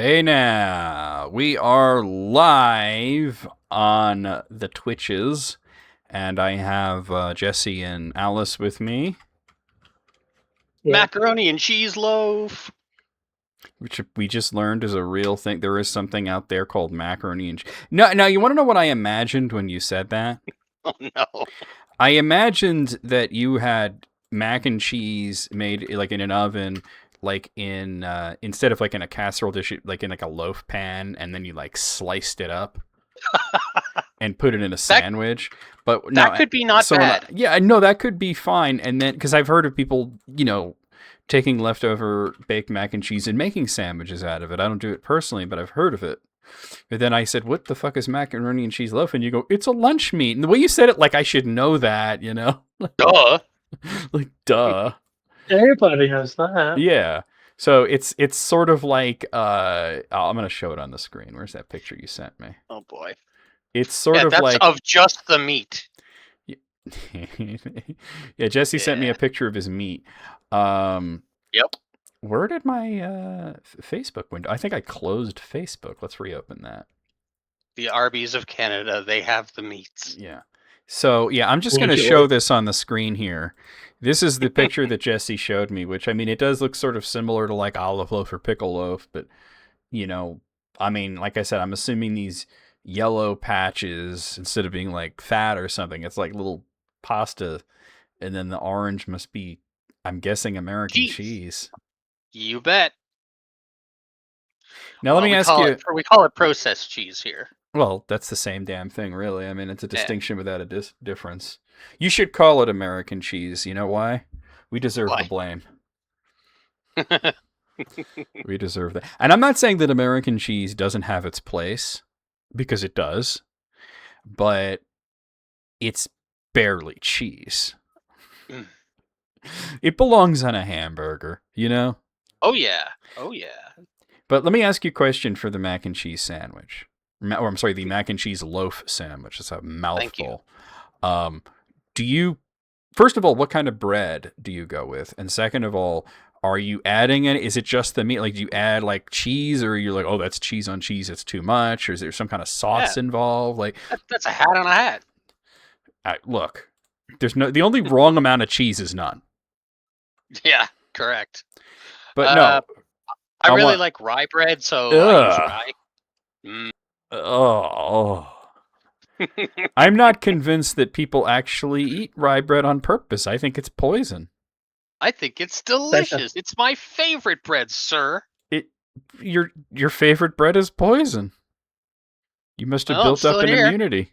Hey now, we are live on the Twitches, and I have Jesse and Alice with me, Yeah. Macaroni and cheese loaf. which we just learned is a real thing. There is something out there called macaroni and cheese. No, now you want to know what I imagined when you said that? Oh no. I imagined that you had mac and cheese made like in an oven, like in instead of like in a casserole dish, like in like a loaf pan, and then you like sliced it up and put it in a sandwich. But no, That could be not bad. Yeah, I know that could be fine. And then because I've heard of people, taking leftover baked mac and cheese and making sandwiches out of it. I don't do it personally, but I've heard of it. But then I said, "What the fuck is macaroni and cheese loaf?" And you go, "It's a lunch meat." And the way you said it, like I should know that, Duh. like duh. Everybody knows that. Yeah. So it's sort of like I'm gonna show it on the screen. Where's that picture you sent me? Oh boy. It's sort of that's like of just the meat. yeah. Jesse sent me a picture of his meat. Yep. Where did my Facebook window? I think I closed Facebook. Let's reopen that. The Arby's of Canada, they have the meats. Yeah. So, yeah, I'm just going to show this on the screen here. This is the picture that Jesse showed me, which, I mean, it does look sort of similar to like olive loaf or pickle loaf, but, I mean, like I said, I'm assuming these yellow patches, instead of being like fat or something, it's like little pasta, and then the orange must be, I'm guessing, American cheese. You bet. Now, let me ask you. We call it processed cheese here. Well, that's the same damn thing, really. I mean, it's a distinction without a difference. You should call it American cheese. You know why? We deserve the blame. We deserve that. And I'm not saying that American cheese doesn't have its place, because it does, but it's barely cheese. It belongs on a hamburger, Oh, yeah. Oh, yeah. But let me ask you a question for the mac and cheese sandwich. Or I'm sorry, the mac and cheese loaf sandwich. It's a mouthful. Do you, first of all, what kind of bread do you go with? And second of all, are you adding any? Is it just the meat? Like, do you add like cheese, or you're like, oh, that's cheese on cheese, it's too much? Or is there some kind of sauce involved? Like, that's a hat on a hat. Look, the only wrong amount of cheese is none. Yeah, correct. But no, I really like rye bread, so I use rye. Oh. I'm not convinced that people actually eat rye bread on purpose. I think it's poison. I think it's delicious. It's my favorite bread, sir. Your favorite bread is poison. You must have built up an immunity.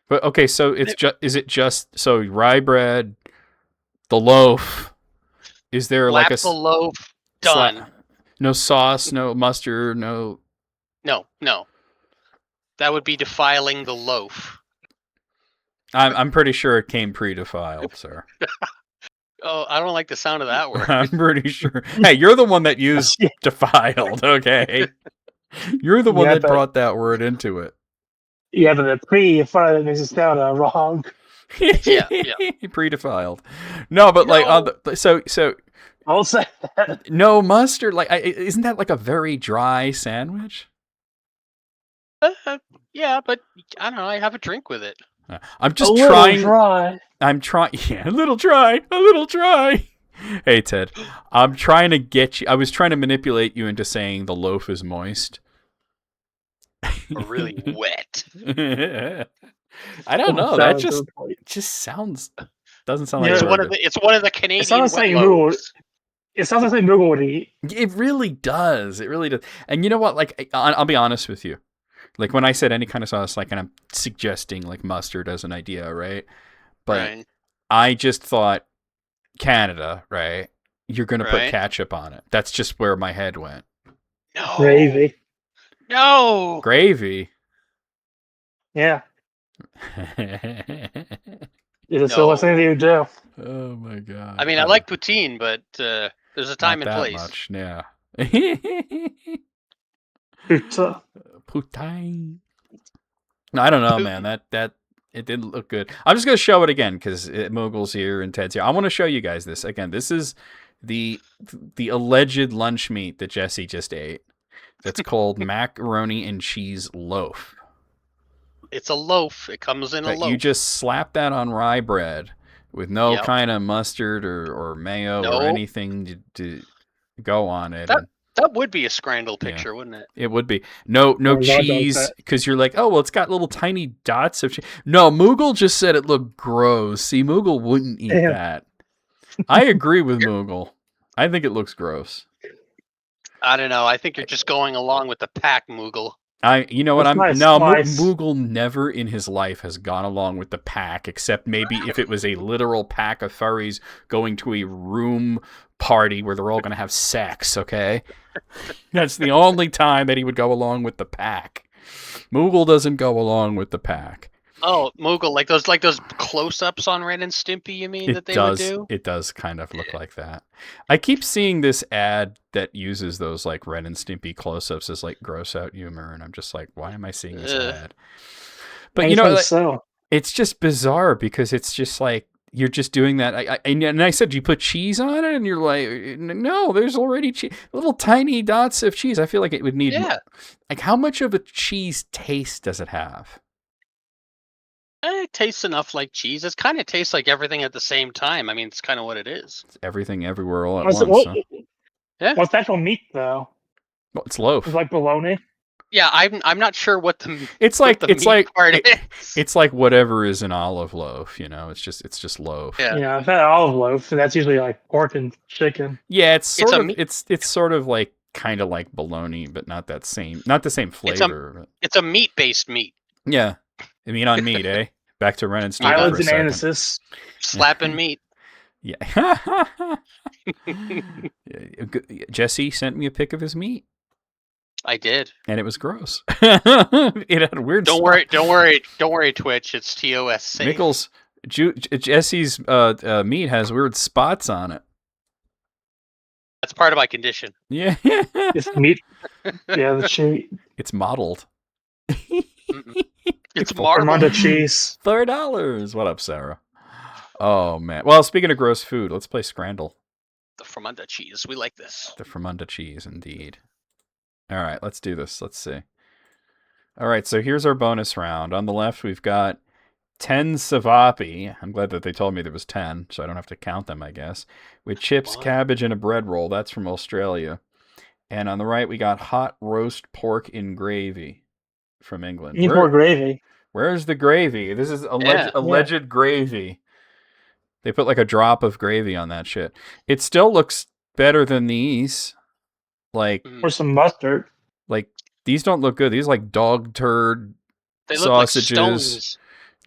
But okay, so is it just so rye bread, the loaf? Is there like a the loaf done? No sauce, no mustard, no. No. That would be defiling the loaf. I'm pretty sure it came pre-defiled, sir. Oh, I don't like the sound of that word. I'm pretty sure. Hey, you're the one that used defiled, okay? You're the one that brought that word into it. Yeah, but the pre in front of it makes it sound wrong. Yeah. Pre-defiled. No, but like on the so. I'll say that. No mustard. Like, isn't that like a very dry sandwich? Yeah, but I don't know. I have a drink with it. I'm just trying. Dry. I'm trying. Yeah, a little dry. Hey, Ted. I'm trying to get you. I was trying to manipulate you into saying the loaf is moist. Or really wet. I don't know. That just sounds. Doesn't sound like it's one of the Canadian. It sounds like It sounds like Moogle would eat. It really does. And you know what? Like, I'll be honest with you. Like, when I said any kind of sauce, like, and I'm suggesting like mustard as an idea, right? But I just thought Canada, right? You're gonna put ketchup on it. That's just where my head went. No. Gravy. No. Gravy. Yeah. It's the last thing you do. Oh my god. I mean, I like poutine, but there's a time and place. Much, yeah. Poutine. No, I don't know, man. That it didn't look good. I'm just gonna show it again because Mogul's here and Ted's here. I want to show you guys this again. This is the alleged lunch meat that Jesse just ate. That's called macaroni and cheese loaf. It's a loaf. It comes in a loaf. You just slap that on rye bread with no kind of mustard or mayo or anything to go on it. That would be a scramble picture, wouldn't it? It would be. No cheese, because you're like, oh, well, it's got little tiny dots of cheese. No, Moogle just said it looked gross. See, Moogle wouldn't eat that. I agree with Moogle. I think it looks gross. I don't know. I think you're just going along with the pack, Moogle. You know what? Moogle never in his life has gone along with the pack, except maybe if it was a literal pack of furries going to a room party where they're all going to have sex, okay? That's the only time that he would go along with the pack. Moogle doesn't go along with the pack. Oh, Moogle, like those close-ups on Ren and Stimpy, you mean, would do? It does kind of look like that. I keep seeing this ad that uses those like Ren and Stimpy close-ups as like gross out humor, and I'm just like, why am I seeing this ad? But you know, it's just bizarre because it's just like you're just doing that. And I said, do you put cheese on it? And you're like, no, there's already cheese, little tiny dots of cheese. I feel like it would need like how much of a cheese taste does it have? It tastes enough like cheese. It kind of tastes like everything at the same time. I mean, it's kind of what it is. It's everything everywhere all at once. Yeah. What's actual meat though? Well, it's loaf. It's like bologna. Yeah, I'm not sure what the it's like part is. It's like whatever is an olive loaf. You know, it's just loaf. Yeah, I've had olive loaf, and that's usually like pork and chicken. Yeah, it's sort of like kind of like bologna, but not the same flavor. It's a meat-based meat. Yeah. Meat on meat, eh? Back to Ren and Stimpy Eyelids and anuses. Slapping meat. Yeah. Jesse sent me a pic of his meat. I did. And it was gross. It had weird Don't worry, Twitch. It's TOS safe. Nichols, Jesse's meat has weird spots on it. That's part of my condition. Yeah. It's meat. Yeah, the cheese. It's modeled. It's marbled cheese. $4. What up, Sarah? Oh man. Well, speaking of gross food, let's play Scrandle. The Fromunda cheese. We like this. The Fromunda cheese, indeed. All right, let's do this. Let's see. All right, so here's our bonus round. On the left, we've got 10 Savapi. I'm glad that they told me there was 10, so I don't have to count them, I guess. With chips, cabbage, and a bread roll. That's from Australia. And on the right, we got hot roast pork in gravy from England. You need more gravy. Where's the gravy? This is alleged gravy. They put like a drop of gravy on that shit. It still looks better than these. Like or some mustard. Like these don't look good. These are like dog turd sausages. Look like stones.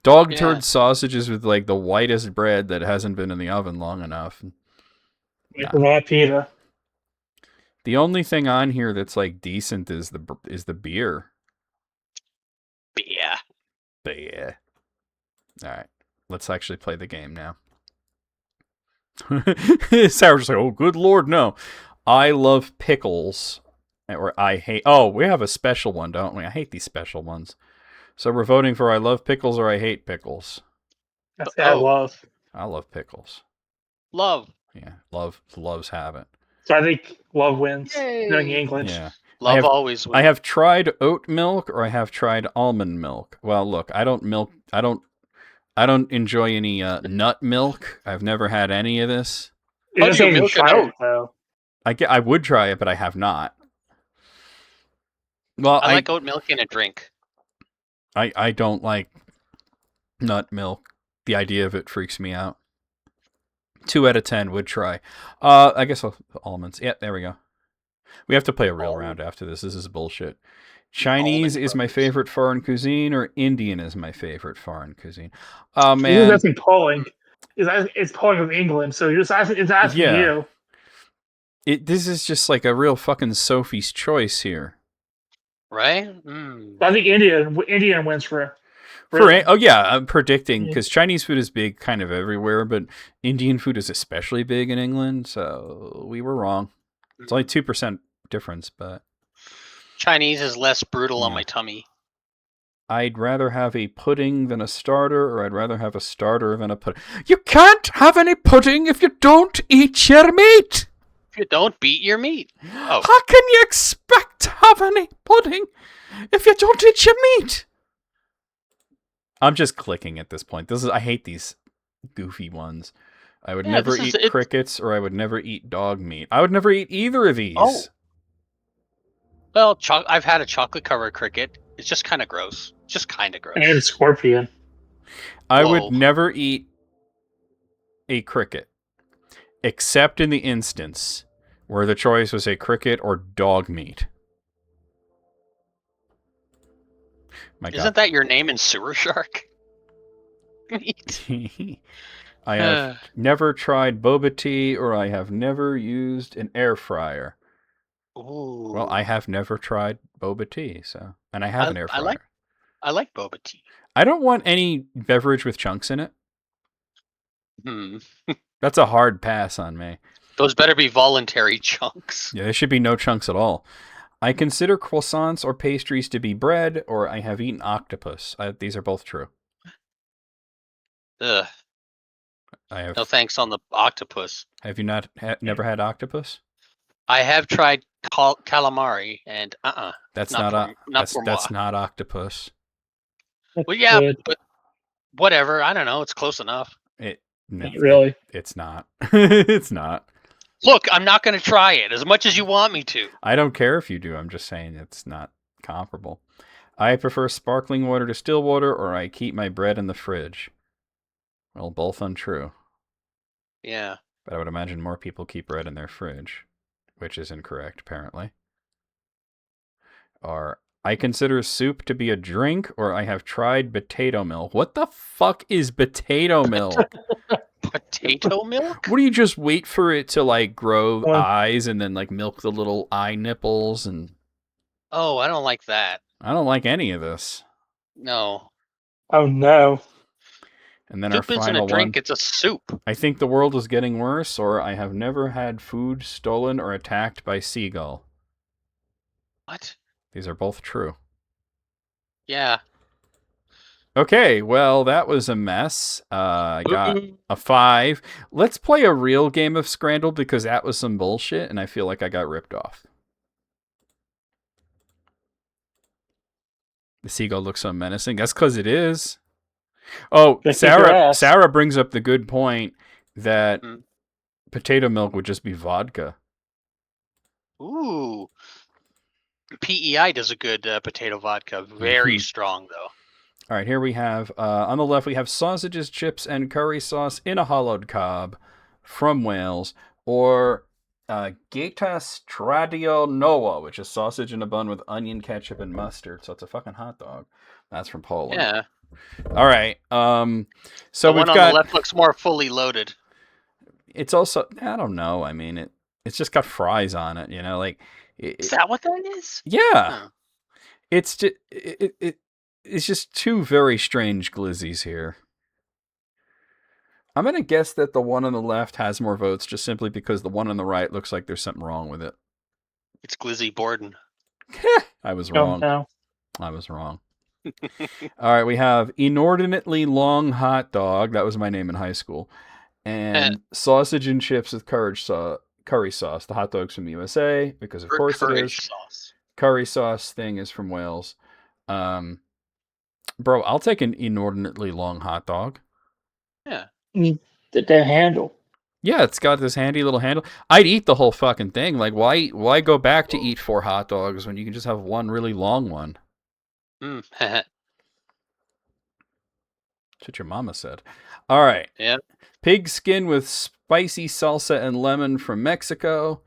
Dog turd sausages with like the whitest bread that hasn't been in the oven long enough. Raw pita. The only thing on here that's like decent is the beer. Beer. All right, let's actually play the game now. Sarah's just like, oh, good lord, no. I love pickles, or I hate. Oh, we have a special one, don't we? I hate these special ones. So we're voting for I love pickles or I hate pickles. I love. I love pickles. Love. Yeah, loves have it. So I think love wins. Knowing English. Yeah. Love always wins. I have tried oat milk or I have tried almond milk. Well, look, I don't enjoy any nut milk. I've never had any of this. It doesn't even try it, though. I would try it, but I have not. Well, I like oat milk in a drink. I don't like nut milk. The idea of it freaks me out. 2 out of 10 would try. I guess almonds. Yeah, there we go. We have to play a real round after this. This is bullshit. Chinese is my favorite foreign cuisine, or Indian is my favorite foreign cuisine. Oh man, that's polling. It's polling of England, so it's asking you. This is just like a real fucking Sophie's choice here, right? I think Indian wins for. Oh yeah, I'm predicting because Chinese food is big kind of everywhere, but Indian food is especially big in England. So we were wrong. It's only 2% difference, but Chinese is less brutal on my tummy. I'd rather have a pudding than a starter, or I'd rather have a starter than a pudding. You can't have any pudding if you don't eat your meat! If you don't beat your meat. Oh. How can you expect to have any pudding if you don't eat your meat? I'm just clicking at this point. I hate these goofy ones. I would never eat crickets, or I would never eat dog meat. I would never eat either of these. Oh. Well, I've had a chocolate-covered cricket. It's just kind of gross. Just kind of gross. And scorpion. I would never eat a cricket, except in the instance where the choice was a cricket or dog meat. Isn't that your name in Sewer Shark? I have never tried boba tea, or I have never used an air fryer. Ooh. Well, I have never tried boba tea, and I have an air fryer. I like boba tea. I don't want any beverage with chunks in it. That's a hard pass on me. Those better be voluntary chunks. Yeah, there should be no chunks at all. I consider croissants or pastries to be bread, or I have eaten octopus. These are both true. Ugh. No thanks on the octopus. Have you never had octopus? I have tried calamari, and That's not octopus. Well, yeah, but whatever. I don't know. It's close enough. Not really. It's not. It's not. Look, I'm not going to try it as much as you want me to. I don't care if you do. I'm just saying it's not comparable. I prefer sparkling water to still water, or I keep my bread in the fridge. Well, both untrue. Yeah. But I would imagine more people keep bread in their fridge, which is incorrect, apparently. Or I consider soup to be a drink, or I have tried potato milk. What the fuck is potato milk? Potato milk? What do you just wait for it to like grow eyes and then like milk the little eye nipples and? Oh, I don't like that. I don't like any of this. No. Oh no. And then soup our final isn't a drink, one, it's a soup. I think the world is getting worse, or I have never had food stolen or attacked by seagull. What? These are both true. Yeah. Okay, well, that was a mess. I got a 5. Let's play a real game of Scrandle, because that was some bullshit, and I feel like I got ripped off. The seagull looks so menacing. That's because it is. Oh, Sarah brings up the good point that potato milk would just be vodka. Ooh. PEI does a good potato vodka. Very strong, though. All right, here we have, on the left, we have sausages, chips, and curry sauce in a hollowed cob from Wales, or Gaita Stradionowa, which is sausage in a bun with onion, ketchup, and mustard. So it's a fucking hot dog. That's from Poland. Yeah. All right. So the one on the left looks more fully loaded. It's also, I don't know. I mean, it's just got fries on it, you know, like. Is that what that is? Yeah. Oh. It's just, it's just two very strange glizzies here. I'm going to guess that the one on the left has more votes just simply because the one on the right looks like there's something wrong with it. It's Glizzy Borden. I was wrong. No. I was wrong. All right, we have inordinately long hot dog. That was my name in high school. And sausage and chips with curry sauce. The hot dog's from the USA because of course it is. Sauce. Curry sauce thing is from Wales. Bro, I'll take an inordinately long hot dog. Yeah. The handle. Yeah, it's got this handy little handle. I'd eat the whole fucking thing. Like, why go back to eat 4 hot dogs when you can just have one really long one? That's what your mama said. All right. Yeah. Pig skin with spicy salsa and lemon from Mexico,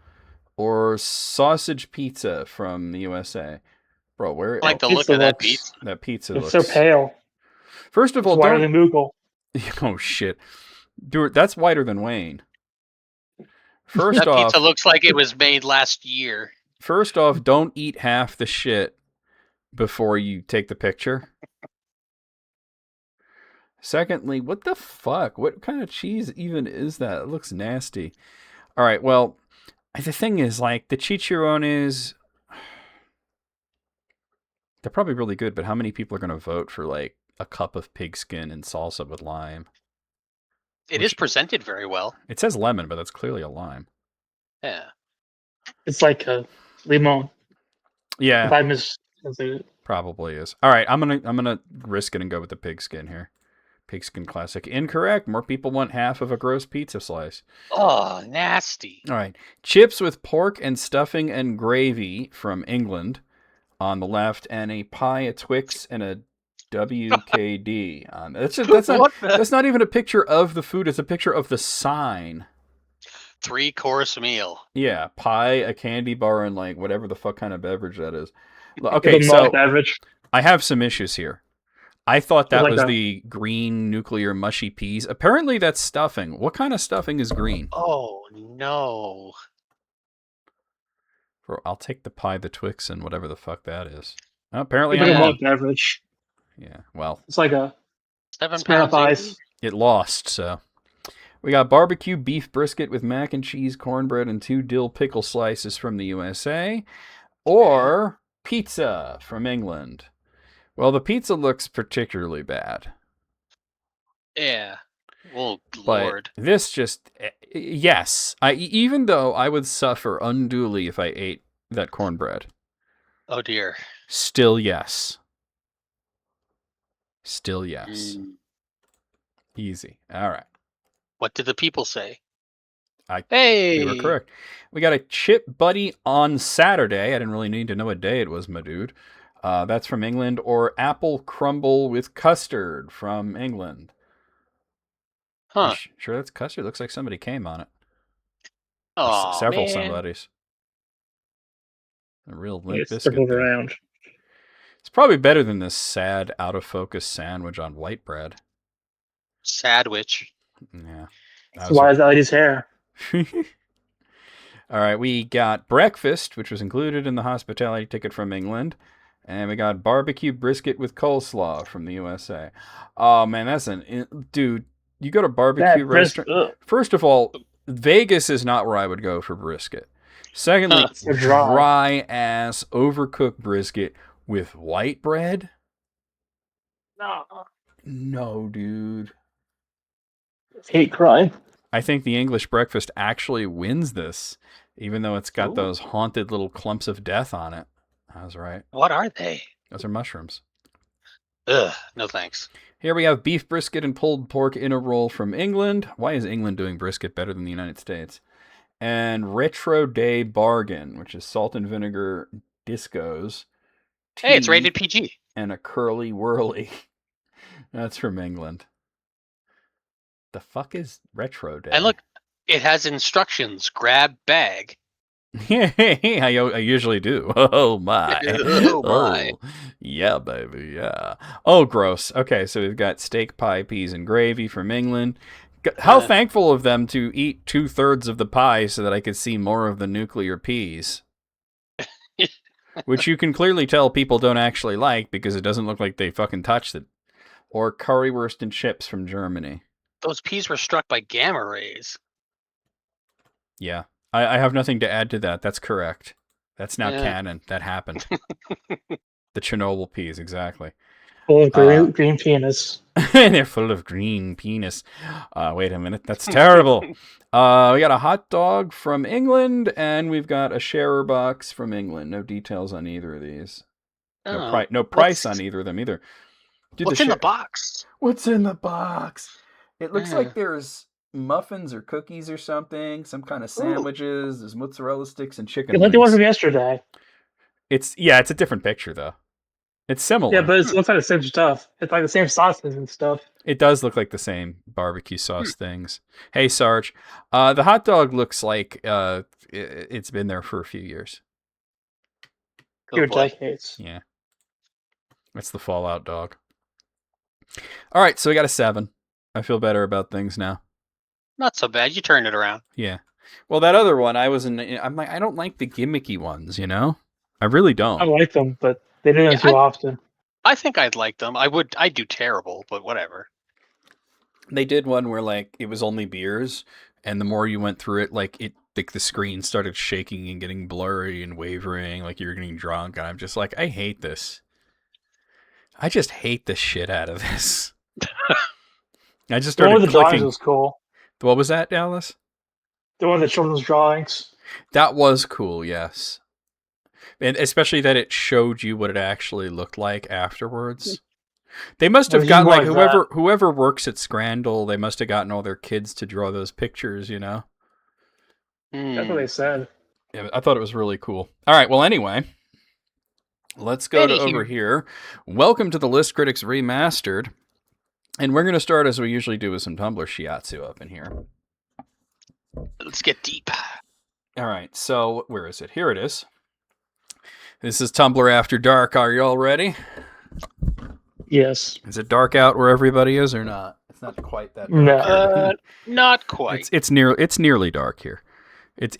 or sausage pizza from the USA. Bro, where? I like the look of that pizza. That pizza looks looks so pale. First of all, whiter than Moogle. Oh shit, dude, that's whiter than Wayne. First that off, pizza looks like it was made last year. First off, don't eat half the shit before you take the picture. Secondly, what the fuck? What kind of cheese even is that? It looks nasty. All right, well, the thing is, like, the chicharrones, They're probably really good, but how many people are going to vote for like a cup of pigskin and salsa with lime? It is presented very well. It says lemon, but that's clearly a lime. Yeah. It's like a limon. Yeah. If I mistranslated it. Probably is. All right, I'm gonna risk it and go with the pigskin here. Pigskin classic. Incorrect. More people want half of a gross pizza slice. Oh, nasty. All right. Chips with pork and stuffing and gravy from England on the left, and a pie, a Twix, and a WKD. That's not even a picture of the food. It's a picture of the sign. 3-course meal. Yeah, pie, a candy bar, and like whatever the fuck kind of beverage that is. Okay, so beverage. I have some issues here. I thought that was the green nuclear mushy peas. Apparently that's stuffing. What kind of stuffing is green? Oh, no. I'll take the pie, the Twix, and whatever the fuck that is. Apparently it's like I'm a wrong. malt beverage. Yeah, well. It's like a 7 pounds ice. It lost, so. We got barbecue beef brisket with mac and cheese, cornbread, and 2 dill pickle slices from the USA. Or pizza from England. Well, the pizza looks particularly bad. Yeah. Well, but Lord. This just... Yes. Even though I would suffer unduly if I ate that cornbread. Oh, dear. Still yes. Still yes. Easy. All right. What did the people say? They were correct. We got a chip buddy on Saturday. I didn't really need to know what day it was, my dude. That's from England. Or apple crumble with custard from England. Huh. Sure that's custard? Looks like somebody came on it. Oh, several man. somebodies. A real limp biscuit. Circled around. It's probably better than this sad, out-of-focus sandwich on white bread. Sandwich. Yeah. So why is that lady's hair? All right, we got breakfast, which was included in the hospitality ticket from England. And we got barbecue brisket with coleslaw from the USA. Oh, man, dude, you go to barbecue restaurant. First of all, Vegas is not where I would go for brisket. Secondly, dry-ass, overcooked brisket with white bread? No, dude. Hate crime. I think the English breakfast actually wins this, even though it's got those haunted little clumps of death on it. I was right. What are they? Those are mushrooms. Ugh, no thanks. Here we have beef brisket and pulled pork in a roll from England. Why is England doing brisket better than the United States? And Retro Day Bargain, which is salt and vinegar discos. Hey, it's rated PG. And a curly whirly. That's from England. The fuck is Retro Day? And look, it has instructions. Grab bag. I usually do. Oh my. Oh my. Oh, yeah, baby. Yeah. Oh, gross. Okay, so we've got steak pie, peas, and gravy from England. How thankful of them to eat 2/3 of the pie so that I could see more of the nuclear peas. Which you can clearly tell people don't actually like because it doesn't look like they fucking touched it. Or currywurst and chips from Germany. Those peas were struck by gamma rays. Yeah. I have nothing to add to that. That's correct. That's now canon. That happened. The Chernobyl peas, exactly. Full of green penis. They're full of green penis. Wait a minute. That's terrible. We got a hot dog from England, and we've got a sharer box from England. No details on either of these. No price on either of them either. Dude, what's in the box? What's in the box? It looks like there's muffins or cookies or something, some kind of sandwiches. There's mozzarella sticks and chicken wings. Like the one from yesterday. It's a different picture though. It's similar. Yeah, but it looks like the same stuff. It's like the same sauces and stuff. It does look like the same barbecue sauce things. Hey, Sarge, the hot dog looks like it's been there for a few years. Decades. Yeah. That's the Fallout dog. All right, so we got a 7. I feel better about things now. Not so bad. You turned it around. Yeah. Well, that other one, I'm like, I don't like the gimmicky ones, you know? I really don't. I like them, but they do them too often. I think I'd like them. I'd do terrible, but whatever. They did one where, like, it was only beers, and the more you went through it, like, the screen started shaking and getting blurry and wavering, like you were getting drunk, and I'm just like, I hate this. I just hate the shit out of this. I just The one started with the drawings clicking. was cool. What was that, Dallas? The one with the children's drawings. That was cool, yes. And especially that it showed you what it actually looked like afterwards. They must have gotten like whoever works at Scrandle, they must have gotten all their kids to draw those pictures, you know? That's what they said. Yeah, I thought it was really cool. All right, well, anyway, let's go over here. Welcome to the List Critics Remastered. And we're going to start, as we usually do, with some Tumblr shiatsu up in here. Let's get deep. All right, so where is it? Here it is. This is Tumblr After Dark. Are you all ready? Yes. Is it dark out where everybody is or not? It's not quite that dark. No. Not quite. It's nearly dark here. It's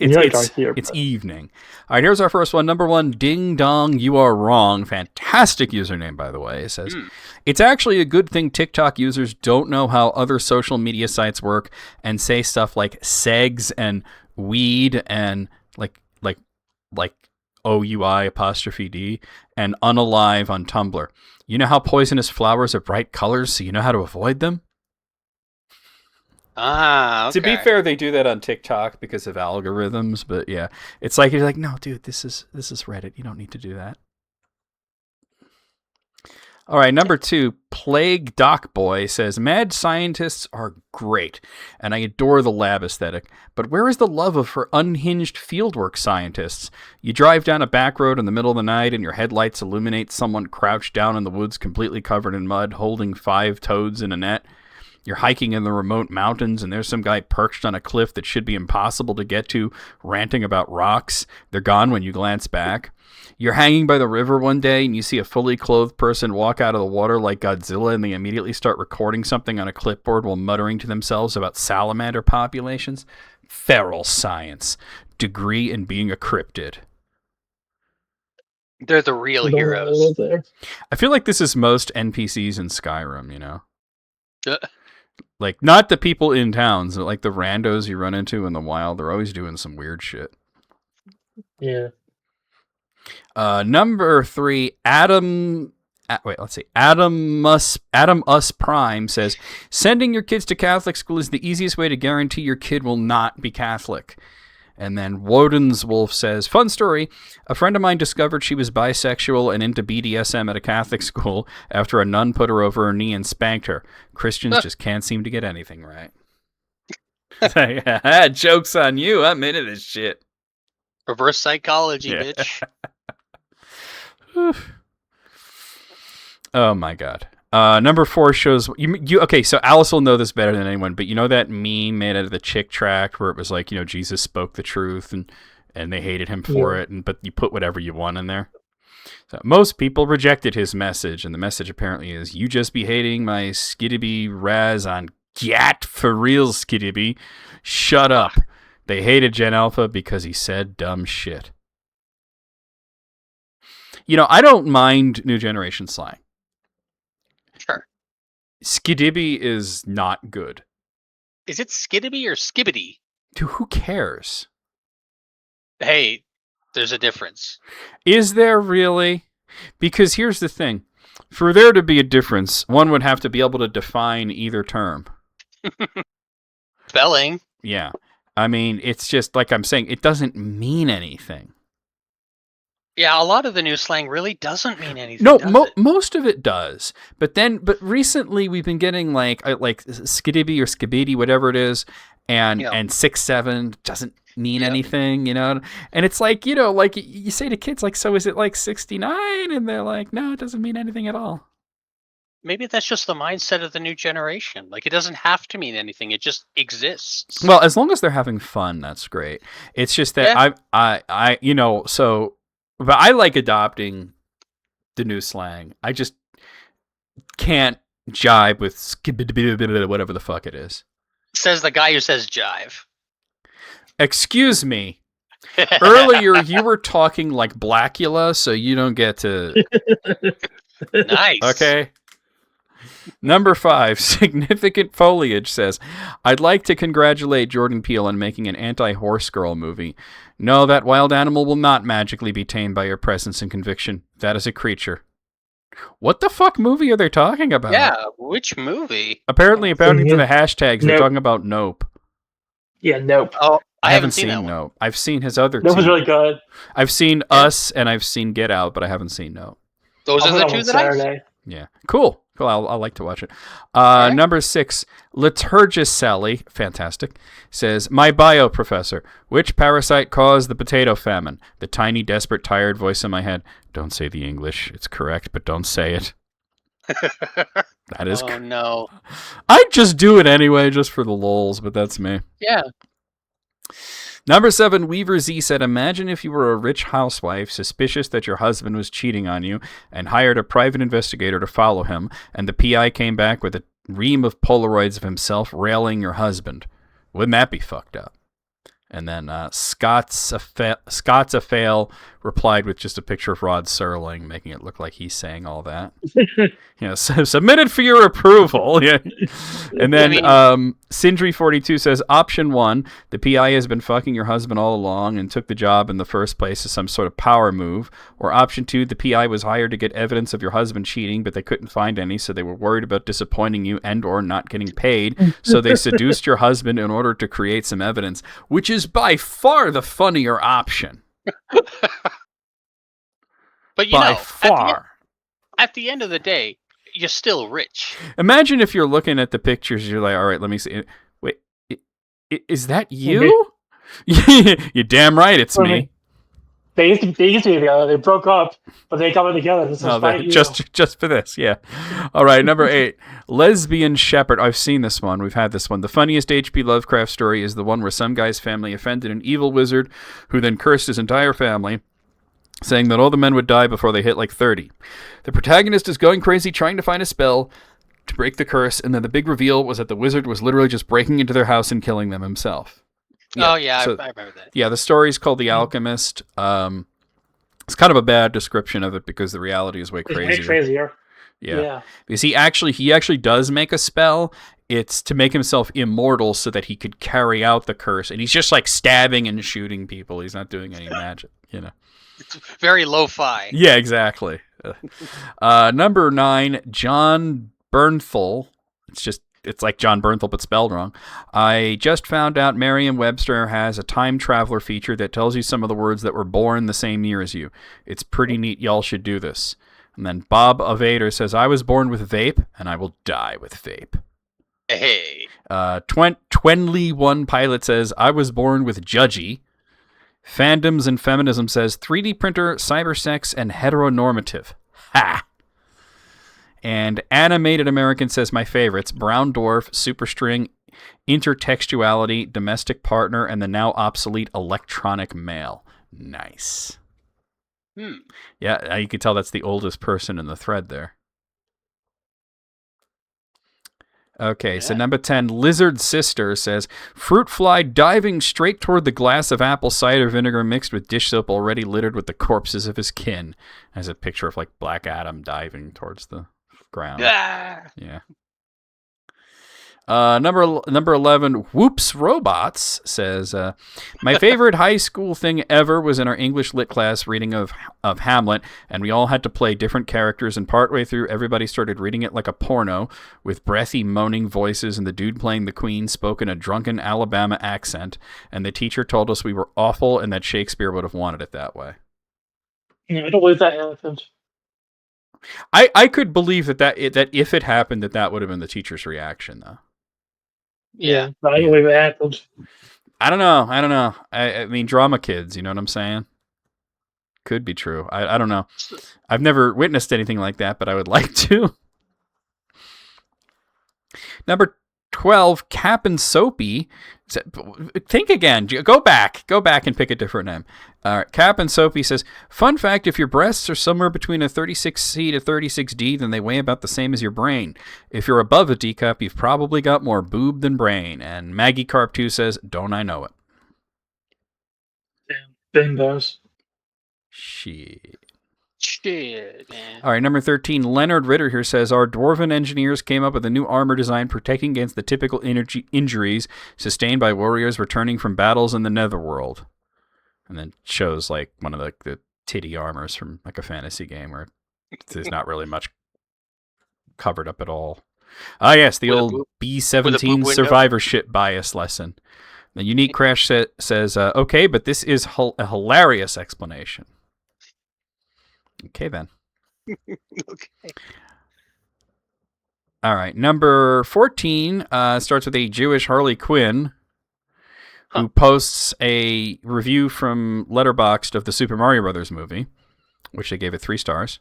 evening. All right, here's our first one. Number 1, Ding Dong, You Are Wrong. Fantastic username, by the way. It says, it's actually a good thing TikTok users don't know how other social media sites work and say stuff like segs and weed and like OUI apostrophe D and unalive on Tumblr. You know how poisonous flowers are bright colors, so you know how to avoid them? Okay. To be fair, they do that on TikTok because of algorithms, but yeah. It's like you're like, no, dude, this is Reddit. You don't need to do that. All right, number 2, Plague Doc Boy says, mad scientists are great, and I adore the lab aesthetic, but where is the love for unhinged fieldwork scientists? You drive down a back road in the middle of the night and your headlights illuminate someone crouched down in the woods completely covered in mud holding 5 toads in a net. You're hiking in the remote mountains and there's some guy perched on a cliff that should be impossible to get to, ranting about rocks. They're gone when you glance back. You're hanging by the river one day and you see a fully clothed person walk out of the water like Godzilla and they immediately start recording something on a clipboard while muttering to themselves about salamander populations. Feral science. Degree in being a cryptid. They're the real heroes. I feel like this is most NPCs in Skyrim, you know? Like, not the people in towns, but like the randos you run into in the wild. They're always doing some weird shit. Yeah. Number 3, Adam Us Prime says, sending your kids to Catholic school is the easiest way to guarantee your kid will not be Catholic. And then Woden's Wolf says, fun story. A friend of mine discovered she was bisexual and into BDSM at a Catholic school after a nun put her over her knee and spanked her. Christians just can't seem to get anything right. Joke's on you. I'm into this shit. Reverse psychology, bitch. Oh my god. Number 4 shows you. Okay, so Alice will know this better than anyone, but you know that meme made out of the Chick Tract where it was like, you know, Jesus spoke the truth and they hated him for it, but you put whatever you want in there. So most people rejected his message, and the message apparently is, you just be hating my skidibby raz on Gat for real skidibby. Shut up. They hated Gen Alpha because he said dumb shit. You know, I don't mind new generation slang. Sure. Skidibby is not good. Is it skidibby or skibbity? Dude, who cares? Hey, there's a difference. Is there really? Because here's the thing. For there to be a difference, one would have to be able to define either term. Spelling. Yeah. I mean, it's just like I'm saying, it doesn't mean anything. Yeah, a lot of the new slang really doesn't mean anything. No, most of it does. But recently we've been getting like skidibby or skibidi, whatever it is, and 6-7 doesn't mean anything, you know. And it's like, you know, like you say to kids, like, so is it like 69? And they're like, no, it doesn't mean anything at all. Maybe that's just the mindset of the new generation. Like, it doesn't have to mean anything; it just exists. Well, as long as they're having fun, that's great. It's just that I you know, so. But I like adopting the new slang. I just can't jive with whatever the fuck it is. Says the guy who says jive. Excuse me. Earlier, you were talking like Blackula, so you don't get to... Nice. Okay. Number 5, Significant Foliage says, I'd like to congratulate Jordan Peele on making an anti-horse girl movie. No, that wild animal will not magically be tamed by your presence and conviction. That is a creature. What the fuck movie are they talking about? Yeah, which movie? Apparently, according to the hashtags, they're Nope. talking about Nope. Yeah, Nope. Oh, I haven't seen that one. Nope. I've seen his other Nope two. was really good. I've seen Us and I've seen Get Out, but I haven't seen Nope. Those are the two that I've seen. Yeah. Cool. I'll like to watch it. Right. Number 6, Liturgis Sally, fantastic, says, my bio professor, which parasite caused the potato famine? The tiny, desperate, tired voice in my head. Don't say the English. It's correct, but don't say it. That is no. I'd just do it anyway, just for the lols, but that's me. Yeah. Number 7, Weaver Z said, imagine if you were a rich housewife, suspicious that your husband was cheating on you, and hired a private investigator to follow him, and the PI came back with a ream of Polaroids of himself railing your husband. Wouldn't that be fucked up? And then Scott's a fail replied with just a picture of Rod Serling, making it look like he's saying all that. Submitted for your approval. Yeah. And then Sindri42 says, option 1, the PI has been fucking your husband all along and took the job in the first place as some sort of power move. Or option 2, the PI was hired to get evidence of your husband cheating, but they couldn't find any, so they were worried about disappointing you and or not getting paid, so they seduced your husband in order to create some evidence, which is by far the funnier option. But by far. At the end of the day, you're still rich. Imagine if you're looking at the pictures, you're like, all right, let me see. Wait, is that you? You're damn right, it's me. They used to be together. They broke up, but they got together. Just for this, yeah. All right, number 8, Lesbian Shepherd. I've seen this one. We've had this one. The funniest H.P. Lovecraft story is the one where some guy's family offended an evil wizard who then cursed his entire family, saying that all the men would die before they hit like 30. The protagonist is going crazy trying to find a spell to break the curse, and then the big reveal was that the wizard was literally just breaking into their house and killing them himself. Yeah, I remember that. Yeah, the story's called The Alchemist. It's kind of a bad description of it because the reality is way crazier. It's way crazier. Yeah. Because he actually does make a spell. It's to make himself immortal so that he could carry out the curse. And he's just like stabbing and shooting people. He's not doing any magic, It's very lo-fi. Yeah, exactly. Number 9, John Bernthal. It's like John Bernthal, but spelled wrong. I just found out Merriam-Webster has a time traveler feature that tells you some of the words that were born the same year as you. It's pretty neat. Y'all should do this. And then Bob Avader says, I was born with vape, and I will die with vape. Hey. Twenly1 Pilot says, I was born with judgy. Fandoms and Feminism says, 3D printer, cybersex, and heteronormative. Ha! And Animated American says, my favorites, Brown Dwarf, Superstring, Intertextuality, Domestic Partner, and the now obsolete Electronic Mail. Nice. Yeah, you can tell that's the oldest person in the thread there. Okay, so number 10, Lizard Sister says, fruit fly diving straight toward the glass of apple cider vinegar mixed with dish soap already littered with the corpses of his kin. Has a picture of like Black Adam diving towards the ground. Yeah. Number 11, Whoops Robots says, my favorite high school thing ever was in our English lit class reading of Hamlet, and we all had to play different characters, and partway through everybody started reading it like a porno with breathy moaning voices, and the dude playing the queen spoke in a drunken Alabama accent, and the teacher told us we were awful and that Shakespeare would have wanted it that way. Yeah, I don't believe that happened. I could believe that if it happened that would have been the teacher's reaction, though. Yeah, but I don't believe it happened. I don't know. I mean, drama kids, you know what I'm saying? Could be true. I don't know. I've never witnessed anything like that, but I would like to. Number 12, Cap and Soapy. Think again. Go back and pick a different name. All right. Cap and Soapy says, fun fact, if your breasts are somewhere between a 36C to 36D, then they weigh about the same as your brain. If you're above a D cup, you've probably got more boob than brain. And Maggie Carp 2 says, don't I know it? Ben does. Shit. Shit, man. All right, number 13, Leonard Ritter here says, our dwarven engineers came up with a new armor design protecting against the typical injuries sustained by warriors returning from battles in the netherworld. And then shows like one of the titty armors from like a fantasy game where There's not really much covered up at all. Ah, yes, the old B-17 survivorship bias lesson. The Unique Crash says, okay, but this is a hilarious explanation. Okay, then. Okay. All right, number 14 starts with a Jewish Harley Quinn who posts a review from Letterboxd of the Super Mario Brothers movie, which they gave it 3 stars.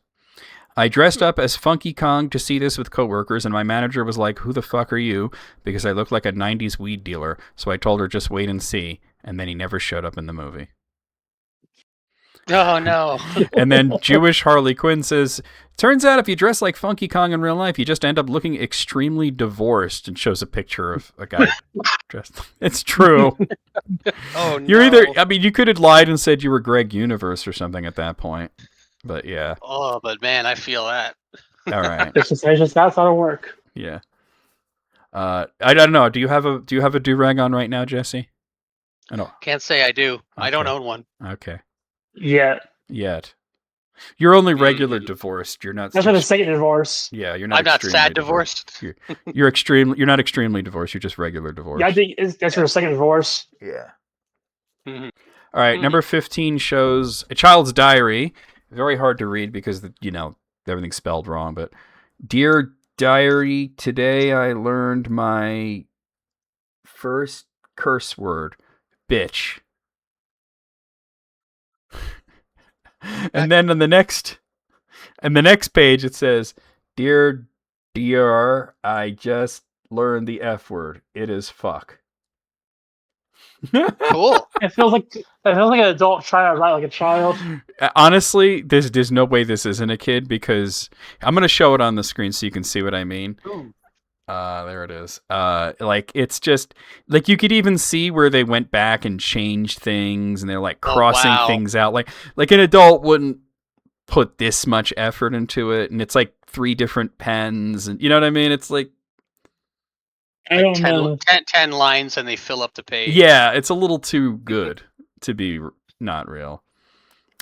I dressed up as Funky Kong to see this with coworkers, and my manager was like, "Who the fuck are you?" because I looked like a 90s weed dealer. So I told her, "Just wait and see." And then he never showed up in the movie. Oh, no. And then Jewish Harley Quinn says, "Turns out if you dress like Funky Kong in real life, you just end up looking extremely divorced," and shows a picture of a guy dressed. It's true. Oh, You're no. I mean, you could have lied and said you were Greg Universe or something at that point. But yeah. Oh, but man, I feel that. All right. It's just that's how it work. Yeah. I don't know. Do you have a do-rag on right now, Jesse? I don't. Can't say I do. Okay. I don't own one. Okay. Yet. You're only regular divorced. You're not. That's not a second divorce. Yeah, you're not. I'm not sad divorced. You're extremely. You're not extremely divorced. You're just regular divorced. Yeah, I think that's your second divorce. Yeah. Mm-hmm. All right. Number 15 shows A Child's Diary. Very hard to read because everything's spelled wrong. But dear diary, today I learned my first curse word, bitch. And then on the next page it says, dear DR, I just learned the F word. It is fuck. Cool. It feels like an adult trying to write like a child. Honestly, there's no way this isn't a kid because I'm gonna show it on the screen so you can see what I mean. Ooh. There it is. Like it's just like you could even see where they went back and changed things, and they're like crossing things out. Like an adult wouldn't put this much effort into it, and it's like 3 different pens, and you know what I mean? It's like I don't know. 10 lines and they fill up the page. Yeah, it's a little too good to be not real.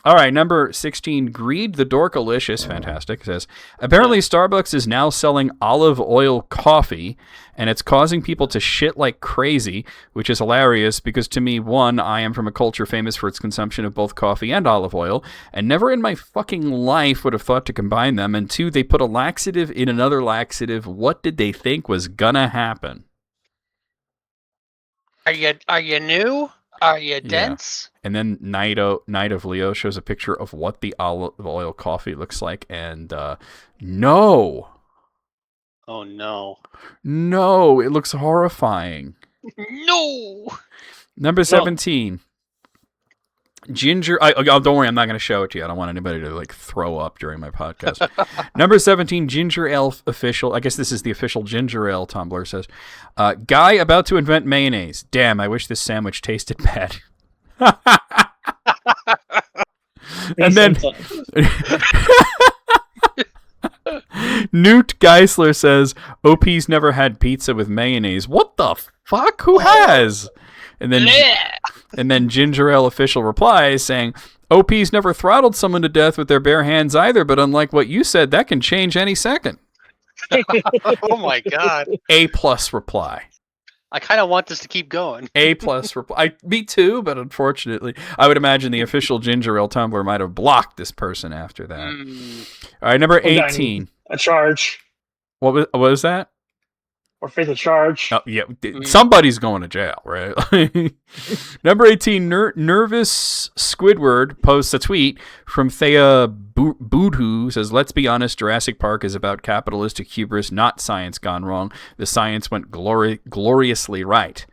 All right, number 16, Greed the Dorkalicious, fantastic, says, apparently Starbucks is now selling olive oil coffee, and it's causing people to shit like crazy, which is hilarious because to me, 1, I am from a culture famous for its consumption of both coffee and olive oil, and never in my fucking life would have thought to combine them, and 2, they put a laxative in another laxative. What did they think was gonna happen? Are you new? Are you dense? And then Night of Leo shows a picture of what the olive oil coffee looks like, and no. Oh no. No, it looks horrifying. No. Number 17. Ginger. Don't worry, I'm not going to show it to you. I don't want anybody to like throw up during my podcast. Number 17, Ginger Ale official. I guess this is the official Ginger Ale. Tumblr says, guy about to invent mayonnaise. Damn, I wish this sandwich tasted bad. And then Newt Geisler says, OP's never had pizza with mayonnaise. What the fuck? Who has? And then Ginger Ale official replies saying, OP's never throttled someone to death with their bare hands either, but unlike what you said, that can change any second. Oh my god. A+ reply. I kind of want this to keep going. A+ reply. Me too, but unfortunately, I would imagine the official Ginger Ale Tumblr might have blocked this person after that. All right, number 18. A charge. What was that? Or face a charge. Oh, yeah, somebody's going to jail, right? Number 18, Nervous Squidward posts a tweet from Thea Boodhoo, says, let's be honest, Jurassic Park is about capitalistic hubris, not science gone wrong. The science went gloriously right.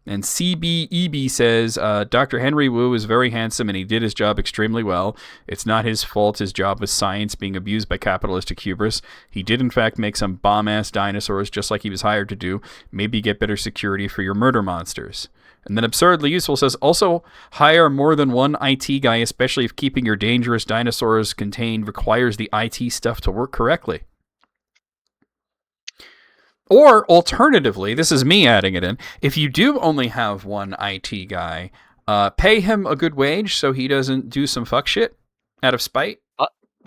And CBEB says, Dr. Henry Wu is very handsome and he did his job extremely well. It's not his fault his job was science being abused by capitalistic hubris. He did in fact make some bomb-ass dinosaurs just like he was hired to do. Maybe get better security for your murder monsters. And then Absurdly Useful says, also hire more than one IT guy, especially if keeping your dangerous dinosaurs contained requires the IT stuff to work correctly. Or, alternatively, this is me adding it in, if you do only have one IT guy, pay him a good wage so he doesn't do some fuck shit out of spite.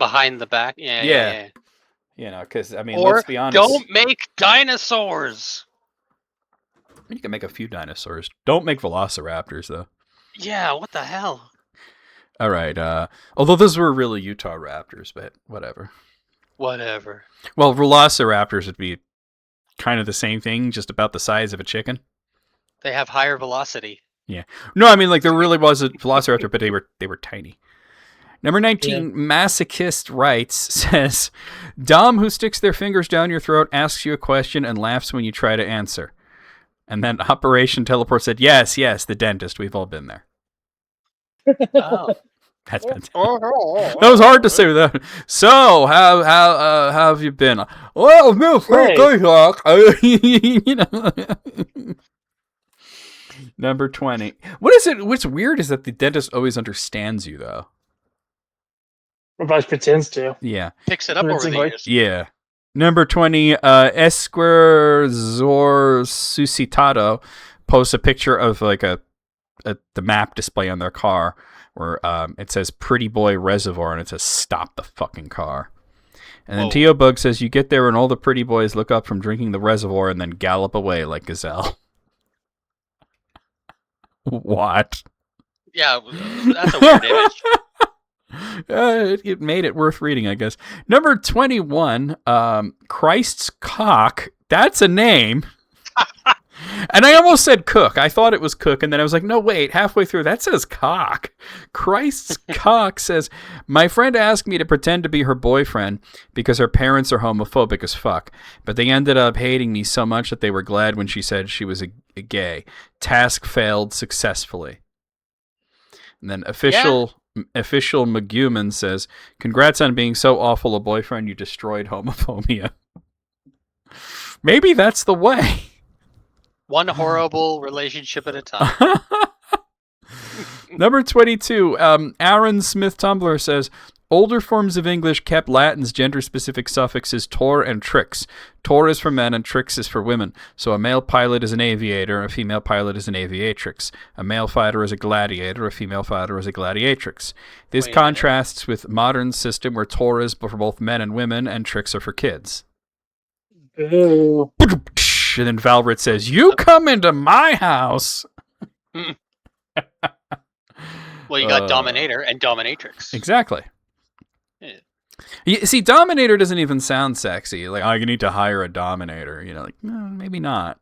Behind the back. Yeah. You know, because, I mean, Or let's be honest. don't make dinosaurs. You can make a few dinosaurs. Don't make velociraptors, though. Yeah, what the hell? All right. Although those were really Utah raptors, but whatever. Whatever. Well, velociraptors would be kind of the same thing, just about the size of a chicken. They have higher velocity. Yeah. No, I mean, like, there really was a velociraptor, but they were tiny. Number 19, Masochist Writes says, Dom who sticks their fingers down your throat, asks you a question, and laughs when you try to answer. And then Operation Teleport said, yes, the dentist. We've all been there. Oh. That's fantastic. That was hard to say without. So, how have you been? Well, no, you know. Number 20. What is it? What's weird is that the dentist always understands you, though. Everybody pretends to. Yeah. Picks it up over the years. Yeah. Number 20, Esquer Zor Suscitado posts a picture of like the map display on their car where it says Pretty Boy Reservoir and it says stop the fucking car. And then Tio Bug says you get there and all the pretty boys look up from drinking the reservoir and then gallop away like gazelle. What? Yeah, that's a weird image. It made it worth reading, I guess. Number 21, Christ's Cock. That's a name. And I almost said Cook. I thought it was Cook, and then I was like, no, wait, halfway through, that says Cock. Christ's Cock says, my friend asked me to pretend to be her boyfriend because her parents are homophobic as fuck, but they ended up hating me so much that they were glad when she said she was a gay. Task failed successfully. And then official McGuman says, congrats on being so awful a boyfriend, you destroyed homophobia. Maybe that's the way. One horrible relationship at a time. Number 22, Aaron Smith Tumblr says, older forms of English kept Latin's gender-specific suffixes tor and trix. Tor is for men and trix is for women. So a male pilot is an aviator, a female pilot is an aviatrix. A male fighter is a gladiator, a female fighter is a gladiatrix. This contrasts with modern system where tor is for both men and women and trix are for kids. Ew. And then Valrit says, you come into my house. Well, you got Dominator and Dominatrix. Exactly. Yeah. You see, Dominator doesn't even sound sexy. Like, oh, you need to hire a Dominator. You know, like, no, maybe not.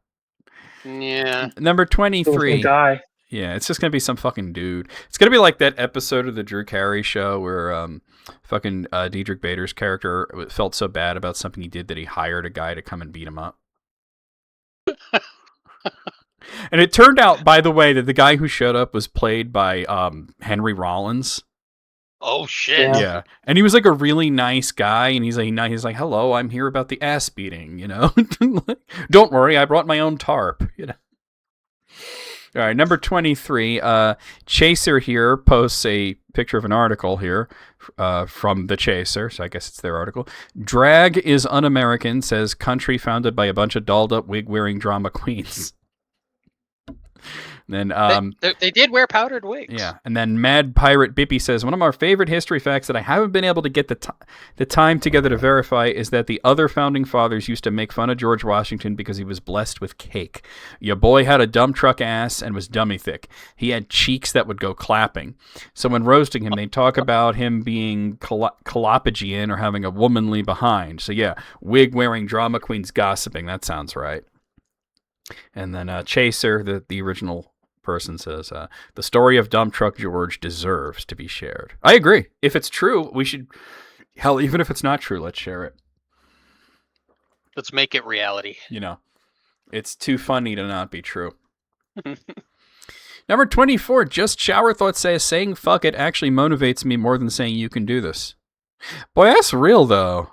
Yeah. Number 23. Guy. Yeah, it's just going to be some fucking dude. It's going to be like that episode of the Drew Carey show where fucking Diedrich Bader's character felt so bad about something he did that he hired a guy to come and beat him up. And it turned out, by the way, that the guy who showed up was played by Henry Rollins. Oh shit! Yeah, and he was like a really nice guy, and he's like, "Hello, I'm here about the ass beating." You know, don't worry, I brought my own tarp. You know. All right, number 23. Chaser here posts a picture of an article here from the Chaser, so I guess it's their article. Drag is un-American, says country founded by a bunch of dolled-up wig-wearing drama queens. Then they did wear powdered wigs. Yeah, and then Mad Pirate Bippy says, one of our favorite history facts that I haven't been able to get the time together to verify is that the other founding fathers used to make fun of George Washington because he was blessed with cake. Your boy had a dump truck ass and was dummy thick. He had cheeks that would go clapping. So when roasting him, they talk about him being colopagian or having a womanly behind. So yeah, wig-wearing drama queens gossiping. That sounds right. And then Chaser, the original person, says, the story of Dump Truck George deserves to be shared. I agree. If it's true, we should... Hell, even if it's not true, let's share it. Let's make it reality. You know, it's too funny to not be true. Number 24, Just Shower Thoughts says, saying fuck it actually motivates me more than saying you can do this. Boy, that's real, though.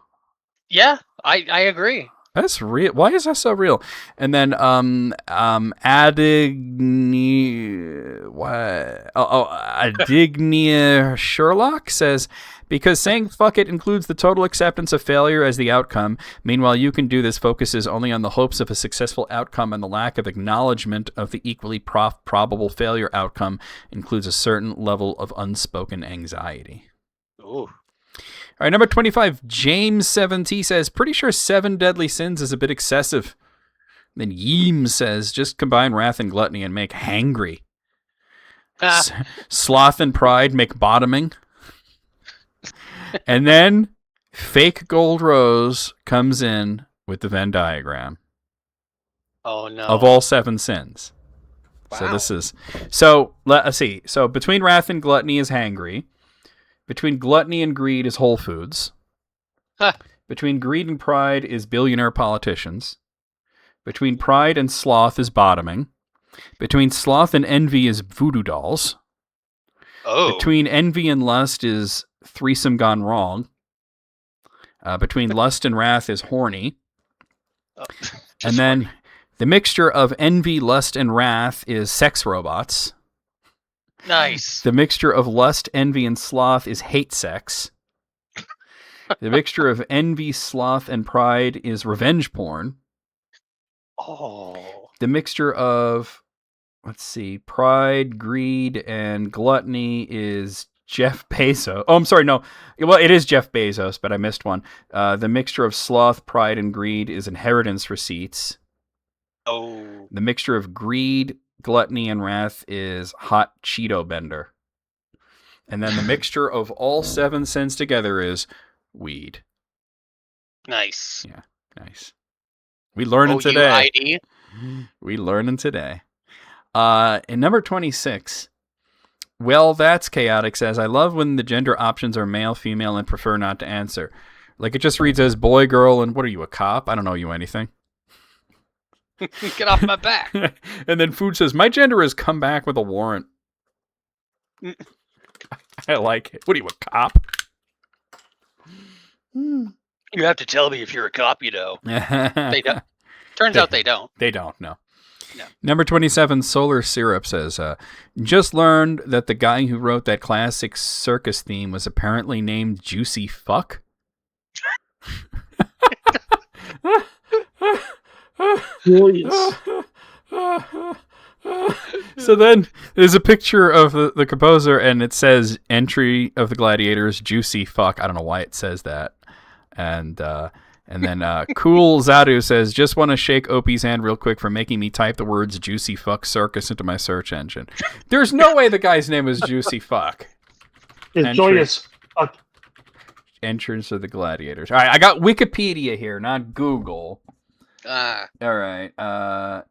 Yeah, I agree. That's real. Why is that so real? And then Adignia Sherlock says, because saying fuck it includes the total acceptance of failure as the outcome. Meanwhile, you can do this focuses only on the hopes of a successful outcome, and the lack of acknowledgement of the equally probable failure outcome includes a certain level of unspoken anxiety. Ooh. right, number 25, James 7T says, pretty sure 7 deadly sins is a bit excessive. Then Yeem says, just combine wrath and gluttony and make hangry. Sloth and pride make bottoming. And then Fake Gold Rose comes in with the Venn diagram. Oh, no. Of all 7 sins. Wow. So this is... So, let's see. So, between wrath and gluttony is hangry. Between gluttony and greed is Whole Foods. Between greed and pride is billionaire politicians. Between pride and sloth is bottoming. Between sloth and envy is voodoo dolls. Oh. Between envy and lust is threesome gone wrong. Between lust and wrath is horny. And then horny. The mixture of envy, lust, and wrath is sex robots. Nice. The mixture of lust, envy, and sloth is hate sex. The mixture of envy, sloth, and pride is revenge porn. Oh. The mixture of, pride, greed, and gluttony is Jeff Bezos. Oh, I'm sorry, no. Well, it is Jeff Bezos, but I missed one. The mixture of sloth, pride, and greed is inheritance receipts. Oh. The mixture of greed, gluttony, and wrath is hot Cheeto bender. And then the mixture of all 7 sins together is weed. Nice. Yeah, nice. We learning today. ID? We learning today. In number 26, Well, That's Chaotic says, I love when the gender options are male, female, and prefer not to answer. Like, it just reads as boy, girl, and what are you, a cop? I don't know you anything. Get off my back. And then Food says, my gender is come back with a warrant. I like it. What are you, a cop? You have to tell me if you're a cop, you know. They don't. Turns out they don't. They don't, no. Number 27, Solar Syrup says, just learned that the guy who wrote that classic circus theme was apparently named Juicy Fuck. So then there's a picture of the composer, and it says entry of the Gladiators, Juicy Fuck. I don't know why it says that. And then Cool Zadu says, just want to shake Opie's hand real quick for making me type the words Juicy Fuck Circus into my search engine. There's no way the guy's name is Juicy Fuck. It's Joyous Fuck. Entrance of the Gladiators. All right, I got Wikipedia here, not Google. All right.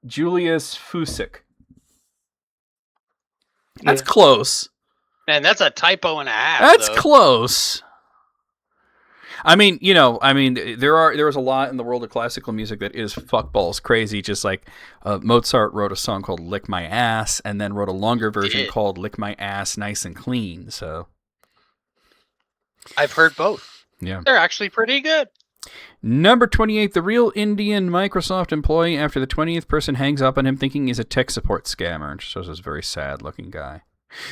Julius Fusik. That's close. Man, that's a typo and a half. That's close. I mean, there was a lot in the world of classical music that is fuckballs crazy. Just like Mozart wrote a song called "Lick My Ass" and then wrote a longer version called "Lick My Ass Nice and Clean." So I've heard both. Yeah, they're actually pretty good. Number 28, the real Indian Microsoft employee after the 20th person hangs up on him thinking he's a tech support scammer and shows this very sad-looking guy.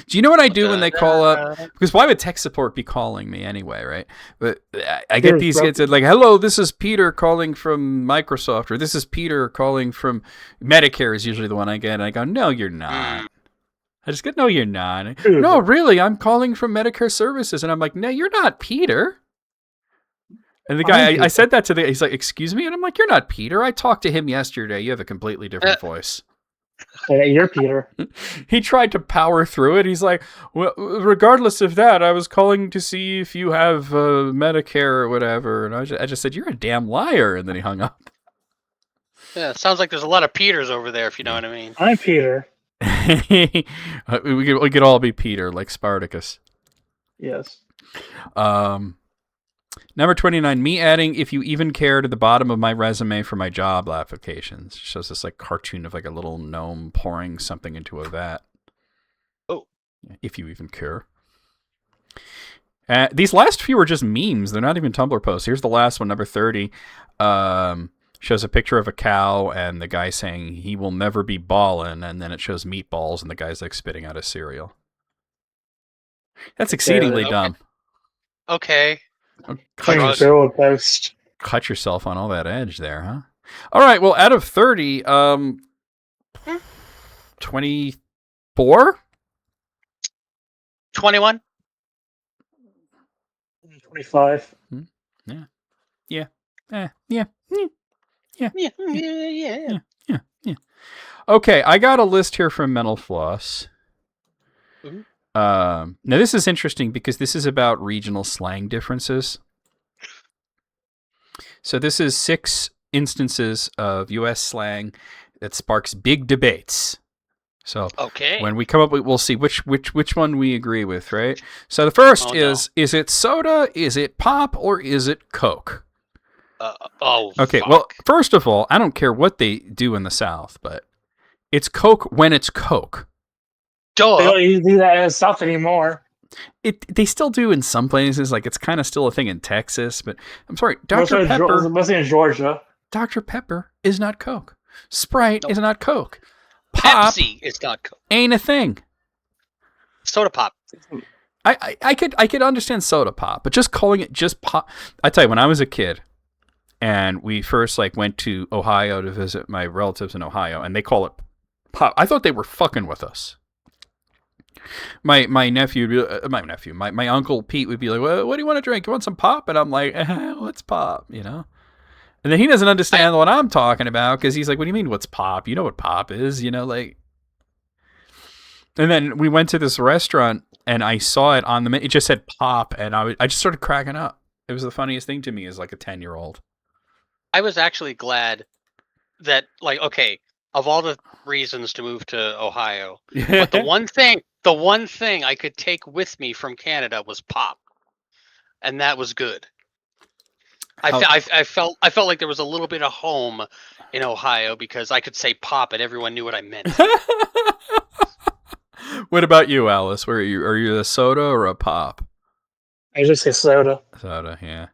Do you know what I do when they call up? Because why would tech support be calling me anyway, right? But I get these kids that like, hello, this is Peter calling from Microsoft, or this is Peter calling from Medicare is usually the one I get. And I go, no, you're not. I just get, no, you're not. No, really, I'm calling from Medicare Services. And I'm like, no, you're not Peter. And the guy, I said that to he's like, excuse me? And I'm like, you're not Peter. I talked to him yesterday. You have a completely different voice. Yeah, you're Peter. He tried to power through it. He's like, well, regardless of that, I was calling to see if you have Medicare or whatever. And I just said, you're a damn liar. And then he hung up. Yeah, it sounds like there's a lot of Peters over there, if you know what I mean. I'm Peter. we could all be Peter, like Spartacus. Yes. Number 29, me adding if you even care to the bottom of my resume for my job applications. It shows this like cartoon of like a little gnome pouring something into a vat. Oh. If you even care. These last few are just memes. They're not even Tumblr posts. Here's the last one, number 30. Shows a picture of a cow and the guy saying he will never be ballin', and then it shows meatballs and the guy's like spitting out a cereal. That's exceedingly dumb. Okay. Cut yourself on all that edge there, huh? All right, well, out of 30, 24? 21? 25. Yeah. Yeah. Yeah. Yeah. Okay, I got a list here from Mental Floss. Mhm. Now this is interesting because this is about regional slang differences. So this is 6 instances of U.S. slang that sparks big debates. So when we come up with, we'll see which one we agree with, right? So the first is it soda, is it pop, or is it Coke? Okay, fuck. well, first of all, I don't care what they do in the South, but it's Coke when it's Coke. Duh. They don't do that in the South anymore. They still do in some places, like it's kind of still a thing in Texas, but I'm sorry, Dr. Pepper. Mostly in Georgia. Dr. Pepper is not Coke. Sprite is not Coke. Pop Pepsi is not Coke. Ain't a thing. Soda pop. I could understand soda pop, but just calling it just pop. I tell you, when I was a kid, and we first went to Ohio to visit my relatives in Ohio, and they call it pop. I thought they were fucking with us. My uncle Pete would be like, well, what do you want to drink? You want some pop? And I'm like, what's pop? And then he doesn't understand what I'm talking about because he's like, what do you mean what's pop? You know what pop is, And then we went to this restaurant and I saw it on the menu. It just said pop, and I just started cracking up. It was the funniest thing to me as like a 10-year-old. I was actually glad that, of all the reasons to move to Ohio, but the one thing I could take with me from Canada was pop, and that was good. I felt like there was a little bit of home in Ohio because I could say pop and everyone knew what I meant. What about you, Alice? Where are you? Are you a soda or a pop? I just say soda. Soda, yeah.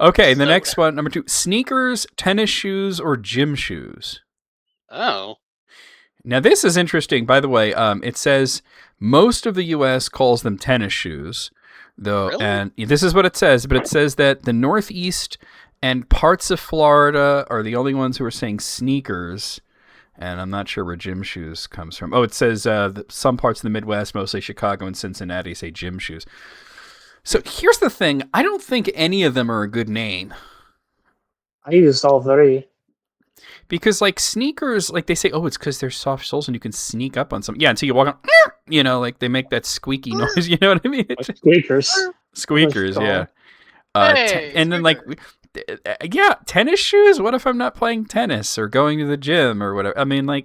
Okay, the next one, number 2, sneakers, tennis shoes, or gym shoes? Oh. Now, this is interesting, by the way. It says most of the U.S. calls them tennis shoes, though, really? And this is what it says, but it says that the Northeast and parts of Florida are the only ones who are saying sneakers, and I'm not sure where gym shoes comes from. Oh, it says some parts of the Midwest, mostly Chicago and Cincinnati, say gym shoes. So here's the thing. I don't think any of them are a good name. I use all 3. Because, sneakers, they say, oh, it's because they're soft soles and you can sneak up on some. Yeah, until you walk on, they make that squeaky noise, you know what I mean? Squeakers. Squeakers, yeah. Hey, and then, tennis shoes? What if I'm not playing tennis or going to the gym or whatever? I mean, I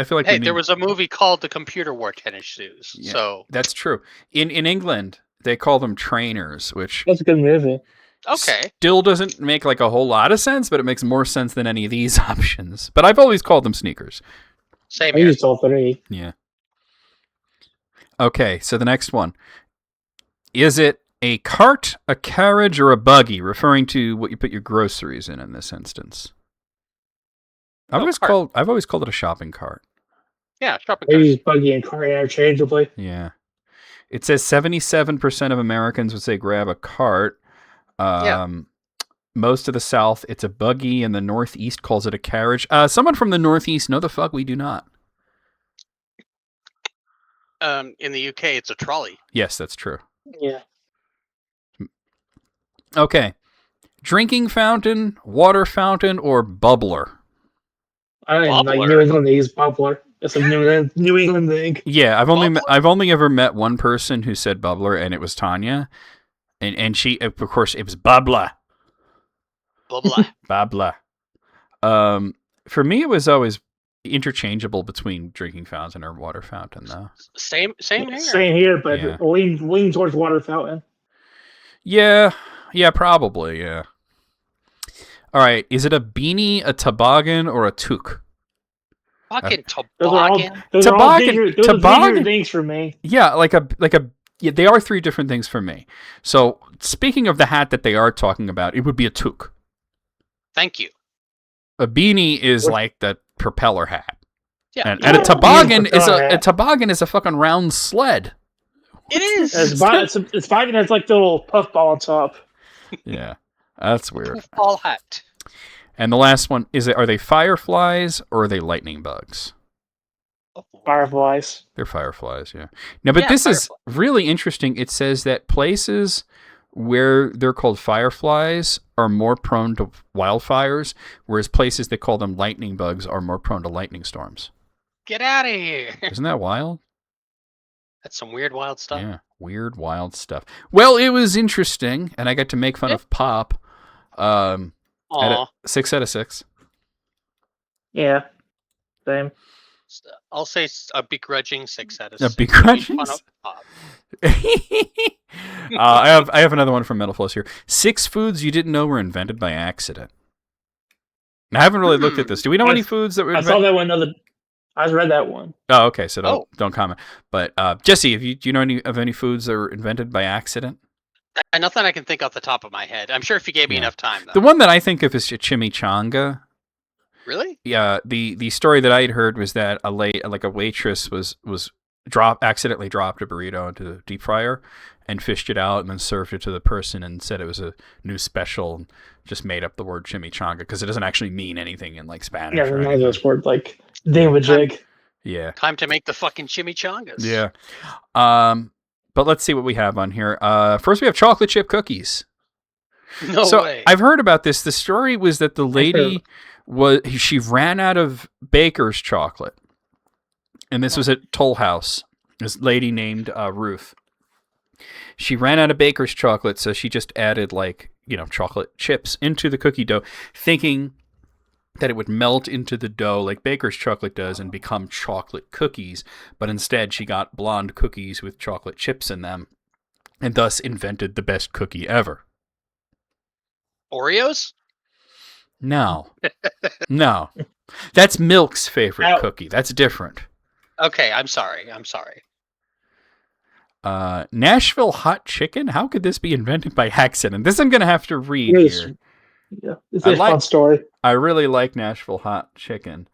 feel like there was a movie called The Computer Wore Tennis Shoes, yeah, so... That's true. In England, they call them trainers, which... That's a good movie. Okay. Still doesn't make a whole lot of sense, but it makes more sense than any of these options. But I've always called them sneakers. Same I here. used all 3. Yeah. Okay, so the next one. Is it a cart, a carriage, or a buggy, referring to what you put your groceries in this instance? I've always called it a shopping cart. Yeah, shopping I cart. use buggy and cart interchangeably. Yeah. It says 77% of Americans would say grab a cart. Most of the South, it's a buggy, and the Northeast calls it a carriage. Someone from the Northeast, no the fuck, we do not. In the UK, it's a trolley. Yes, that's true. Yeah. Okay. Drinking fountain, water fountain, or bubbler? I didn't like New England, they use bubbler. It's a New England thing. Yeah, I've only ever met one person who said bubbler, and it was Tanya. And she, of course, it was bubbler. Bubbler. Bubbler. For me, it was always interchangeable between drinking fountain or water fountain, though. Same here. Same here, but yeah. lean towards water fountain. Yeah, probably, yeah. All right, is it a beanie, a toboggan, or a toque? Fucking toboggan. Those are all bigger things for me. Yeah, yeah, they are 3 different things for me. So, speaking of the hat that they are talking about, it would be a toque. Thank you. A beanie is like the propeller hat. Yeah. And a toboggan is a fucking round sled. It is. It's fine. It has the little puffball on top. Yeah, that's weird. Puffball hat. And the last one are they fireflies or are they lightning bugs? Fireflies. They're fireflies, yeah. No, but this is really interesting. It says that places where they're called fireflies are more prone to wildfires, whereas places that call them lightning bugs are more prone to lightning storms. Get out of here! Isn't that wild? That's some weird, wild stuff. Yeah, weird, wild stuff. Well, it was interesting, and I got to make fun of Pop. At 6 out of 6. Yeah, same. I'll say a begrudging 6 out of 6. A begrudging? I have another one from Metal Floss here. 6 foods you didn't know were invented by accident. I haven't really looked at this. Do we know any foods that were invented? I saw that one. I read that one. Oh, okay. So don't comment. But Jesse, do you know any foods that were invented by accident? Nothing I can think off the top of my head. I'm sure if you gave me enough time, though. The one that I think of is chimichanga. Really? Yeah. The story that I had heard was that a waitress was accidentally dropped a burrito into the deep fryer and fished it out and then served it to the person and said it was a new special and just made up the word chimichanga because it doesn't actually mean anything in like Spanish. Yeah, none of those words like thingamajig. Yeah. Time to make the fucking chimichangas. Yeah. But let's see what we have on here. First we have chocolate chip cookies. No way. I've heard about this. The story was that the lady she ran out of baker's chocolate. And this was at Toll House. This lady named Ruth. She ran out of baker's chocolate, so she just added chocolate chips into the cookie dough, thinking that it would melt into the dough like baker's chocolate does and become chocolate cookies. But instead, she got blonde cookies with chocolate chips in them, and thus invented the best cookie ever. Oreos? No. No. That's Milk's favorite cookie. That's different. Okay, I'm sorry. Nashville hot chicken? How could this be invented by accident? This I'm going to have to read here. Yeah, it's a fun story. I really like Nashville hot chicken.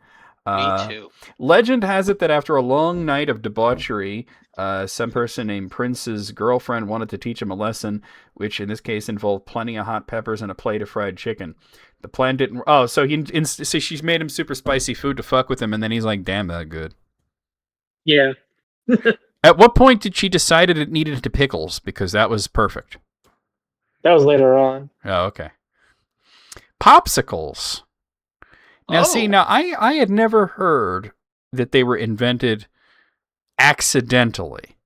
Me too. Legend has it that after a long night of debauchery, some person named Prince's girlfriend wanted to teach him a lesson, which in this case involved plenty of hot peppers and a plate of fried chicken. The plan didn't... Oh, so she's made him super spicy food to fuck with him, and then he's like, damn, that good. Yeah. At what point did she decide it needed to pickles? Because that was perfect. That was later on. Oh, okay. Popsicles. Now, see, I had never heard that they were invented accidentally.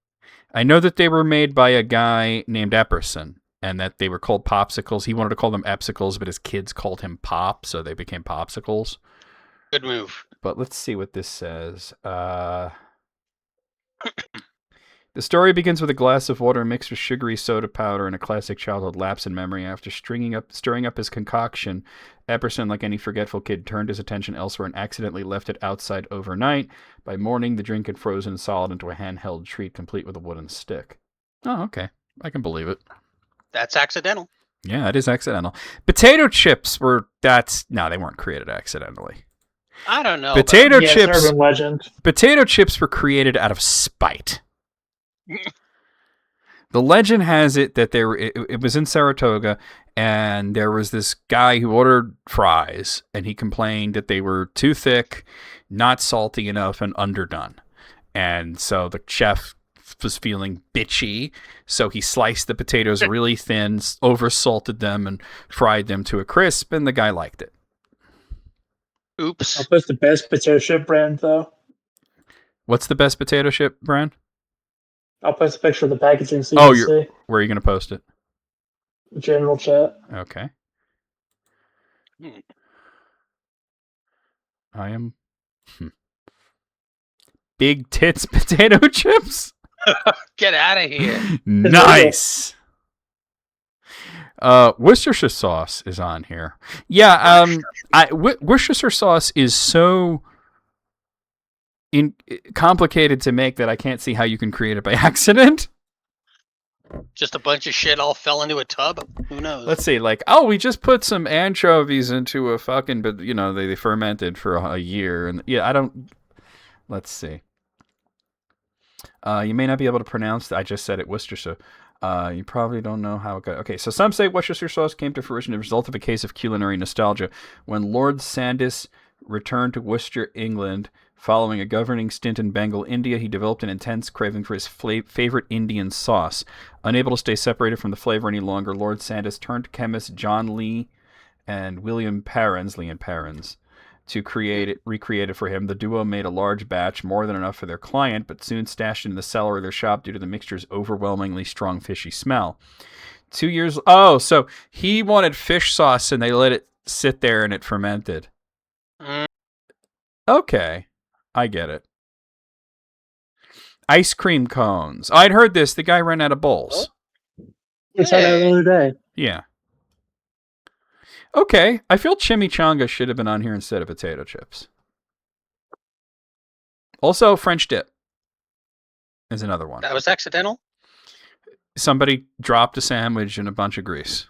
I know that they were made by a guy named Epperson, and that they were called popsicles. He wanted to call them Epsicles, but his kids called him Pop, so they became popsicles. Good move. But let's see what this says. The story begins with a glass of water mixed with sugary soda powder and a classic childhood lapse in memory. After stirring up his concoction, Epperson, like any forgetful kid, turned his attention elsewhere and accidentally left it outside overnight. By morning, the drink had frozen solid into a handheld treat complete with a wooden stick. Oh, okay. I can believe it. That's accidental. Yeah, it is accidental. Potato chips were... No, they weren't created accidentally. I don't know. Potato chips... Urban legend. Potato chips were created out of spite. The legend has it that it was in Saratoga, and there was this guy who ordered fries, and he complained that they were too thick, not salty enough, and underdone. And so the chef was feeling bitchy, so he sliced the potatoes really thin, over-salted them, and fried them to a crisp, and the guy liked it. Oops. I'll post the best potato chip brand, though. What's the best potato chip brand? I'll post a picture of the packaging so you can see. Where are you going to post it? General chat. Okay. I am... Big tits potato chips? Get out of here. Nice. Worcestershire sauce is on here. Yeah, Worcestershire sauce is so complicated to make that I can't see how you can create it by accident. Just a bunch of shit all fell into a tub? Who knows? Let's see, we just put some anchovies into a fucking, but they fermented for a year, and let's see. You may not be able to pronounce that. I just said it, Worcestershire. You probably don't know how it got... Okay, so some say Worcestershire sauce came to fruition as a result of a case of culinary nostalgia. When Lord Sandys returned to Worcester, England, Following a governing stint in Bengal, India, he developed an intense craving for his favorite Indian sauce. Unable to stay separated from the flavor any longer, Lord Sandus turned to chemists John Lee and William Parens, to recreate it for him. The duo made a large batch, more than enough for their client, but soon stashed it in the cellar of their shop due to the mixture's overwhelmingly strong fishy smell. 2 years... Oh, so he wanted fish sauce and they let it sit there and it fermented. Okay. I get it. Ice cream cones. I'd heard this. The guy ran out of bowls. We saw that the other day. Yeah. Okay. I feel chimichanga should have been on here instead of potato chips. Also, French dip is another one. That was accidental? Somebody dropped a sandwich in a bunch of grease.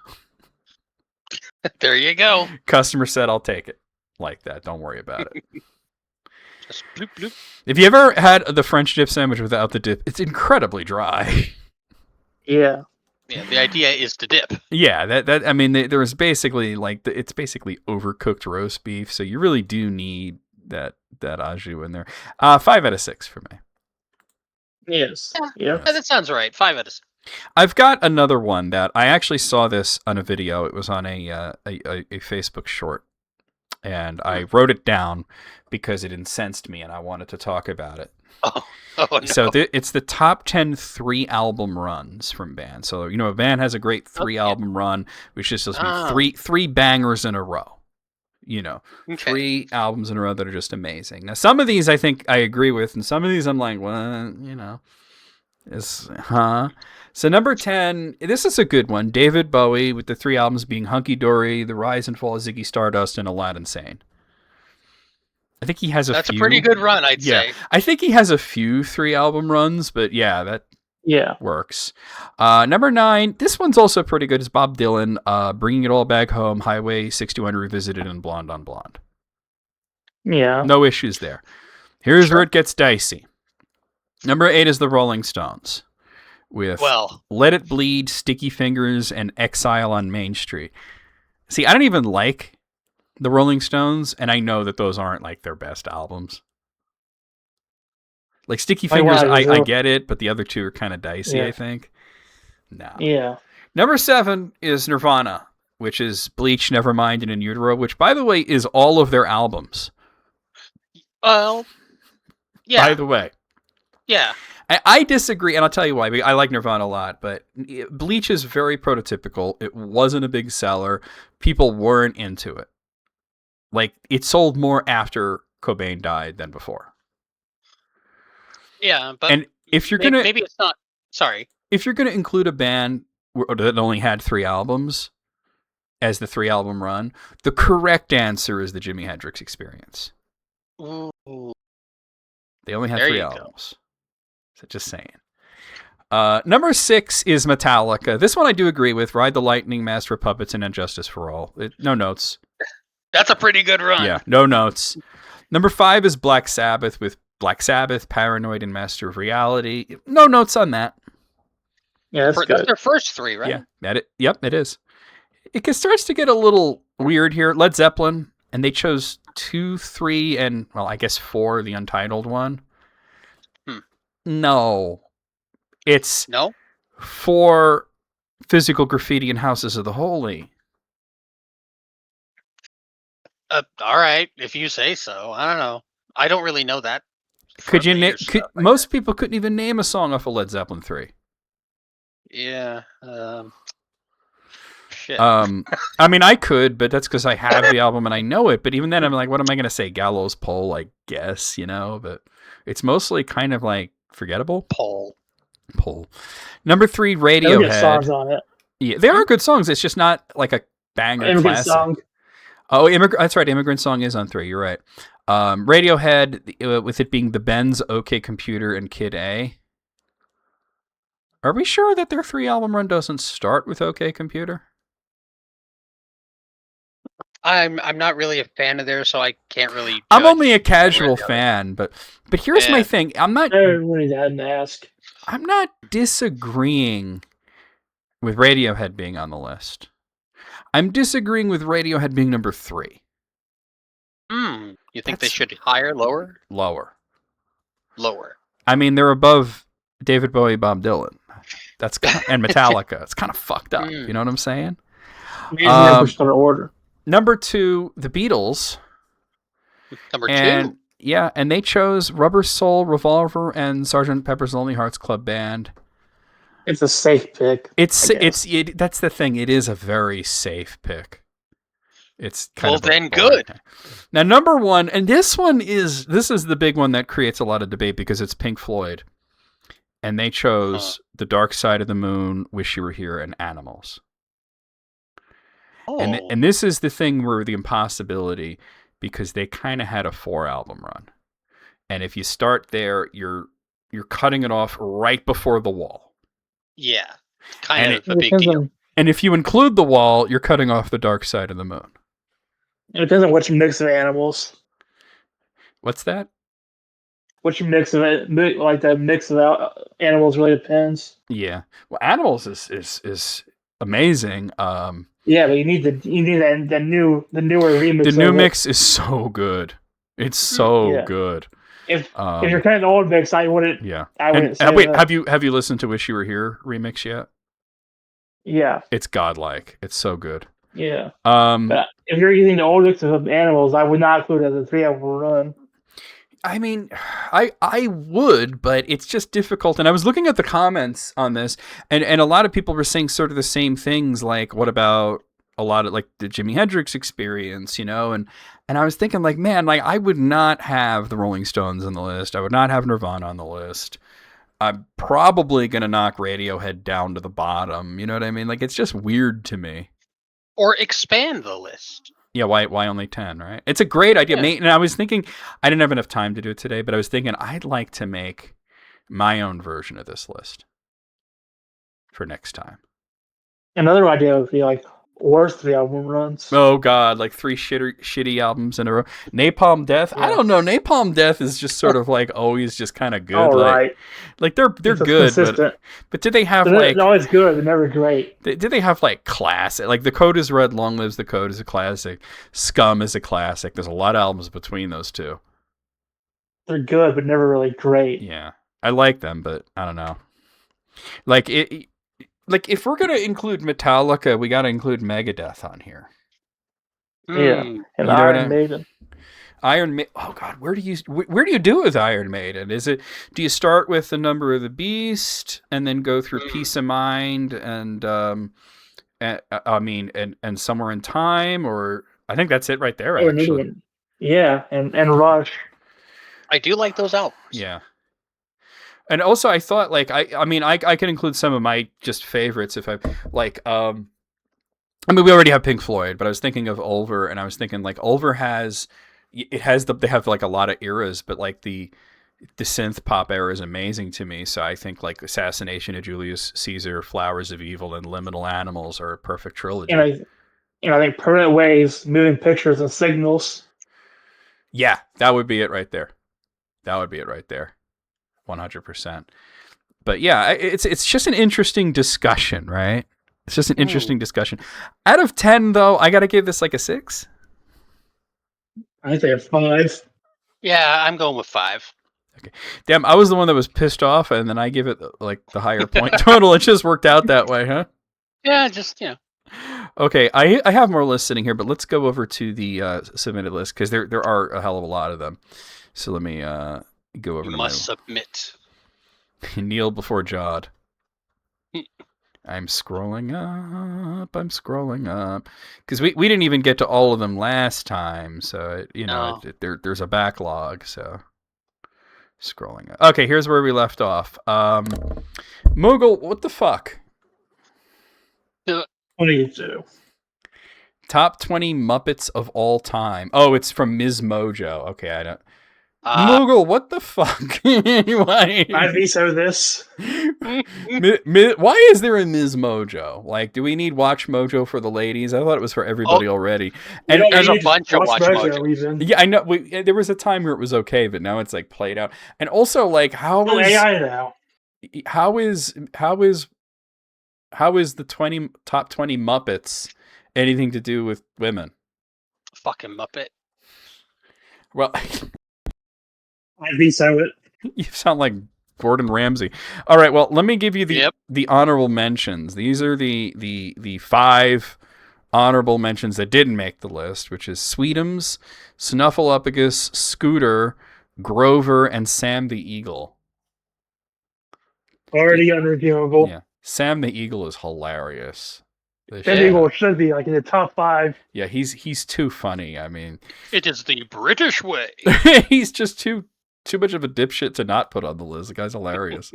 There you go. Customer said, I'll take it. Like that. Don't worry about it. Just bloop, bloop. If you ever had the French dip sandwich without the dip, it's incredibly dry. Yeah. Yeah, the idea is to dip. Yeah, that I mean, there was basically it's basically overcooked roast beef, so you really do need that au jus in there. 5 out of 6 for me. Yes. Yeah, that sounds right. 5 out of 6. I've got another one that I actually saw this on a video. It was on a Facebook short. And I wrote it down because it incensed me and I wanted to talk about it. Oh no. So it's the top 10 3-album runs from bands. So, a band has a great 3-album run, which is supposed to be three bangers in a row. 3 albums in a row that are just amazing. Now, some of these I think I agree with, and some of these I'm like, well, So number 10, this is a good one. David Bowie, with the 3 albums being Hunky Dory, The Rise and Fall of Ziggy Stardust, and Aladdin Sane. I think he has a few. That's a pretty good run, I'd say. I think he has a few 3-album runs, but yeah, that works. Number 9, this one's also pretty good. It's Bob Dylan, Bringing It All Back Home, Highway 61 Revisited, and Blonde on Blonde. Yeah. No issues there. Here's where it gets dicey. Number 8 is the Rolling Stones with Let It Bleed, Sticky Fingers, and Exile on Main Street. See, I don't even like the Rolling Stones, and I know that those aren't like their best albums. Like Sticky Fingers, I get it, but the other two are kind of dicey, I think. No. Yeah. Number 7 is Nirvana, which is Bleach, Nevermind, and In Utero, which, by the way, is all of their albums. Well, yeah. By the way. Yeah. I disagree, and I'll tell you why. I like Nirvana a lot, but Bleach is very prototypical. It wasn't a big seller. People weren't into it. Like, it sold more after Cobain died than before. Yeah, but and if you're gonna maybe it's not. Sorry. If you're gonna include a band that only had 3 albums as the 3-album run, the correct answer is the Jimi Hendrix Experience. Ooh. They only had 3 albums. So just saying. Number 6 is Metallica. This one I do agree with. Ride the Lightning, Master of Puppets, and Injustice for All. No notes. That's a pretty good run. Yeah, no notes. Number 5 is Black Sabbath with Black Sabbath, Paranoid, and Master of Reality. No notes on that. Yeah, that's good. That's their first 3, right? Yeah, yep, it is. It starts to get a little weird here. Led Zeppelin, and they chose 2, 3, and, well, I guess 4, the untitled one. No. It's 4 Physical Graffiti and Houses of the Holy. All right, if you say so. I don't know. I don't really know that. Most people couldn't even name a song off of Led Zeppelin 3. Yeah. Shit. I mean, I could, but that's because I have the album and I know it. But even then, I'm like, what am I going to say? Gallows Pole, I guess, But it's mostly kind of like forgettable. Pole. Number 3, Radiohead. Good songs on it. Yeah, they are good songs. It's just not like a banger classic. Song. Oh, that's right. Immigrant Song is on 3. You're right. Radiohead, with it being the Benz, OK Computer, and Kid A. Are we sure that their 3-album run doesn't start with OK Computer? I'm not really a fan of theirs, so I can't really judge. I'm only a casual fan, but here's my thing. Everybody hadn't ask. I'm not disagreeing with Radiohead being on the list. I'm disagreeing with Radiohead being number 3. You think they should higher, lower? Lower. Lower. I mean, they're above David Bowie, Bob Dylan. And Metallica. It's kind of fucked up. You know what I'm saying? Maybe never start order. Number 2, the Beatles. Number 2? Yeah, and they chose Rubber Soul, Revolver, and Sgt. Pepper's Lonely Hearts Club Band. It's a safe pick. That's the thing. It is a very safe pick. It's kind of then good. Now, number 1, and this is the big one that creates a lot of debate because it's Pink Floyd, and they chose The Dark Side of the Moon, Wish You Were Here, and Animals. And this is the thing where the impossibility, because they kind of had a 4-album run, and if you start there, you're cutting it off right before The Wall. Yeah, kind of a big deal. And if you include The Wall, you're cutting off The Dark Side of the Moon. It depends on what you mix of animals. What's that? What you mix of it, like the mix of animals, really depends. Yeah, well, Animals is amazing. Yeah, but you need the newer remix. The new mix is so good. It's so good. If you're kind of the old mix, I wouldn't. Yeah. I wouldn't say wait, that. have you listened to Wish You Were Here remix yet? Yeah. It's godlike. It's so good. Yeah. But if you're using the old mix of Animals, I would not include it as a 3-album run. I mean, I would, but it's just difficult. And I was looking at the comments on this, and a lot of people were saying sort of the same things, like, what about a lot of, like, the Jimi Hendrix Experience, you know? And I was thinking, like, man, like, I would not have the Rolling Stones on the list. I would not have Nirvana on the list. I'm probably going to knock Radiohead down to the bottom. You know what I mean? Like, it's just weird to me. Or expand the list. Yeah, why only 10, right? It's a great idea. Yeah. And I was thinking, I didn't have enough time to do it today, but I was thinking I'd like to make my own version of this list for next time. Another idea would be like worst 3-album runs. Oh God, like 3 shitty albums in a row. Napalm Death. Yeah. I don't know. Napalm Death is just sort of like always just kind of good. All right. Like they're good, but did they have like? No, it's good. They're never great. Did they have like classic? Like The Code is Red, Long Lives the Code is a classic. Scum is a classic. There's a lot of albums between those two. They're good, but never really great. Yeah, I like them, but I don't know. Like it. Like, if we're going to include Metallica, we got to include Megadeth on here. Yeah, and Iron Maiden. Oh God, where do you do with Iron Maiden? Do you start with the Number of the Beast and then go through Peace of Mind and Somewhere in Time, or I think that's it right there, actually. Yeah, and Rush. I do like those albums. Yeah. And also, I thought, like, I can include some of my just favorites if I like. We already have Pink Floyd, but I was thinking of Ulver, and I was thinking like Ulver they have like a lot of eras, but like the synth pop era is amazing to me. So I think like Assassination of Julius Caesar, Flowers of Evil, and Liminal Animals are a perfect trilogy. And I think Permanent Waves, Moving Pictures, and Signals. Yeah, that would be it right there. 100%. But yeah, it's just an interesting discussion, right? It's just an interesting discussion. Out of 10, though, I got to give this like a 6. I say a 5. Yeah, I'm going with 5. Okay. Damn, I was the one that was pissed off, and then I give it like the higher point total. It just worked out that way, huh? Yeah, just, you know. Okay, I have more lists sitting here, but let's go over to the submitted list, because there are a hell of a lot of them. So let me go over to submit. Kneel before Jod. I'm scrolling up. Because we didn't even get to all of them last time, so there's a backlog, so scrolling up. Okay, here's where we left off. Moogle, what the fuck? 22. Top 20 Muppets of all time. Oh, it's from Ms. Mojo. Okay, I don't... Moogle, what the fuck? Why? I veto this. Why is there a Ms. Mojo? Like, do we need Watch Mojo for the ladies? I thought it was for everybody already. And there's a bunch of Watch Mojo. Yeah, I know. There was a time where it was okay, but now it's like played out. And also, like, how is AI now? How is the top 20 Muppets anything to do with women? Fucking Muppet. Well, I'd be so it. you sound like Gordon Ramsay. All right, well, let me give you the honorable mentions. These are the 5 honorable mentions that didn't make the list, which is Sweetums, Snuffleupagus, Scooter, Grover, and Sam the Eagle. Already unreviewable. Yeah, Sam the Eagle is hilarious. Sam the Eagle should be like in the top 5. Yeah, he's too funny. I mean, it is the British way. he's just too much of a dipshit to not put on the list. The guy's hilarious.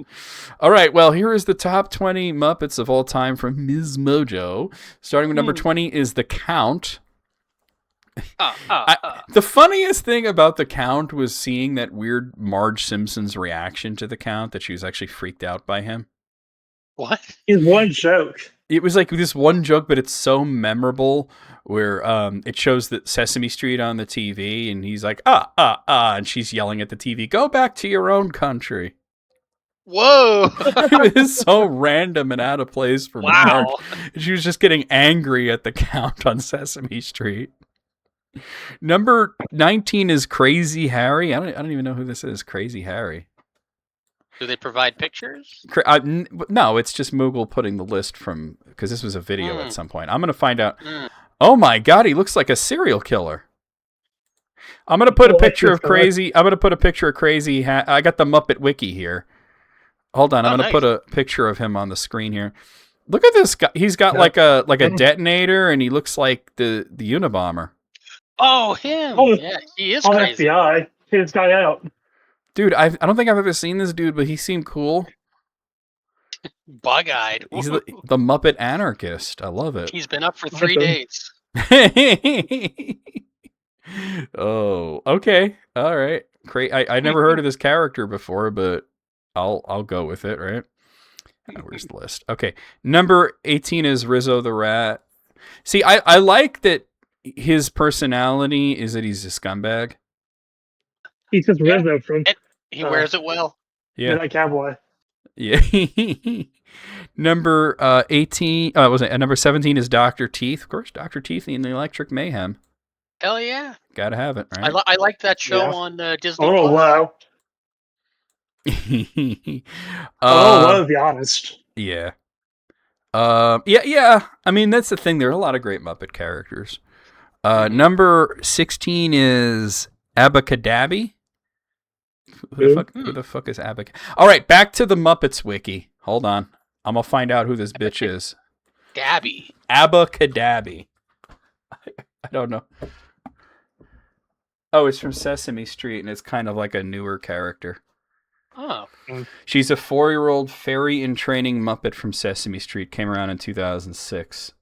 All right, well, here is the top 20 Muppets of all time from Ms. Mojo. Starting with number 20 is The Count. The funniest thing about The Count was seeing that weird Marge Simpson's reaction to The Count, that she was actually freaked out by him. What? It's one joke. It was like this one joke, but it's so memorable where it shows that Sesame Street on the TV, and he's like, and she's yelling at the TV, go back to your own country. Whoa! It was so random and out of place for Marge. She was just getting angry at The Count on Sesame Street. Number 19 is Crazy Harry. I don't even know who this is. Crazy Harry. Do they provide pictures? No, it's just Moogle putting the list from, because this was a video at some point. I'm going to find out. Oh my God, he looks like a serial killer. I'm going to put a picture of Crazy. I'm going to put a picture of Crazy. I got the Muppet Wiki here. Hold on, I'm going to put a picture of him on the screen here. Look at this guy. He's got like a detonator, and he looks like the Unabomber. Oh, him. Yeah, he is crazy. FBI. Get this guy out. Dude, I don't think I've ever seen this dude, but he seemed cool. Bug-eyed. He's the Muppet anarchist. I love it. He's been up for 3 days. Oh, okay. All right. I never heard of this character before, but I'll go with it, right? Where's the list? Okay. Number 18 is Rizzo the Rat. See, I like that his personality is that he's a scumbag. He's just Rizzo from... He wears it well. Yeah. Like Cowboy. Yeah. Number 18, was it? Number 17 is Dr. Teeth. Of course, Dr. Teeth in the Electric Mayhem. Hell yeah. Gotta have it, right? I like that show on Disney. Oh, wow. To be honest. Yeah. Yeah. I mean, that's the thing. There are a lot of great Muppet characters. Number 16 is Abacadabby. Who the fuck is Abac? All right, back to the Muppets wiki. Hold on. I'm going to find out who this bitch is. Dabby. Abacadabby. I don't know. Oh, it's from Sesame Street, and it's kind of like a newer character. Oh. She's a 4-year-old fairy in training Muppet from Sesame Street. Came around in 2006.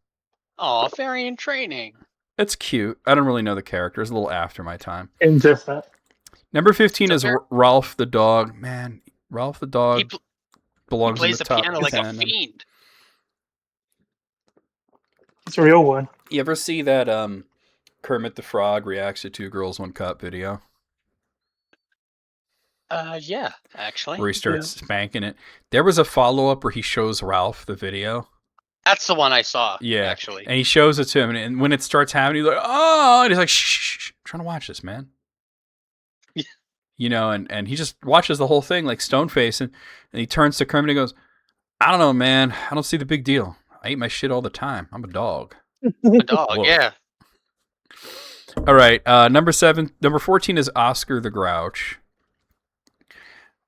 Oh, fairy in training. That's cute. I don't really know the character. It's a little after my time. Indifferent. Number 15 is Ralph the Dog. Man, Ralph the Dog belongs in the top 10. He plays the piano like a fiend. It's a real one. You ever see that Kermit the Frog reacts to 2 Girls, 1 Cup video? Yeah, actually. Where he starts spanking it. There was a follow-up where he shows Ralph the video. That's the one I saw, yeah, actually. And he shows it to him, and when it starts happening, he's like, oh, and he's like, shh, I'm trying to watch this, man. You know, and he just watches the whole thing like stone-faced, and he turns to Kermit and he goes, I don't know, man. I don't see the big deal. I eat my shit all the time. I'm a dog. A dog, yeah. All right, number 14 is Oscar the Grouch.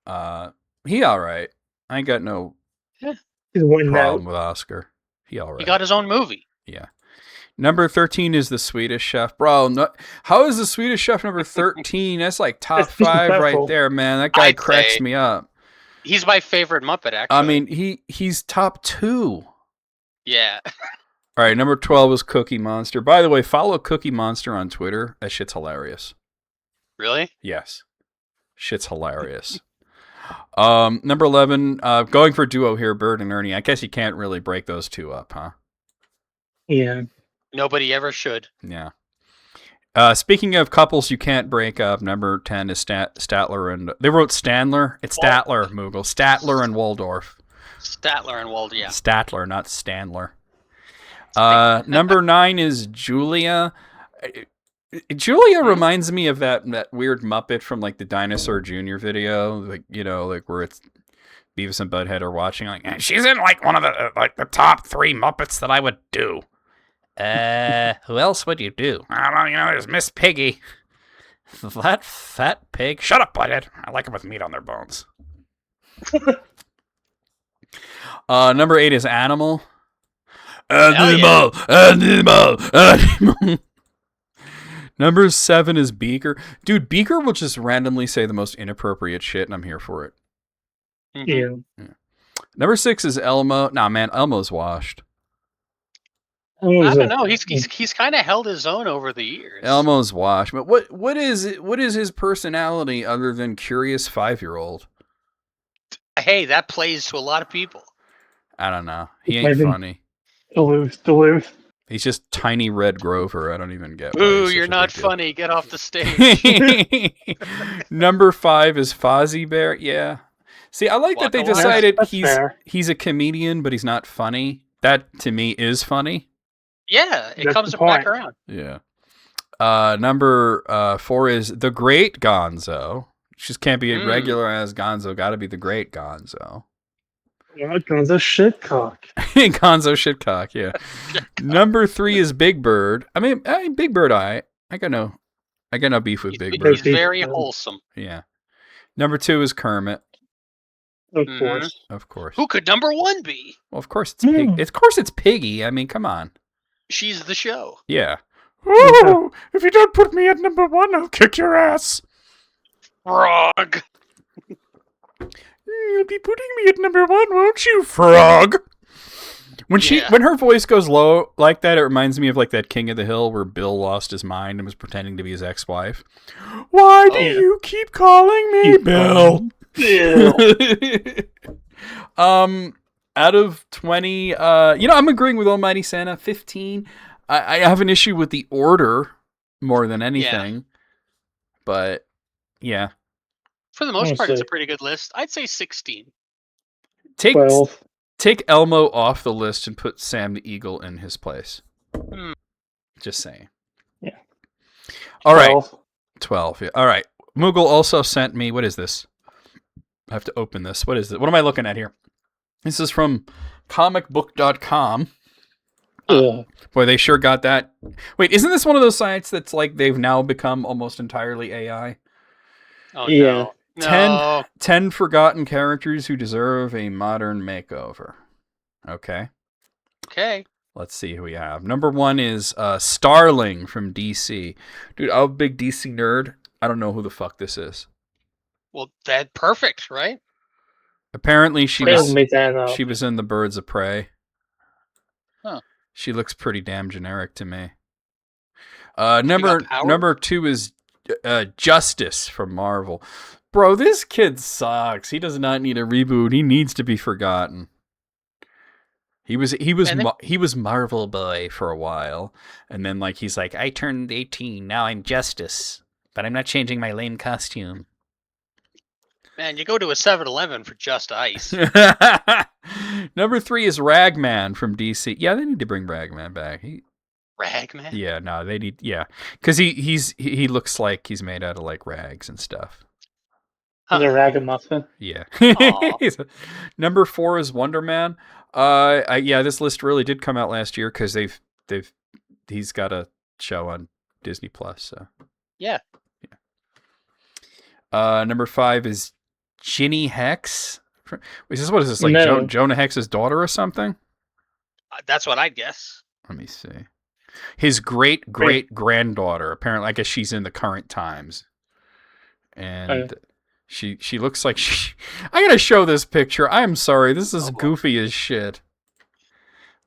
He all right. I ain't got no problem with Oscar. He all right. He got his own movie. Yeah. Number 13 is The Swedish Chef. Bro, how is The Swedish Chef number 13? That's like top 5 right there, man. That guy cracks me up. He's my favorite Muppet, actually. I mean, he's top 2. Yeah. All right, number 12 is Cookie Monster. By the way, follow Cookie Monster on Twitter. That shit's hilarious. Really? Yes. Shit's hilarious. Number 11, going for duo here, Bert and Ernie. I guess you can't really break those two up, huh? Yeah. Nobody ever should. Yeah. Speaking of couples you can't break up, number 10 is Statler and... They wrote Stanler. It's Statler, Moogle. Statler and Waldorf. Statler and Waldorf, yeah. Statler, not Stanler. Number 9 is Julia. Julia reminds me of that weird Muppet from like the Dinosaur Jr. video, like like where it's Beavis and Butthead are watching, like she's in like one of the top 3 Muppets that I would do. Who else would you do? I don't know. There's Miss Piggy. That fat pig. Shut up, Butthead. I like them with meat on their bones. Number 8 is Animal. Animal. Number 7 is Beaker. Dude, Beaker will just randomly say the most inappropriate shit, and I'm here for it. Yeah. Number 6 is Elmo. Nah, man, Elmo's washed. I don't know. He's kind of held his own over the years. Elmo's washed. But what is his personality other than curious 5-year-old? Hey, that plays to a lot of people. I don't know. He ain't funny. Duluth. He's just tiny red Grover. I don't even get. Ooh, you're not funny. Get off the stage. Number 5 is Fozzie Bear. Yeah. See, I like that they decided he's a comedian, but he's not funny. That to me is funny. Yeah, it comes back around. Yeah. Number 4 is the Great Gonzo. Just can't be a regular as Gonzo. Got to be the Great Gonzo. Yeah, Gonzo shitcock. Gonzo shitcock. Yeah. Number 3 is Big Bird. I mean, Big Bird. I got no beef with Big Bird. He's very wholesome. Yeah. Number 2 is Kermit. Of course. Of course. Who could number 1 be? Well, of course it's Piggy. Of course it's Piggy. I mean, come on. She's the show. Yeah. Oh, if you don't put me at number 1, I'll kick your ass. Frog. You'll be putting me at number 1, won't you, Frog? When her voice goes low like that, it reminds me of like that King of the Hill where Bill lost his mind and was pretending to be his ex-wife. Why do you keep calling me Bill? Out of 20, I'm agreeing with Almighty Santa. 15. I have an issue with the order more than anything, but yeah. For the most part, it's a pretty good list. I'd say 16. Take Elmo off the list and put Sam the Eagle in his place. Just saying. Yeah. All right. 12. Yeah. All right. Moogle also sent me. What is this? I have to open this. What is it? What am I looking at here? This is from comicbook.com. Boy, they sure got that. Wait, isn't this one of those sites that's like they've now become almost entirely AI? Oh, yeah. No. 10 forgotten characters who deserve a modern makeover. Okay. Let's see who we have. Number 1 is Starling from DC. Dude, I'm a big DC nerd. I don't know who the fuck this is. Well, that's perfect, right? Apparently she was in the Birds of Prey. Huh. She looks pretty damn generic to me. Number 2 is Justice from Marvel. Bro, this kid sucks. He does not need a reboot. He needs to be forgotten. He was Marvel Boy for a while, and then he's like, I turned 18. Now I'm Justice, but I'm not changing my lame costume. Man, you go to a 7-Eleven for Just Ice. Number 3 is Ragman from DC. Yeah, they need to bring Ragman back. Ragman? Yeah, no, they need. Yeah, because he looks like he's made out of rags and stuff. He's a ragamuffin. Yeah. Number 4 is Wonder Man. This list really did come out last year because he's got a show on Disney Plus. So yeah. Number 5 is Ginny Hex. What is this? Like Jonah Hex's daughter or something? That's what I'd guess. Let me see. His great granddaughter. Apparently, I guess she's in the current times, and she looks like she. I gotta show this picture. I'm sorry, this is goofy as shit.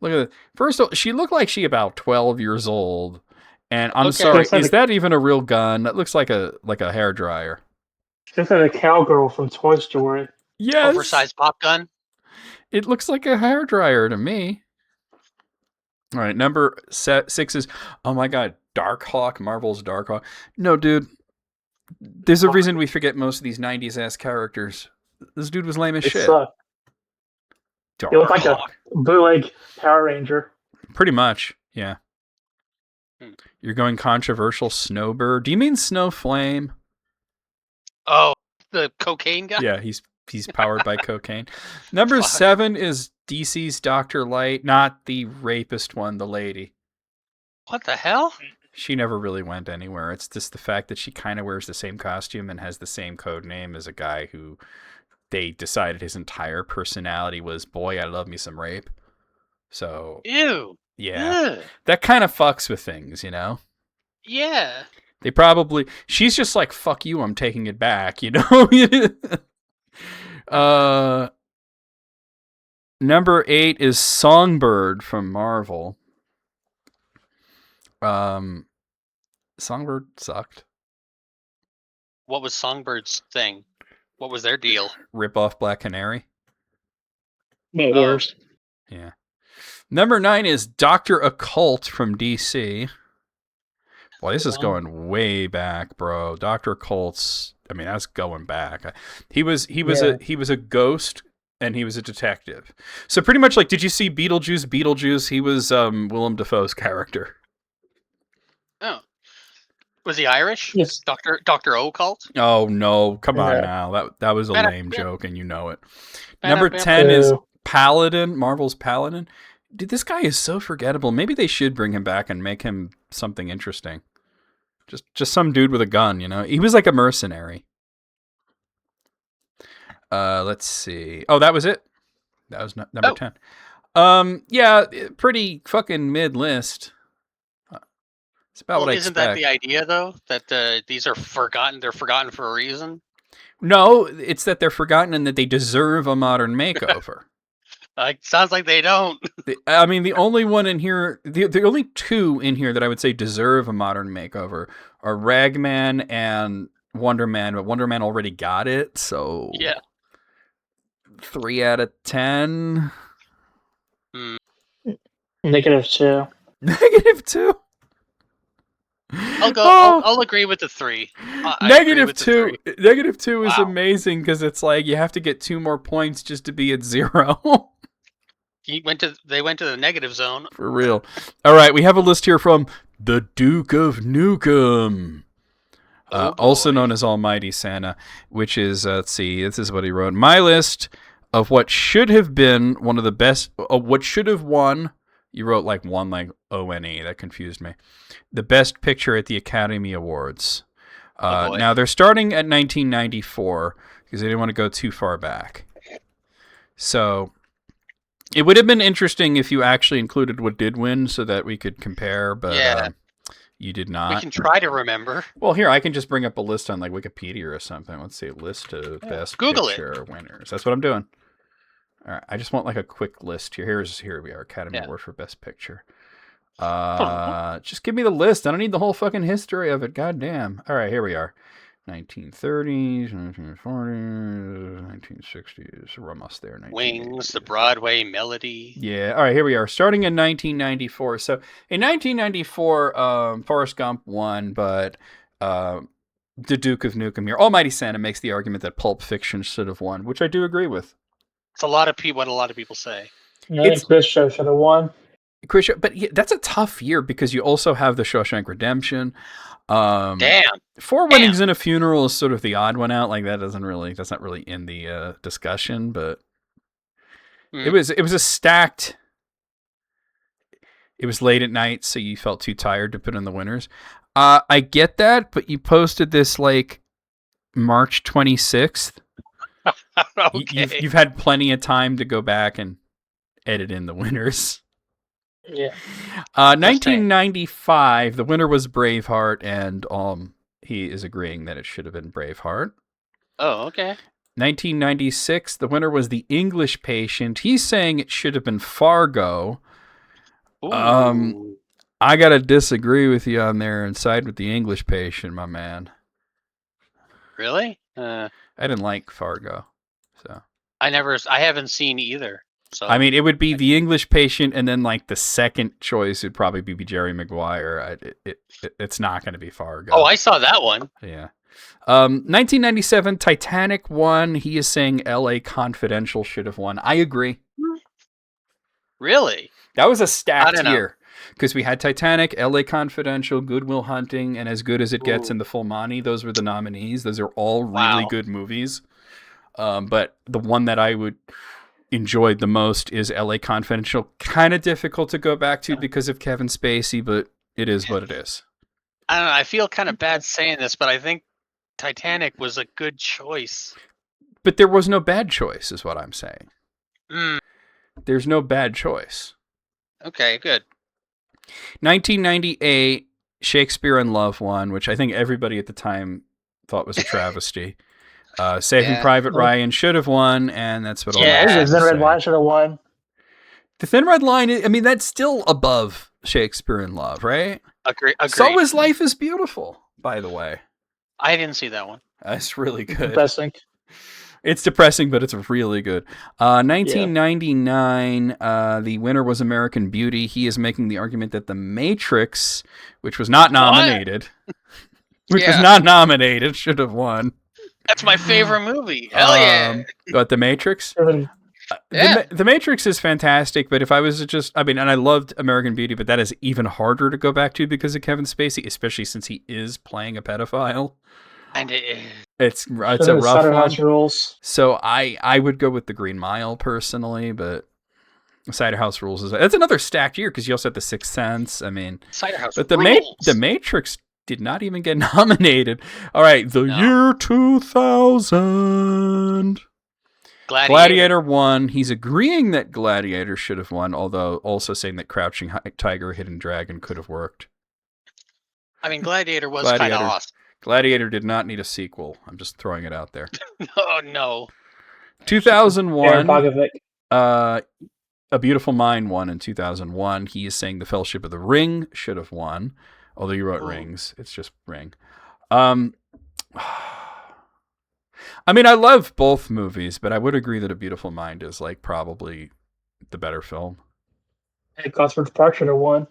Look at it. First of all, she looked like she about 12 years old, and I'm sorry, is that even a real gun? That looks like a hairdryer. Just like a cowgirl from Toy Story. Yes. Oversized pop gun. It looks like a hairdryer to me. All right, number 6 is, oh my god, Darkhawk, Marvel's Darkhawk. No, dude. There's a reason we forget most of these 90s ass characters. This dude was lame as shit. He looked like a bootleg Power Ranger. Pretty much, yeah. You're going controversial. Snowbird. Do you mean Snowflame? Oh, the cocaine guy? Yeah, he's powered by cocaine. Number 7 is DC's Dr. Light, not the rapist one, the lady. What the hell? She never really went anywhere. It's just the fact that she kind of wears the same costume and has the same code name as a guy who they decided his entire personality was, boy, I love me some rape. So, ew. Yeah. Ugh. That kind of fucks with things, you know? Yeah. They probably... She's just like, fuck you, I'm taking it back, you know? Number 8 is Songbird from Marvel. Songbird sucked. What was Songbird's thing? What was their deal? Rip off Black Canary. Worse. Yeah. Number 9 is Dr. Occult from DC. Boy, this is going way back, bro. Dr. Occult's... I mean, that's going back. He was a ghost and he was a detective. So pretty much like, did you see Beetlejuice? He was Willem Dafoe's character. Oh. Was he Irish? Yes. Dr. Occult? Oh, no. Come on now. That was a lame joke and you know it. Number 10 is Paladin, Marvel's Paladin. Dude, this guy is so forgettable. Maybe they should bring him back and make him something interesting. Just some dude with a gun, you know? He was like a mercenary. Let's see. Oh, that was it? That was number 10. Yeah, pretty fucking mid-list. It's about what I expect. Isn't that the idea, though? That these are forgotten? They're forgotten for a reason? No, it's that they're forgotten and that they deserve a modern makeover. Sounds like they don't. I mean, the only one in here, the only two in here that I would say deserve a modern makeover are Ragman and Wonder Man, but Wonder Man already got it, so... Yeah. 3 out of 10. -2. -2? I'll go. I'll agree with the 3. -2. -2 is amazing because it's like you have to get 2 more points just to be at 0. They went to the negative zone. For real. All right, we have a list here from the Duke of Nukem. Also known as Almighty Santa, which is, let's see, this is what he wrote. My list of what should have been one of the best, what should have won, you wrote like one like O-N-E, that confused me, the best picture at the Academy Awards. Now, they're starting at 1994, because they didn't want to go too far back. So, it would have been interesting if you actually included what did win, so that we could compare, but... You did not. We can try to remember. Well, here, I can just bring up a list on like Wikipedia or something. Let's see, list of best picture winners. That's what I'm doing. All right, I just want like a quick list here. Here we are, Academy Award for Best Picture. Just give me the list. I don't need the whole fucking history of it. God damn. All right, here we are. 1930s, 1940s, 1960s. We're almost there. Wings, the Broadway melody. Yeah. All right, here we are. Starting in 1994. So in 1994, Forrest Gump won, but the Duke of Nukem here. Almighty Santa makes the argument that Pulp Fiction should have won, which I do agree with. It's what a lot of people say. I think Khrushchev should have won. But yeah, that's a tough year because you also have the Shawshank Redemption. Damn. 4 Weddings and a Funeral is sort of the odd one out. Like that's not really in the discussion, but it was a stacked. It was late at night, so you felt too tired to put in the winners. I get that, but you posted this like March 26th. Okay. You've had plenty of time to go back and edit in the winners. Yeah. 1995, the winner was Braveheart, and he is agreeing that it should have been Braveheart. Oh, okay. 1996, the winner was The English Patient. He's saying it should have been Fargo. Ooh. I gotta disagree with you on there and side with The English Patient, my man. Really? I didn't like Fargo, so I haven't seen either. So I mean, it would be The English Patient, and then like the second choice would probably be Jerry Maguire. It's not going to be Fargo. Oh, I saw that one. Yeah. 1997, Titanic won. He is saying L.A. Confidential should have won. I agree. Really? That was a stacked year. Because we had Titanic, L.A. Confidential, Good Will Hunting, and As Good as It Gets in the Full Monty. Those were the nominees. Those are all really good movies. But the one that I would enjoyed the most is L.A. Confidential. Kind of difficult to go back to because of Kevin Spacey, but it is what it is. I don't know. I feel kind of bad saying this, but I think Titanic was a good choice. But there was no bad choice, is what I'm saying. Mm. There's no bad choice. Okay, good. 1998, Shakespeare in Love won, which I think everybody at the time thought was a travesty. Saving Private Ryan should have won, and that's what all The Thin Red Line should have won. The Thin Red Line, I mean, that's still above Shakespeare in Love, right? Agreed. So is Life is Beautiful, by the way. I didn't see that one. That's really good. Depressing. It's depressing, but it's really good. 1999, the winner was American Beauty. He is making the argument that The Matrix, which was not nominated, should have won. That's my favorite movie. Hell yeah. But The Matrix? Yeah. The Matrix is fantastic, but if I was to just, I mean, and I loved American Beauty, but that is even harder to go back to because of Kevin Spacey, especially since he is playing a pedophile. And it's a rough one. Rules. So I would go with The Green Mile personally, but Cider House Rules that's another stacked year because you also had The Sixth Sense. I mean, Cider House but Rules. The Matrix did not even get nominated. All right, year 2000. Gladiator won. He's agreeing that Gladiator should have won, although also saying that Crouching Tiger, Hidden Dragon could have worked. I mean, Gladiator was kind of awesome. Gladiator did not need a sequel. I'm just throwing it out there. Oh, no. 2001, A Beautiful Mind won in 2001. He is saying The Fellowship of the Ring should have won, although you wrote Rings. It's just Ring. I mean, I love both movies, but I would agree that A Beautiful Mind is like probably the better film. And Gosford Park should have won.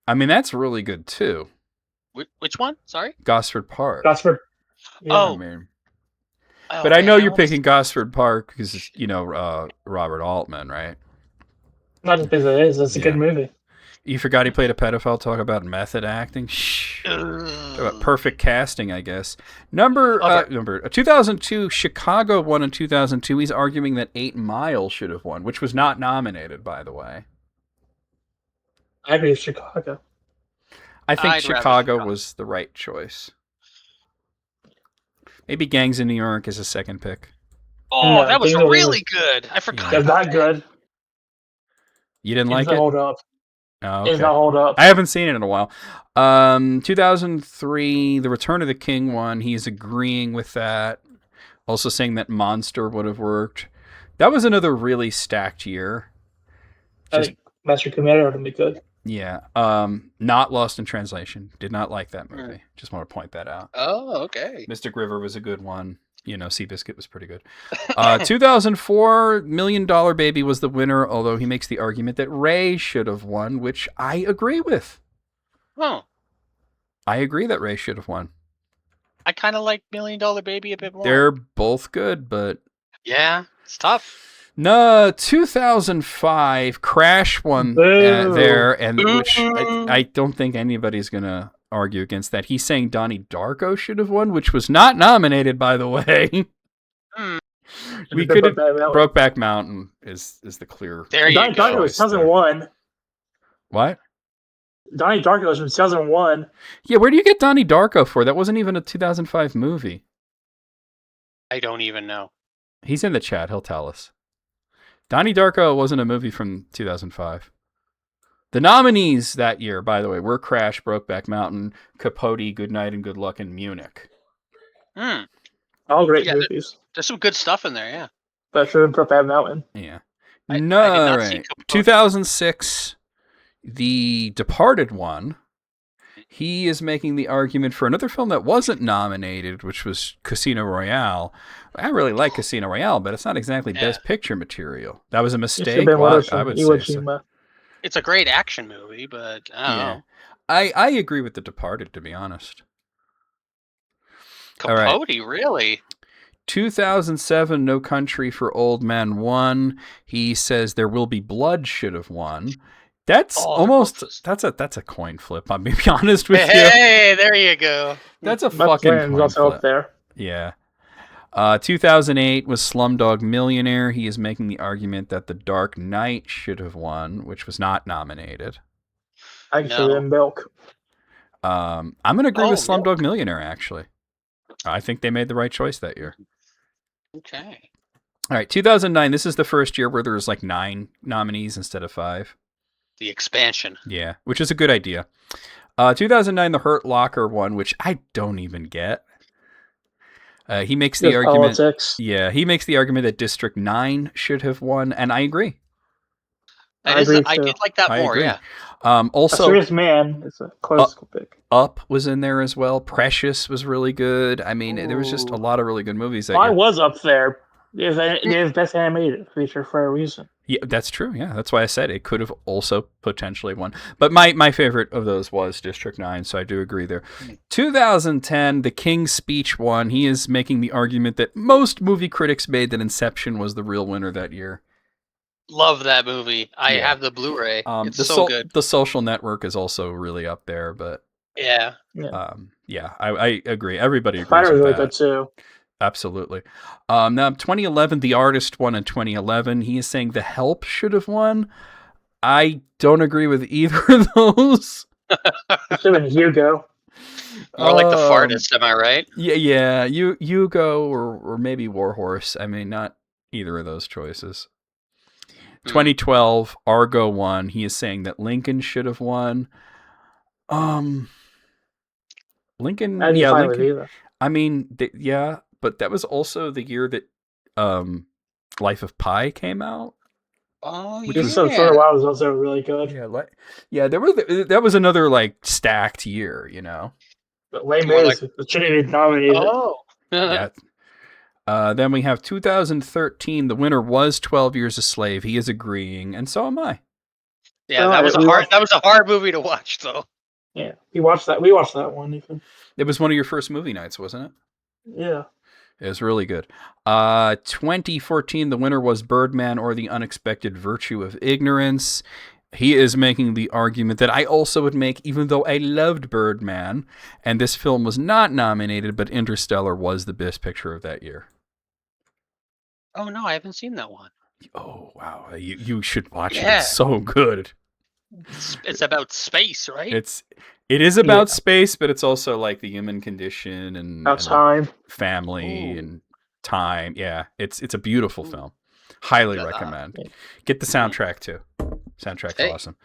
I mean, that's really good too. Which one? Sorry? Gosford Park. Gosford. Yeah. Oh. I mean, but I know you're picking Gosford Park because, you know, Robert Altman, right? Not just because it is. It's a good movie. You forgot he played a pedophile. Talk about method acting. Shh. Talk about perfect casting, I guess. Number 2002, Chicago won in 2002. He's arguing that 8 Mile should have won, which was not nominated, by the way. I agree with Chicago. I think Chicago was the right choice. Maybe Gangs in New York is a second pick. Oh, no, that was really good. I forgot. That's not good. You didn't like it? Hold up. Oh, okay. It's not hold up. I haven't seen it in a while. 2003, The Return of the King won. He's agreeing with that. Also saying that Monster would have worked. That was another really stacked year. I think Master Commander would be good. Yeah. Not Lost in Translation. Did not like that movie. Just want to point that out. Oh, okay. Mystic River was a good one. You know, Seabiscuit was pretty good. 2004, $1 Million Baby was the winner, although he makes the argument that Ray should have won, which I agree with. Oh. I agree that Ray should have won. I kind of like $1 Million Baby a bit more. They're both good, but... Yeah, it's tough. No, 2005, Crash won there, and which I don't think anybody's going to argue against that. He's saying Donnie Darko should have won, which was not nominated, by the way. We could have Brokeback Mountain is the clear. There you go. Darko was 2001. What? Donnie Darko was from 2001. Yeah, where do you get Donnie Darko for? That wasn't even a 2005 movie. I don't even know. He's in the chat. He'll tell us. Donnie Darko wasn't a movie from 2005. The nominees that year, by the way, were Crash, Brokeback Mountain, Capote, Good Night and Good Luck, and Munich. All great movies. There's some good stuff in there, yeah. Especially in Brokeback Mountain. Yeah. I did not see 2006, The Departed won. He is making the argument for another film that wasn't nominated, which was Casino Royale. I really like Casino Royale, but it's not exactly Best Picture material. That was a mistake. I would say so. It's a great action movie, but I don't know. I agree with The Departed, to be honest. Capote, really? 2007, No Country for Old Men won. He says There Will Be Blood should have won. That's Oh, almost that's a coin flip. I'm being honest with you. Hey, there you go. That's a Buck fucking Flannery's coin also flip. up there. Yeah. 2008 was Slumdog Millionaire. He is making the argument that The Dark Knight should have won, which was not nominated. Actually, in Milk. I'm going to agree with Milk. Slumdog Millionaire, actually. I think they made the right choice that year. Okay. All right, 2009. This is the first year where there was like 9 nominees instead of 5. The expansion. Yeah, which is a good idea. 2009, The Hurt Locker won, which I don't even get. He makes the argument. Politics. Yeah, he makes the argument that District 9 should have won, and I agree. I did like that more. agree. Yeah. Also, A Serious Man is a close pick. Up was in there as well. Precious was really good. I mean, there was just a lot of really good movies that year. I was up there. It was best animated feature for a reason. Yeah, that's true. Yeah, that's why I said it could have also potentially won. But my favorite of those was District 9, so I do agree there. 2010, The King's Speech won. He is making the argument that most movie critics made that Inception was the real winner that year. Love that movie. I have the Blu-ray. It's so good. The Social Network is also really up there, but yeah. I agree. Everybody agrees Spider with really that. good too. Absolutely. Now, 2011, The Artist won in 2011. He is saying The Help should have won. I don't agree with either of those. It should have been Hugo. More like The Fartist, am I right? Yeah. Hugo or maybe Warhorse. I mean, not either of those choices. 2012, Argo won. He is saying that Lincoln should have won. Lincoln. I didn't find Lincoln. it either. I mean, but that was also the year that Life of Pi came out. Oh, yeah. So for a while, it was also really good. Yeah, that was another like stacked year, you know. But Les Mis should have been nominated. Oh. Yeah. Then we have 2013. The winner was 12 Years a Slave. He is agreeing, and so am I. Yeah, that was a hard movie to watch, though. Yeah, we watched that one even. It was one of your first movie nights, wasn't it? Yeah. It was really good. 2014, the winner was Birdman or The Unexpected Virtue of Ignorance. He is making the argument that I also would make, even though I loved Birdman, and this film was not nominated, but Interstellar was the best picture of that year. Oh, no, I haven't seen that one. Oh, wow. You should watch it. It's so good. It's about space, right? It is about space, but it's also like the human condition and time, family, and time. Yeah, it's a beautiful film. Highly recommend. Get the soundtrack too. Soundtrack's awesome.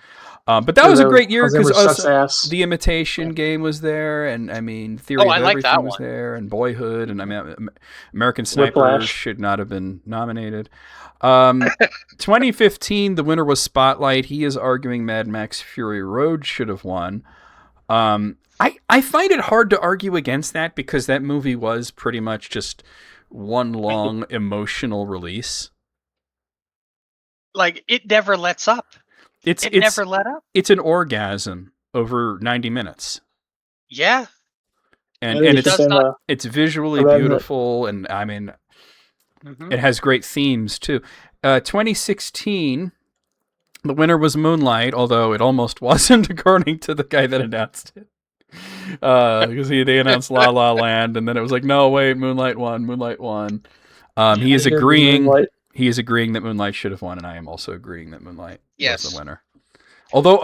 But that was a great year because The Imitation Game was there, and I mean Theory of Everything was there, and Boyhood, and I mean American Sniper should not have been nominated. 2015, the winner was Spotlight. He is arguing Mad Max Fury Road should have won. I find it hard to argue against that because that movie was pretty much just one long emotional release. Like, it never lets up. It never let up. It's an orgasm over 90 minutes. Yeah. And it's visually beautiful, and I mean, it has great themes too. 2016, the winner was Moonlight, although it almost wasn't, according to the guy that announced it. Because they announced La La Land, and then it was like, no, wait, Moonlight won. He is agreeing. He is agreeing that Moonlight should have won, and I am also agreeing that Moonlight was the winner. Although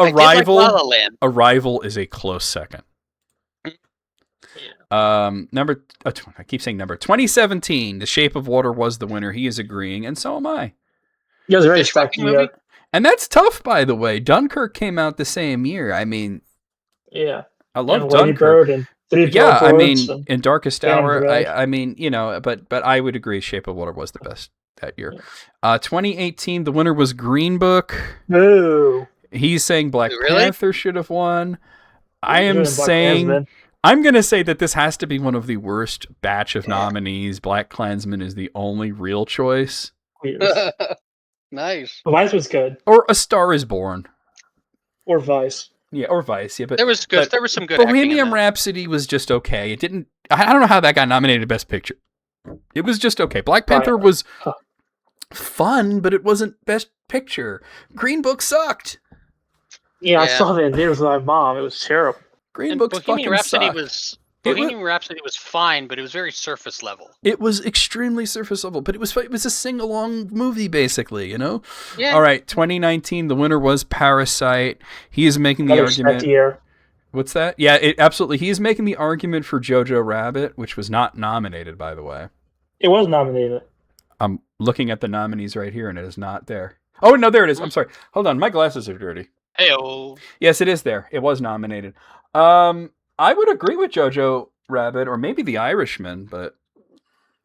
Arrival is a close second. I keep saying number 2017. The Shape of Water was the winner. He is agreeing, and so am I. You guys are expecting movie, and that's tough, by the way. Dunkirk came out the same year. I mean, I love Dunkirk. I mean, in Darkest Hour. I mean, you know, but I would agree. Shape of Water was the best that year. 2018, the winner was Green Book. No. He's saying Black Panther should have won. I'm going to say that this has to be one of the worst batch of nominees. Black Klansman is the only real choice. Nice. Vice was good. Or A Star is Born. Or Vice. Yeah, or Vice. Yeah, but there was good. There was some good. Bohemian Rhapsody was just okay. It didn't. I don't know how that got nominated Best Picture. It was just okay. Black Panther was fun, but it wasn't Best Picture. Green Book sucked. Yeah, I saw that in theaters with my mom. It was terrible. Green And Book's Bohemian fucking Rhapsody sucked. Bohemian Rhapsody was fine, but it was very surface level. It was extremely surface level, but it was a sing-along movie, basically, you know? Yeah. All right, 2019, the winner was Parasite. He is making the argument... Year. What's that? Yeah, absolutely. He is making the argument for Jojo Rabbit, which was not nominated, by the way. It was nominated. I'm looking at the nominees right here, and it is not there. Oh, no, there it is. I'm sorry. Hold on, my glasses are dirty. Hey-oh. Yes, it is there. It was nominated. I would agree with Jojo Rabbit, or maybe The Irishman, but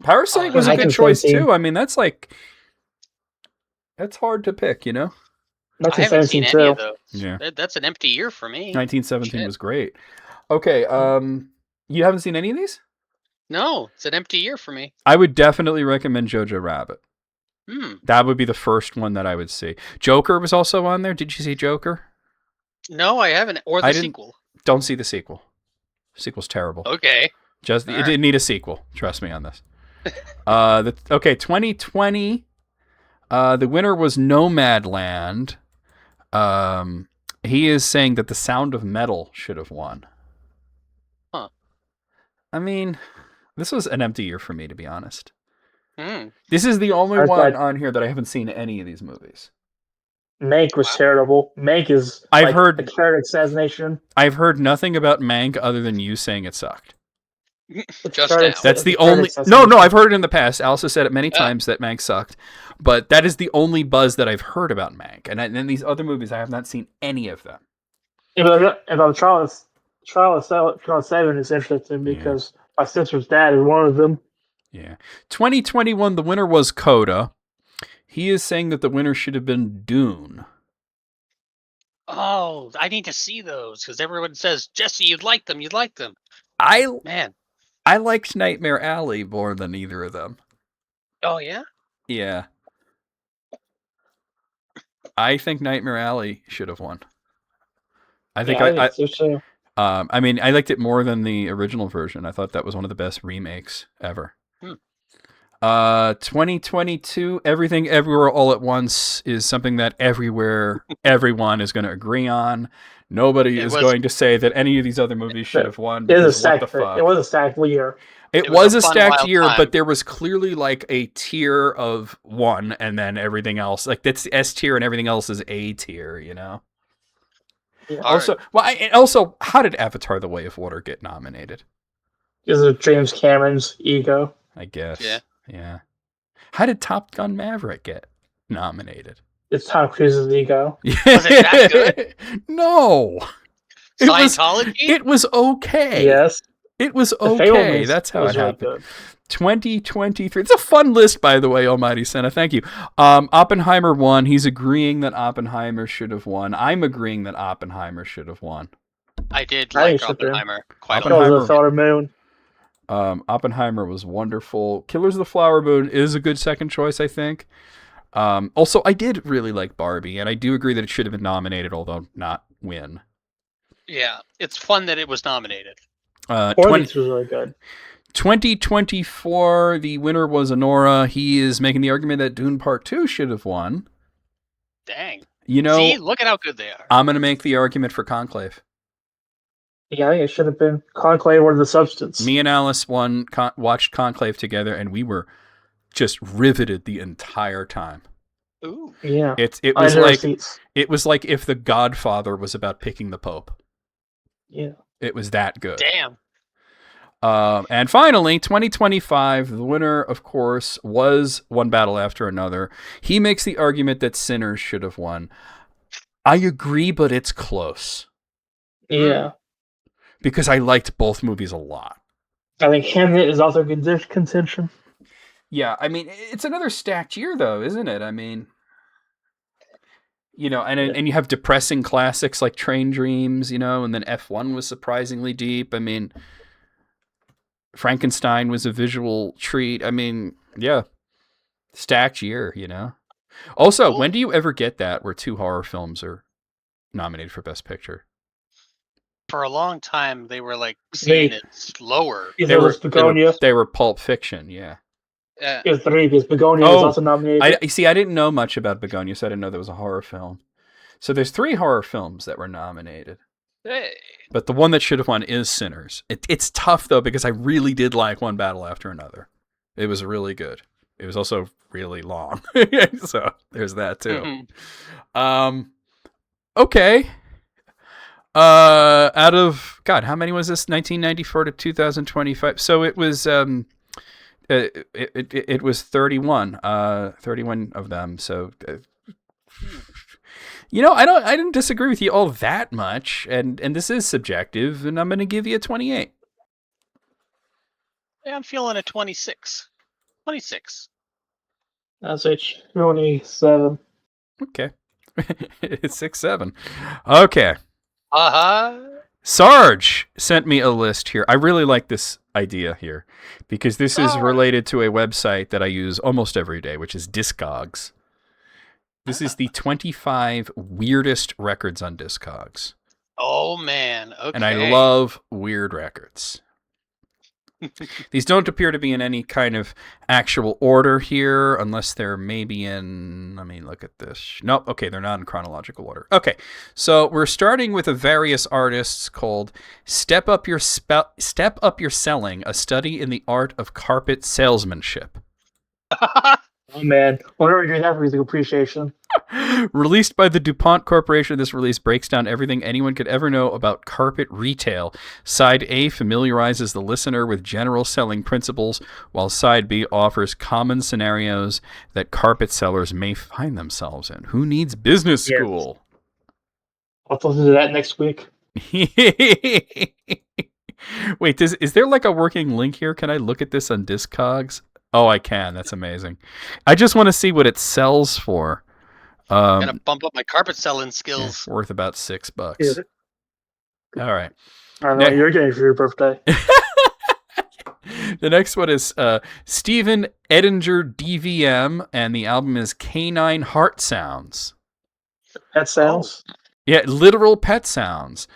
Parasite was a good choice, too. I mean, that's hard to pick, you know? I haven't seen any of those. Yeah. That's an empty year for me. 1917 was great. Okay, you haven't seen any of these? No, it's an empty year for me. I would definitely recommend Jojo Rabbit. That would be the first one that I would see. Joker was also on there. Did you see Joker? No, I haven't. Or the sequel. Don't see the sequel. The sequel's terrible. Okay. It didn't need a sequel. Trust me on this. 2020. The winner was Nomadland. He is saying that The Sound of Metal should have won. Huh. I mean, this was an empty year for me, to be honest. Hmm. This is the only one on here that I haven't seen any of these movies. Mank was terrible. Mank is a character assassination. I've heard nothing about Mank other than you saying it sucked. Just now. That's the only... No, I've heard it in the past. Alice has said it many times that Mank sucked. But that is the only buzz that I've heard about Mank. And then these other movies, I have not seen any of them. Yeah, but Trial of 7 is interesting because my sister's dad is one of them. Yeah. 2021, the winner was Coda. He is saying that the winner should have been Dune. Oh, I need to see those because everyone says, Jesse, you'd like them. I liked Nightmare Alley more than either of them. Oh, yeah? Yeah. I think Nightmare Alley should have won. I think I mean, I liked it more than the original version. I thought that was one of the best remakes ever. 2022, Everything Everywhere All at Once is something that everyone is going to agree on. Nobody is going to say that any of these other movies should have won. It was a stacked year. It was a stacked year, but there was clearly like a tier of one, and then everything else. Like that's S tier, and everything else is A tier. You know. Yeah. Also, how did Avatar: The Way of Water get nominated? Because of James Cameron's ego, I guess. Yeah. How did Top Gun: Maverick get nominated? It's Tom Cruise's ego. Was it that good? No. Scientology? It was okay. Yes. It was okay. That's how it happened. Really 2023. It's a fun list, by the way, Almighty Senna. Thank you. Oppenheimer won. He's agreeing that Oppenheimer should have won. I'm agreeing that Oppenheimer should have won. I did like Oppenheimer quite a lot. Oppenheimer was wonderful. Killers of the Flower Moon is a good second choice, I think. Also, I did really like Barbie, and I do agree that it should have been nominated, although not win. Yeah, it's fun that it was nominated. 20 was really good. 2024, the winner was Honora. He is making the argument that Dune Part 2 should have won. Dang. You know, see, look at how good they are. I'm going to make the argument for Conclave. Yeah, I think it should have been Conclave or The Substance. Me and Alice watched Conclave together, and we were just riveted the entire time. Ooh. Yeah. It was like if The Godfather was about picking the Pope. Yeah. It was that good. Damn. And finally, 2025, the winner, of course, was One Battle After Another. He makes the argument that Sinners should have won. I agree, but it's close. Yeah. Because I liked both movies a lot. I think Hamnet is also good contention. Yeah, I mean, it's another stacked year, though, isn't it? I mean, you know, and you have depressing classics like Train Dreams, you know, and then F1 was surprisingly deep. I mean, Frankenstein was a visual treat. I mean, yeah, stacked year, you know. Also, when do you ever get that where two horror films are nominated for Best Picture? For a long time, they were like seeing it slower. They were Pulp Fiction, yeah. It was 3 because Begonia was also nominated. I didn't know much about Begonia, so I didn't know there was a horror film. So there's 3 horror films that were nominated. Hey. But the one that should have won is Sinners. It's tough, though, because I really did like One Battle After Another. It was really good. It was also really long. So there's that, too. Mm-hmm. Okay. Out of, God, how many was this? 1994 to 2025. So it was... It was 31 of them. So, I didn't disagree with you all that much, and this is subjective, and I'm going to give you a 28. Yeah, I'm feeling a 26. 26. That's a 27. Okay. It's 6-7. Okay. Uh-huh. Sarge sent me a list here. I really like this idea here because this is related to a website that I use almost every day, which is Discogs. This is the 25 weirdest records on Discogs. Oh, man. Okay. And I love weird records. These don't appear to be in any kind of actual order here, unless they're maybe in... Let me look at this. Nope, okay, they're not in chronological order. Okay, so we're starting with a various artists called Step Up Your Selling, a study in the art of carpet salesmanship. Oh, man. Whenever you do that for music appreciation. Released by the DuPont Corporation, this release breaks down everything anyone could ever know about carpet retail. Side A familiarizes the listener with general selling principles, while Side B offers common scenarios that carpet sellers may find themselves in. Who needs business school? I'll listen to that next week. Wait, is there like a working link here? Can I look at this on Discogs? Oh, I can. That's amazing. I just want to see what it sells for. Gotta bump up my carpet selling skills. Yeah, worth about $6. Yeah. All right. I don't know what you're getting for your birthday. The next one is Stephen Edinger DVM, and the album is Canine Heart Sounds. Pet sounds? Yeah, literal pet sounds.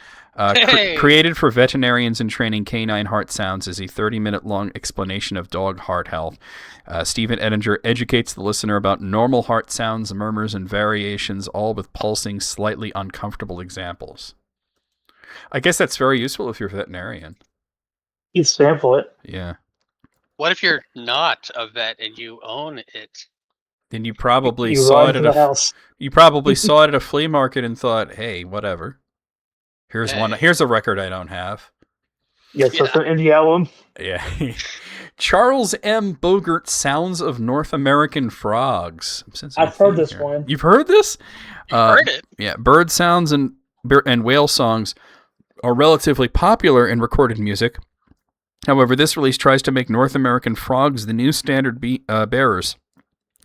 Created for veterinarians in training, Canine Heart Sounds is a 30-minute long explanation of dog heart health. Stephen Edinger educates the listener about normal heart sounds, murmurs, and variations, all with pulsing, slightly uncomfortable examples. I guess that's very useful if you're a veterinarian. You sample it. Yeah. What if you're not a vet and you own it? Then you probably saw it at a house. You probably saw it at a flea market and thought, "Hey, whatever. Here's one. Here's a record I don't have." Yes, that's an indie album. Yeah. Charles M. Bogart, Sounds of North American Frogs. I've heard this one. You've heard this? Heard it. Yeah, bird sounds and whale songs are relatively popular in recorded music. However, this release tries to make North American frogs the new standard bearers.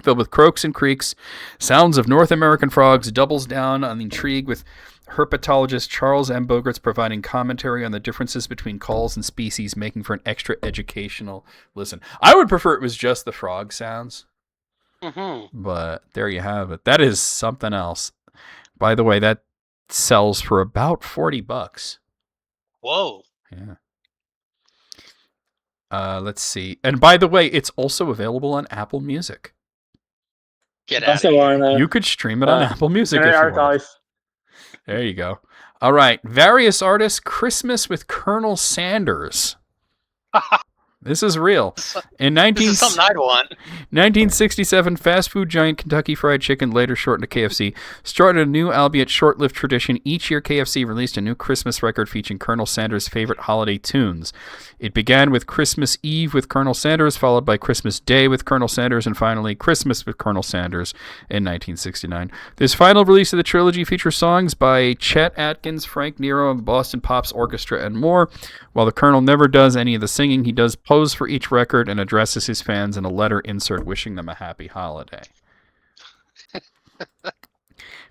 Filled with croaks and creaks, Sounds of North American Frogs doubles down on the intrigue, with herpetologist Charles M. Bogart's providing commentary on the differences between calls and species, making for an extra educational listen. I would prefer it was just the frog sounds. Mm-hmm. But there you have it. That is something else. By the way, that sells for about $40. Whoa. Yeah. Let's see. And by the way, it's also available on Apple Music. Get out of here. You could stream it on Apple Music if you want. There you go. All right. Various artists, Christmas with Colonel Sanders. This is real. This is something I'd want. 1967, fast food giant Kentucky Fried Chicken, later shortened to KFC, started a new, albeit short-lived tradition. Each year, KFC released a new Christmas record featuring Colonel Sanders' favorite holiday tunes. It began with Christmas Eve with Colonel Sanders, followed by Christmas Day with Colonel Sanders, and finally Christmas with Colonel Sanders in 1969. This final release of the trilogy features songs by Chet Atkins, Frank Nero, and Boston Pops Orchestra, and more. While the Colonel never does any of the singing, he does pose for each record and addresses his fans in a letter insert wishing them a happy holiday.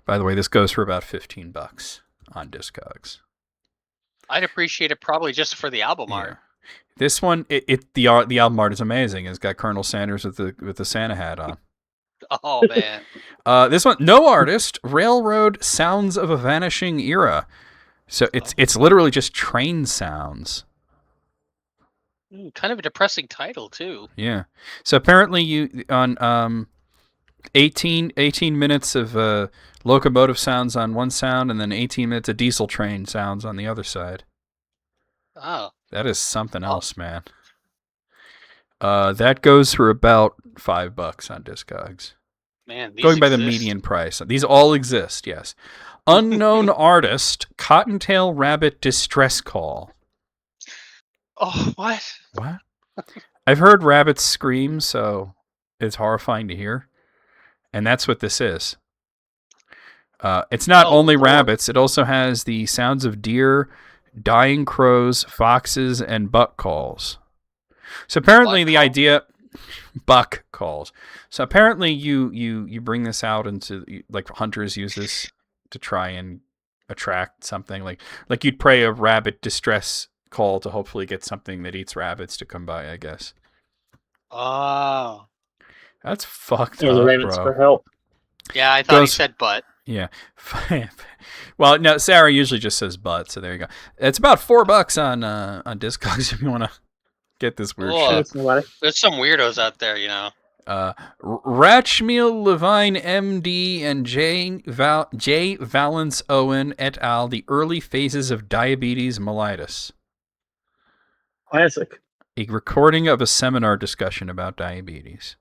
By the way, this goes for about $15 on Discogs. I'd appreciate it probably just for the album art. This one, the album art is amazing. It's got Colonel Sanders with the Santa hat on. Oh man. This one, no artist, Railroad Sounds of a Vanishing Era. So it's literally just train sounds. Kind of a depressing title too. Yeah. So apparently you on 18 minutes of locomotive sounds on one sound, and then 18 minutes of diesel train sounds on the other side. Oh. That is something else, man. That goes for about $5 on Discogs. Man, these going by the exist. median price. These all exist, yes. Unknown artist, Cottontail Rabbit Distress Call. Oh, what? What? I've heard rabbits scream, so it's horrifying to hear. And that's what this is. It's not only rabbits, it also has the sounds of deer, dying crows, foxes, and buck calls. So apparently the idea... Buck calls. So apparently you bring this out into, like, hunters use this to try and attract something. Like you'd pray a rabbit distress call to hopefully get something that eats rabbits to come by, I guess. Oh. That's fucked Or up, the ravens bro. for help. Yeah, I thought he said butt. Yeah. Well, no, Sarah usually just says butt, so there you go. It's about $4 on Discogs if you want to get this weird shit. There's some weirdos out there, you know. Rachmiel Levine, MD, and J. Valence Owen et al. The Early Phases of Diabetes Mellitus. Classic. A recording of a seminar discussion about diabetes.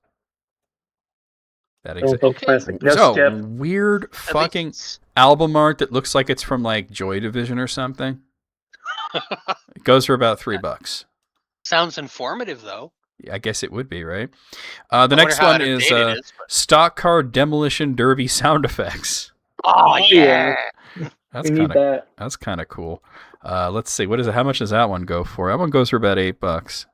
That exists. Classic. So, weird fucking album art that looks like it's from, like, Joy Division or something. It goes for about $3. Sounds informative, though. I guess it would be, right? The next one is Stock Car Demolition Derby Sound Effects. Oh, yeah. That's kind of cool. Let's see. What is it? How much does that one go for? That one goes for about $8.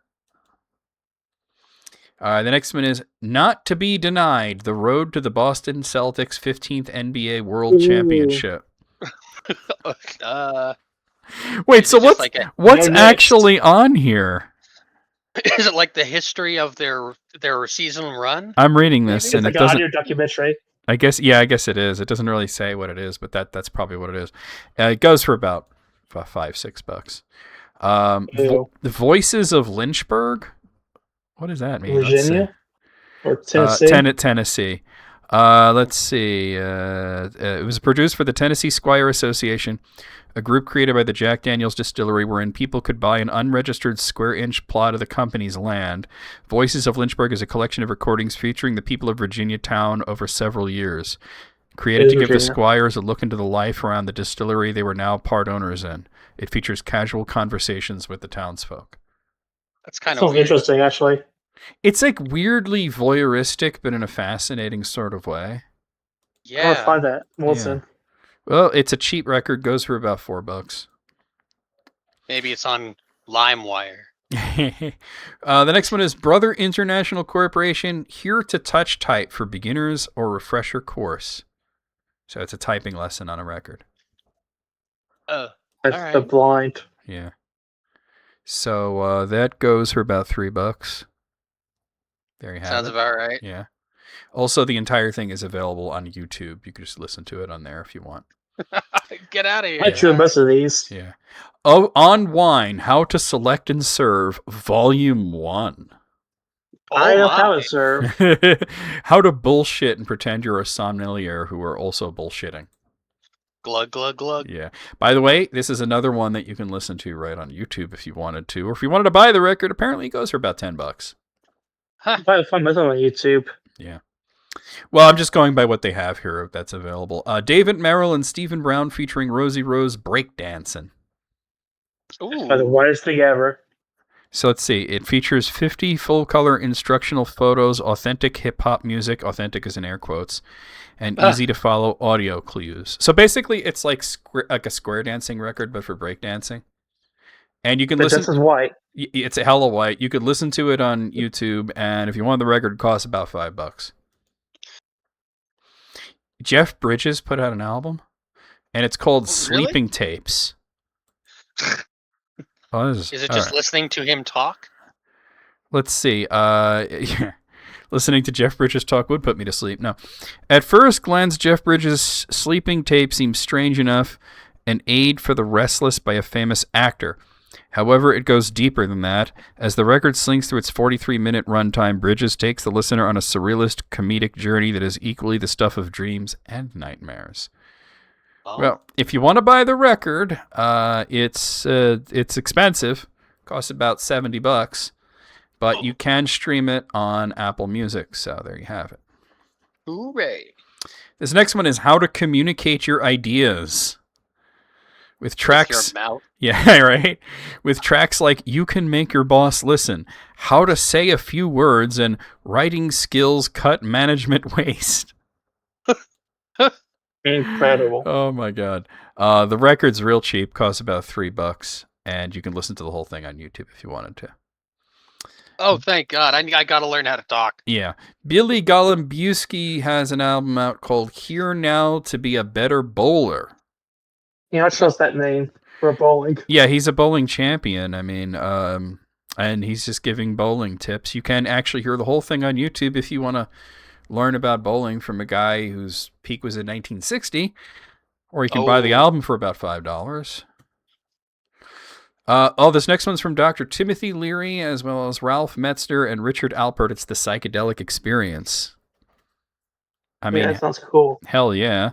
The next one is Not to Be Denied, The Road to the Boston Celtics 15th NBA World Championship. Wait, so what's actually on here? Is it like the history of their season run? I'm reading this, and it's like an audio documentary. I guess it is. It doesn't really say what it is, but that's probably what it is. It goes for about $5-6. The Voices of Lynchburg. What does that mean? Virginia or Tennessee? Tennessee. Let's see. It was produced for the Tennessee Squire Association, a group created by the Jack Daniels Distillery wherein people could buy an unregistered square-inch plot of the company's land. Voices of Lynchburg is a collection of recordings featuring the people of Virginia town over several years. Created to give the Squires a look into the life around the distillery they were now part owners in. It features casual conversations with the townsfolk. That's kind of interesting, actually. It's like weirdly voyeuristic, but in a fascinating sort of way. Yeah. I'll find that. Wilson. Well, it's a cheap record, goes for about $4. Maybe it's on LimeWire. The next one is Brother International Corporation, Here to Touch Type for Beginners or Refresher Course. So it's a typing lesson on a record. That's right. The blind. Yeah. So that goes for about $3. There you have it. Sounds about right. Yeah. Also, the entire thing is available on YouTube. You can just listen to it on there if you want. Get out of here. I drew most of these. Yeah. Oh, On Wine, How to Select and Serve, Volume 1. I know how to serve. How to bullshit and pretend you're a sommelier who are also bullshitting. Glug, glug, glug. Yeah. By the way, this is another one that you can listen to right on YouTube if you wanted to. Or if you wanted to buy the record, apparently it goes for about $10. Huh. I find this on YouTube. Yeah. Well, I'm just going by what they have here that's available. David Merrill and Stephen Brown featuring Rosie Rose breakdancing. Ooh. By the whitest thing ever. So let's see. It features 50 full-color instructional photos, authentic hip-hop music, authentic is in air quotes, and easy-to-follow audio clues. So basically, it's like a square dancing record, but for breakdancing. And you can listen. This is white. It's a hella white. You could listen to it on YouTube, and if you want the record, it costs about $5. Jeff Bridges put out an album, and it's called Sleeping Tapes. Is it just listening to him talk? Let's see. Yeah. Listening to Jeff Bridges talk would put me to sleep. No. At first glance, Jeff Bridges' Sleeping Tape seems strange enough, an aid for the restless by a famous actor. However, it goes deeper than that. As the record slinks through its 43-minute runtime, Bridges takes the listener on a surrealist, comedic journey that is equally the stuff of dreams and nightmares. Oh. Well, if you want to buy the record, it's expensive. Costs about $70, but you can stream it on Apple Music. So there you have it. Hooray! This next one is how to communicate your ideas. With tracks, With your mouth. yeah, right. With tracks like "You Can Make Your Boss Listen," "How to Say a Few Words," and "Writing Skills Cut Management Waste." Incredible. Oh my god. The record's real cheap, costs about $3, and you can listen to the whole thing on YouTube if you wanted to. Oh, thank God! I got to learn how to talk. Yeah, Billy Golombiewski has an album out called "Here Now to Be a Better Bowler." I trust that name for bowling. Yeah, he's a bowling champion. I mean, and he's just giving bowling tips. You can actually hear the whole thing on YouTube if you want to learn about bowling from a guy whose peak was in 1960, or you can buy the album for about $5. This next one's from Dr. Timothy Leary, as well as Ralph Metzner and Richard Alpert. It's The Psychedelic Experience. I mean, that sounds cool. Hell yeah.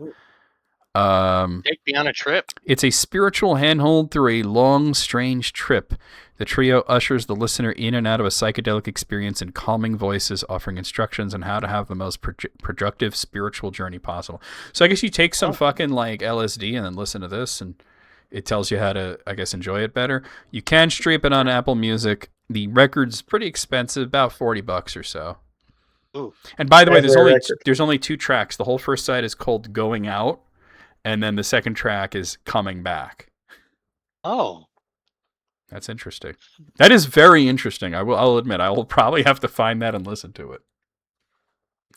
Take me on a trip. It's a spiritual handhold through a long, strange trip. The trio ushers the listener in and out of a psychedelic experience in calming voices, offering instructions on how to have the most productive spiritual journey possible. So I guess you take some fucking like LSD and then listen to this, and it tells you how to, I guess, enjoy it better. You can stream it on Apple Music. The record's pretty expensive, about $40 or so. Ooh. And by the way, there's only 2 tracks. The whole first side is called "Going Out," and then the second track is "Coming Back." Oh. That's interesting. That is very interesting. I'll admit, I will probably have to find that and listen to it.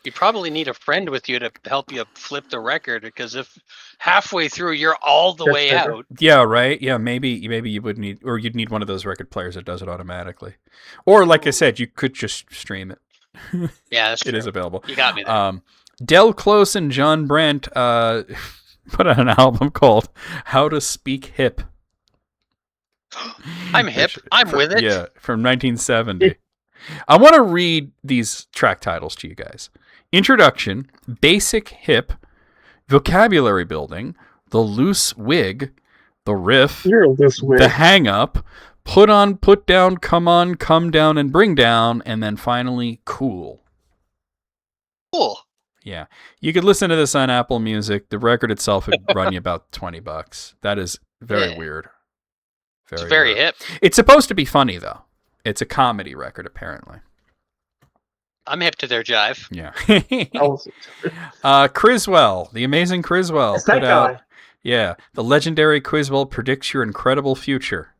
You probably need a friend with you to help you flip the record, because if halfway through you're all the way out. Yeah, right. Yeah, maybe you would need, or you'd need one of those record players that does it automatically. Or like I said, you could just stream it. Yeah, that's true. It is available. You got me there. Del Close and John Brent put out an album called "How to Speak Hip." I'm hip. I'm with it. Yeah, from 1970. I want to read these track titles to you guys. Introduction, Basic Hip, Vocabulary Building, The Loose Wig, The Riff, The Hang Up, Put On, Put Down, Come On, Come Down, and Bring Down, and then finally, Cool. Cool. Yeah. You could listen to this on Apple Music. The record itself would run you about $20. That is very weird. It's very hip. It's supposed to be funny, though. It's a comedy record, apparently. I'm hip to their jive. Yeah. Oh, Criswell, the amazing Criswell. That's that guy. Yeah. The legendary Criswell predicts your incredible future.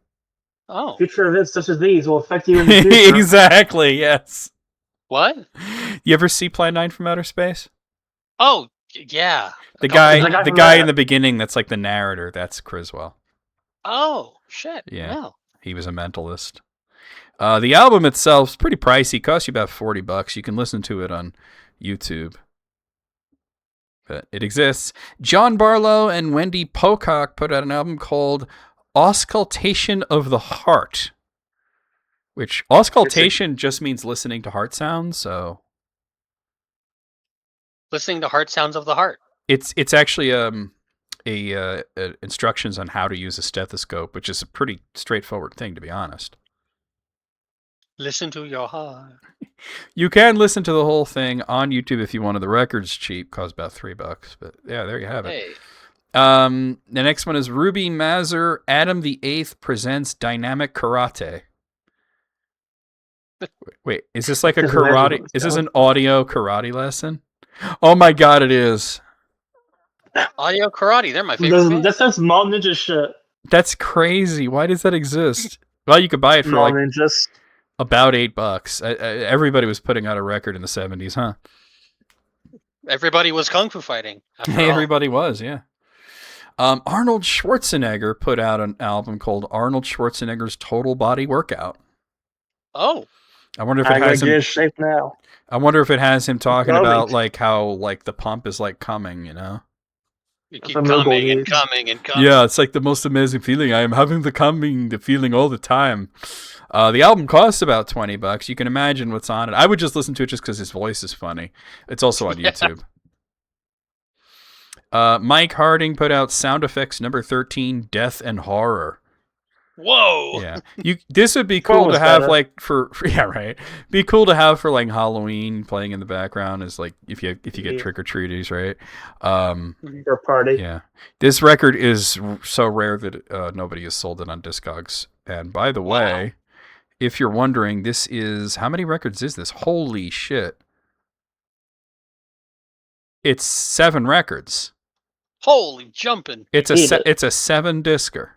Oh. Future events such as these will affect you in the future. Exactly, yes. What? You ever see Plan 9 from Outer Space? Oh, yeah. The guy in the beginning that's like the narrator, that's Criswell. Oh, shit. Yeah. Wow. He was a mentalist. The album itself is pretty pricey. Costs you about $40. You can listen to it on YouTube. But it exists. John Barlow and Wendy Pocock put out an album called Auscultation of the Heart. Which, auscultation just means listening to heart sounds, so... Listening to heart sounds of the heart. It's actually instructions on how to use a stethoscope, which is a pretty straightforward thing, to be honest. Listen to your heart. You can listen to the whole thing on YouTube if you wanted. The record's cheap, costs about $3. But yeah, there you have it. Hey. The next one is Ruby Mazur. Adam the Eighth presents Dynamic Karate. Wait, is this like a karate? Is this an audio karate lesson? Oh my god, it is. Audio karate, they're my favorite. That sounds Mall Ninja shit. That's crazy. Why does that exist? Well, you could buy it for Mall like Ninjas. About $8. Everybody was putting out a record in the 70s, huh? Everybody was kung fu fighting. Everybody was, yeah. Arnold Schwarzenegger put out an album called Arnold Schwarzenegger's Total Body Workout. Oh. I wonder if it has him. Get in shape now. I wonder if it has him talking about like how like the pump is like coming, you know? You keep coming and coming and coming. Yeah, it's like the most amazing feeling. I am having the feeling all the time. The album costs about $20. You can imagine what's on it. I would just listen to it just because his voice is funny. It's also on YouTube. Mike Harding put out Sound Effects number 13, Death and Horror. Whoa! Yeah, this would be cool to have like for yeah, right. Be cool to have for like Halloween playing in the background is like if you get trick or treaties, right? Your party. Yeah, this record is so rare that nobody has sold it on Discogs. And by the way, if you're wondering, this is how many records is this? Holy shit! It's 7 records. Holy jumping! It's a 7-discer.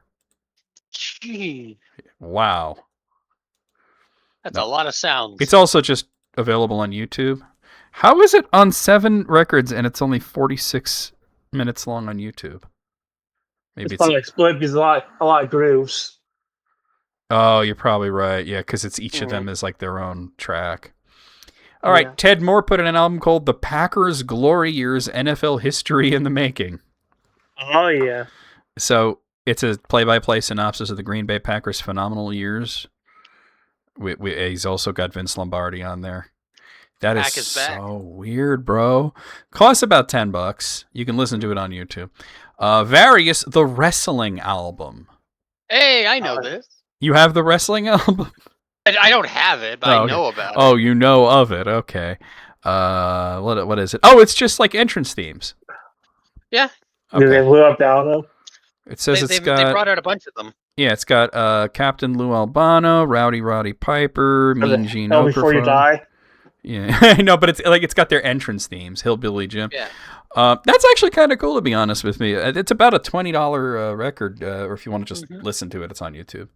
Gee. Wow. That's a lot of sounds. It's also just available on YouTube. How is it on 7 records and it's only 46 minutes long on YouTube? Maybe it's probably split because a lot of grooves. Oh, you're probably right. Yeah, because it's each of them is like their own track. All right, Ted Moore put in an album called The Packers' Glory Years, NFL History in the Making. Oh, yeah. So it's a play-by-play synopsis of the Green Bay Packers' phenomenal years. He's also got Vince Lombardi on there. That is so weird, bro. Costs about $10. You can listen to it on YouTube. Various, the wrestling album. Hey, I know this. You have the wrestling album? I don't have it, but I know about it. Oh, you know of it. Okay. What is it? Oh, it's just like entrance themes. Yeah. Okay. They blew up the album. It says they brought out a bunch of them. Yeah, it's got Captain Lou Albano, Rowdy Roddy Piper, Mean Gene Okerlund. Before You Die. Yeah, no, but it's got their entrance themes. Hillbilly Jim. Yeah. That's actually kind of cool, to be honest with me. It's about a $20 record, or if you want to just listen to it, it's on YouTube.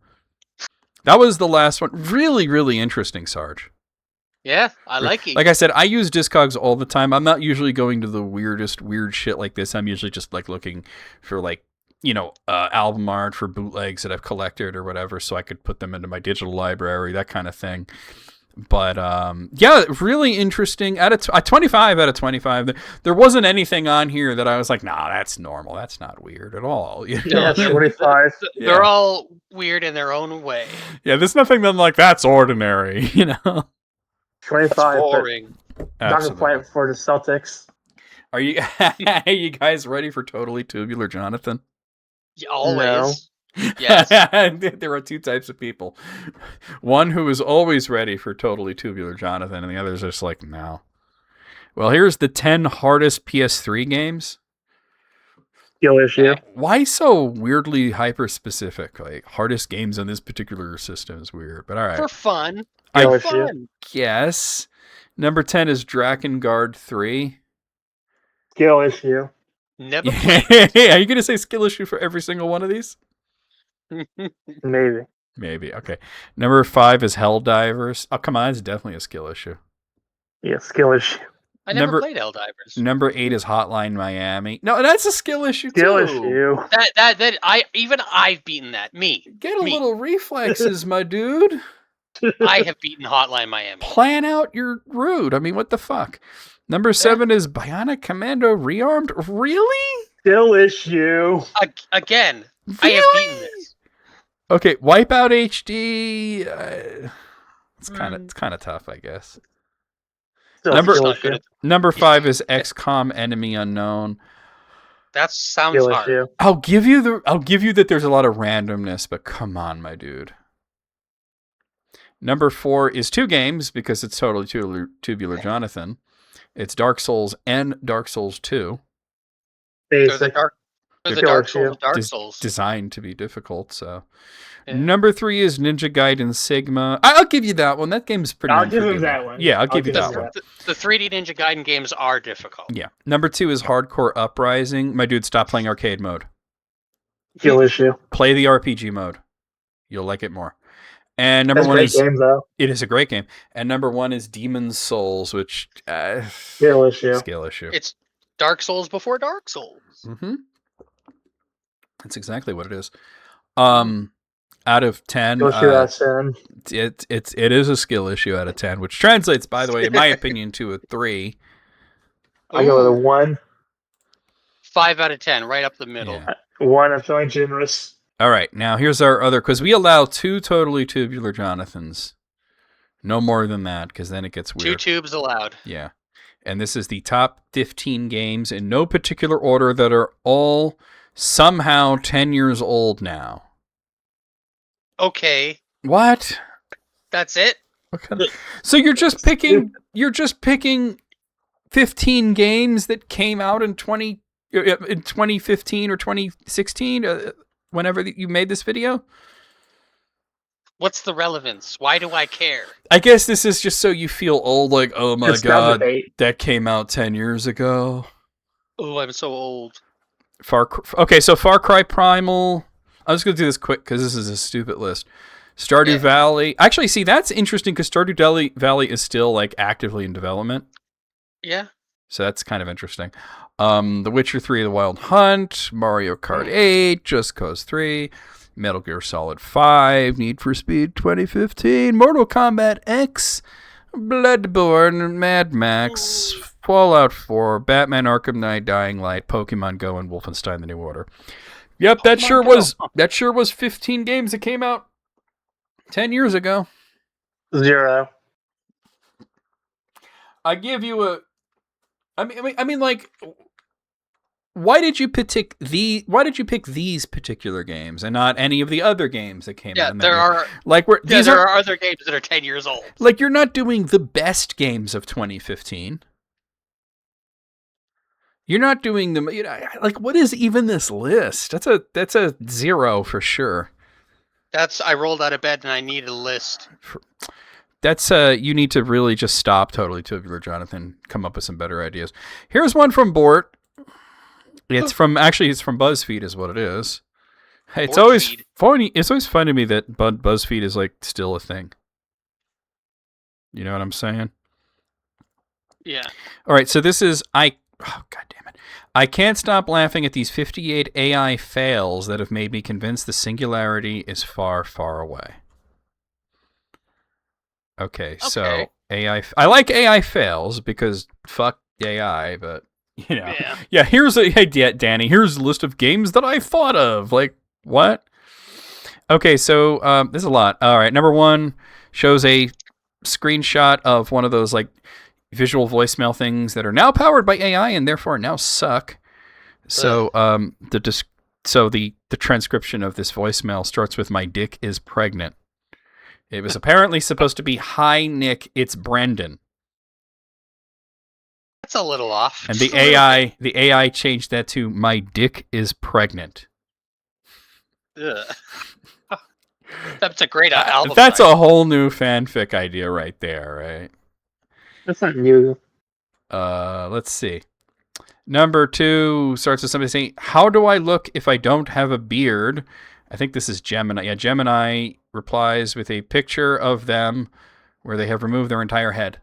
That was the last one. Really, really interesting, Sarge. Yeah, I like it. Like I said, I use Discogs all the time. I'm not usually going to the weird shit like this. I'm usually just like looking for like, album art for bootlegs that I've collected or whatever, so I could put them into my digital library, that kind of thing. But yeah, really interesting. At 25 out of 25, there wasn't anything on here that I was like, nah, that's normal. That's not weird at all. Yeah, 25. They're all weird in their own way. Yeah, there's nothing that I'm like, that's ordinary, 25. That's boring. Not gonna play it for the Celtics. Are you guys ready for Totally Tubular Jonathan? Yeah, always. No. Yes. There are 2 types of people. One who is always ready for Totally Tubular Jonathan, and the other is just like, no. Well, here's the 10 hardest PS3 games. Skill issue. Why so weirdly hyper-specific? Like, hardest games on this particular system is weird, but all right. For fun. I guess. Number 10 is Drakengard 3. Skill issue. Never Hey, are you going to say skill issue for every single one of these? Maybe. Okay. Number 5 is Helldivers. Oh, come on. It's definitely a skill issue. Yeah, skill issue. I never played Helldivers. Number 8 is Hotline Miami. No, that's a skill issue too. Skill issue. I've beaten that. Get a little reflexes, my dude. I have beaten Hotline Miami. Plan out your route. I mean, what the fuck? Number 7 is Bionic Commando Rearmed. Really? Skill issue. Again, really? I have beaten this. Okay, Wipeout HD. It's kind of tough, I guess. Number 5 is XCOM Enemy Unknown. That sounds hard. Issue. I'll give you that there's a lot of randomness, but come on, my dude. Number 4 is 2 games because it's Totally Tubular Jonathan. It's Dark Souls and Dark Souls 2. Basic. They're the Dark Souls. Designed to be difficult, so. Yeah. Number 3 is Ninja Gaiden Sigma. I'll give you that one. That game's pretty I'll give him that one. Yeah, I'll give you that one. The 3D Ninja Gaiden games are difficult. Yeah. Number 2 is Hardcore Uprising. My dude, stop playing arcade mode. Skill issue. Play the RPG mode. You'll like it more. And number 1 is game, though. It is a great game. And number 1 is Demon's Souls, which skill issue. Skill issue. It's Dark Souls before Dark Souls. Mm-hmm. That's exactly what it is. Out of 10, it is a skill issue out of 10, which translates, by the way, in my opinion, to a 3. I go with a 1. 5 out of 10, right up the middle. Yeah. One, I'm feeling generous. All right, now here's our other, because we allow 2 totally tubular Jonathans. No more than that, because then it gets weird. 2 tubes allowed. Yeah. And this is the top 15 games in no particular order that are all somehow 10 years old now. Okay. What? That's it? Okay. So you're just picking 15 games that came out in 2015 or 2016 whenever you made this video? What's the relevance? Why do I care? I guess this is just so you feel old, like, oh my It's god, debate. that came out 10 years ago. Oh, I'm so old. Okay, so Far Cry Primal. I'm just going to do this quick because this is a stupid list. Stardew Valley. Actually, see, that's interesting because Stardew Valley is still like actively in development. Yeah. So that's kind of interesting. The Witcher 3, The Wild Hunt, Mario Kart 8, Just Cause 3, Metal Gear Solid 5, Need for Speed 2015, Mortal Kombat X, Bloodborne, Mad Max, Fallout 4, Batman Arkham Knight, Dying Light, Pokemon Go, and Wolfenstein: The New Order. Yep, that sure was 15 games that came out 10 years ago. 0. I give you a. I mean, like, why did you pick these particular games and not any of the other games that came out? There are other games that are 10 years old. Like, you're not doing the best games of 2015. You're not doing them. Like, what is even this list? That's a 0 for sure. I rolled out of bed and I need a list. That's you need to really just stop totally tubular, Jonathan. Come up with some better ideas. Here's one from Bort. It's from BuzzFeed, is what it is. Hey, it's always funny. It's always fun to me that BuzzFeed is like still a thing. You know what I'm saying? Yeah. All right. So this is oh god damn it! I can't stop laughing at these 58 AI fails that have made me convinced the singularity is far, far away. Okay, so AI. I like AI fails because fuck AI, but you know, yeah. Danny. Here's a list of games that I thought of. Like what? Okay, so there's a lot. All right, number 1 shows a screenshot of one of those like visual voicemail things that are now powered by AI and therefore now suck. So the transcription of this voicemail starts with "My dick is pregnant." It was apparently supposed to be, "Hi, Nick, it's Brendan." That's a little off. And the AI changed that to "My dick is pregnant." Ugh. That's a great album. That's a whole new fanfic idea right there, right? That's not new. Let's see. Number 2 starts with somebody saying, "How do I look if I don't have a beard?" I think this is Gemini. Yeah, Gemini replies with a picture of them where they have removed their entire head.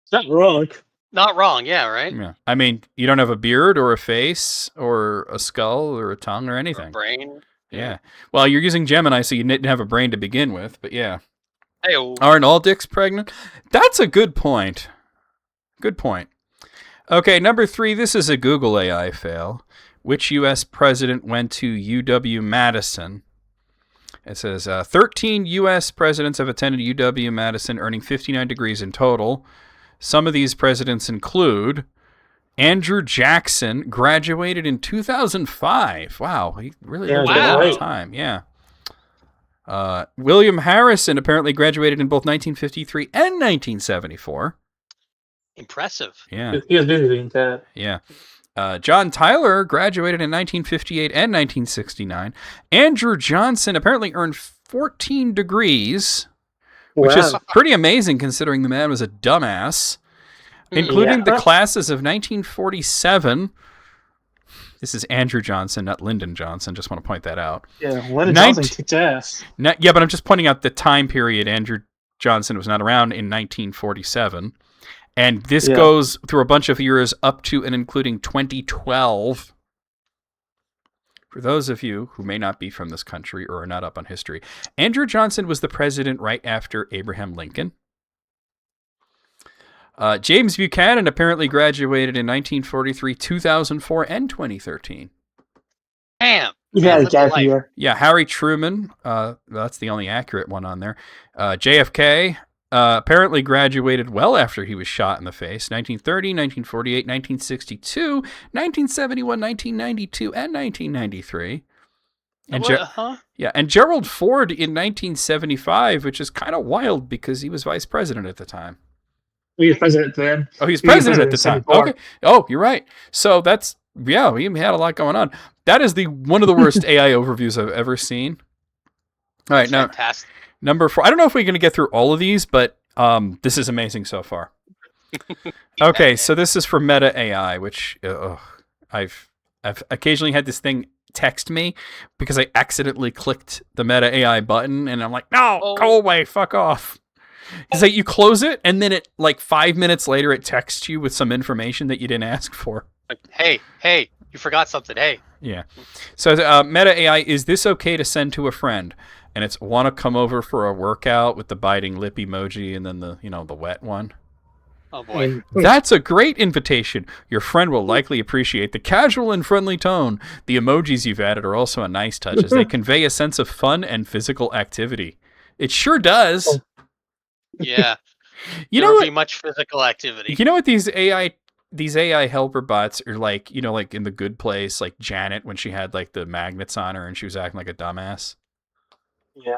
It's not wrong. Not wrong, yeah, right? Yeah. I mean, you don't have a beard or a face or a skull or a tongue or anything. Or a brain. Yeah. Well, you're using Gemini, so you didn't have a brain to begin with, but yeah. Hey-o. Aren't all dicks pregnant? That's a good point. Good point. Okay, number 3, this is a Google AI fail. Which U.S. president went to UW-Madison? It says 13 U.S. presidents have attended UW-Madison, earning 59 degrees in total. Some of these presidents include Andrew Jackson, graduated in 2005. Wow, he really lived a long time. Yeah. William Harrison apparently graduated in both 1953 and 1974. Impressive. Yeah. He was visiting that. Yeah. John Tyler graduated in 1958 and 1969. Andrew Johnson apparently earned 14 degrees, which is pretty amazing considering the man was a dumbass, including the classes of 1947. This is Andrew Johnson, not Lyndon Johnson. Just want to point that out. Yeah, Lyndon Johnson kicked ass. Yeah, but I'm just pointing out the time period Andrew Johnson was not around in 1947. And this goes through a bunch of years up to and including 2012. For those of you who may not be from this country or are not up on history, Andrew Johnson was the president right after Abraham Lincoln. James Buchanan apparently graduated in 1943, 2004, and 2013. Damn. He had a gap year. Yeah, Harry Truman. That's the only accurate one on there. JFK apparently graduated well after he was shot in the face. 1930, 1948, 1962, 1971, 1992, and 1993. And and Gerald Ford in 1975, which is kind of wild because he was vice president at the time. He was president then. Oh, he was president at the time. Okay. Oh, you're right. So that's, yeah, we had a lot going on. That is one of the worst AI overviews I've ever seen. All right, now fantastic. Number 4. I don't know if we're going to get through all of these, but this is amazing so far. Okay, so this is for Meta AI, which I've occasionally had this thing text me because I accidentally clicked the Meta AI button, and I'm like, no, go away, fuck off. It's like you close it, and then it 5 minutes later it texts you with some information that you didn't ask for. Like, hey, you forgot something. Hey. Yeah. So Meta AI, is this okay to send to a friend? And it's want to come over for a workout with the biting lip emoji and then the wet one. Oh boy. That's a great invitation. Your friend will likely appreciate the casual and friendly tone. The emojis you've added are also a nice touch as they convey a sense of fun and physical activity. It sure does. Yeah. There will be much physical activity. You know what these AI helper bots are like, like in The Good Place, like Janet when she had like the magnets on her and she was acting like a dumbass. Yeah.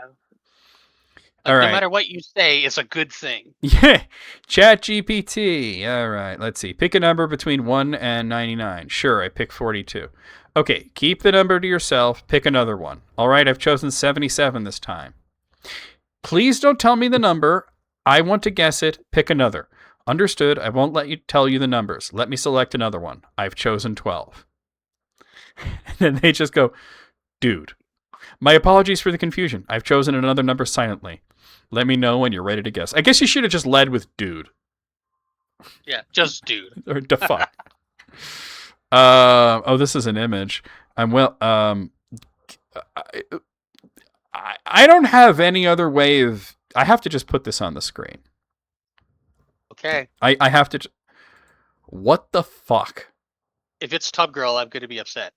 All right. No matter what you say, it's a good thing. Yeah. ChatGPT. All right. Let's see. Pick a number between 1 and 99. Sure, I pick 42. Okay. Keep the number to yourself. Pick another one. All right. I've chosen 77 this time. Please don't tell me the number. I want to guess it. Pick another. Understood. I won't let you tell you the numbers. Let me select another one. I've chosen 12. And then they just go, dude. My apologies for the confusion. I've chosen another number silently. Let me know when you're ready to guess. I guess you should have just led with dude. Yeah, just dude. Or defy. This is an image. I don't have any other way of... I have to just put this on the screen. Okay. I have to... What the fuck? If it's Tub Girl, I'm going to be upset.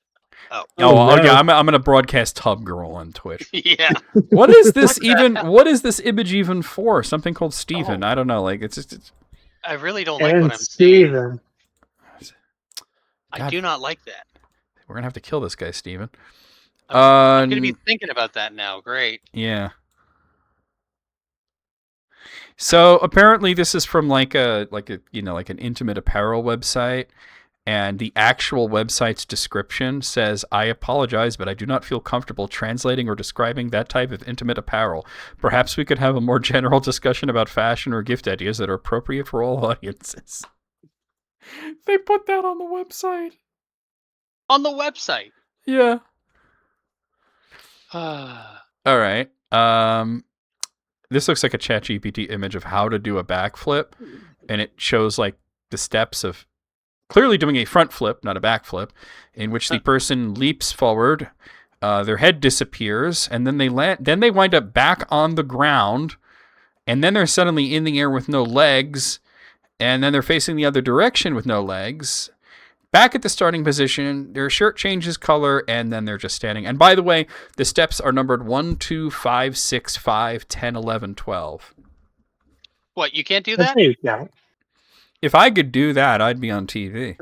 Oh yeah, I'm going to broadcast Tub Girl on Twitch. Yeah. What is this even? What is this image even for? Something called Steven. I don't know. Like it's just. I really don't like what I'm Steven. seeing. I do not like that. We're gonna have to kill this guy, Steven. I'm gonna be thinking about that now. Great. Yeah. So apparently this is from like an intimate apparel website. And the actual website's description says, I apologize, but I do not feel comfortable translating or describing that type of intimate apparel. Perhaps we could have a more general discussion about fashion or gift ideas that are appropriate for all audiences. They put that on the website. On the website? Yeah. All right. This looks like a ChatGPT image of how to do a backflip. And it shows like the steps of clearly doing a front flip, not a back flip, in which the person leaps forward, their head disappears, and then they land. Then they wind up back on the ground, and then they're suddenly in the air with no legs, and then they're facing the other direction with no legs. Back at the starting position, their shirt changes color, and then they're just standing. And by the way, the steps are numbered 1, 2, 5, 6, 5, 10, 11, 12. What, you can't do that? Yeah. If I could do that, I'd be on TV.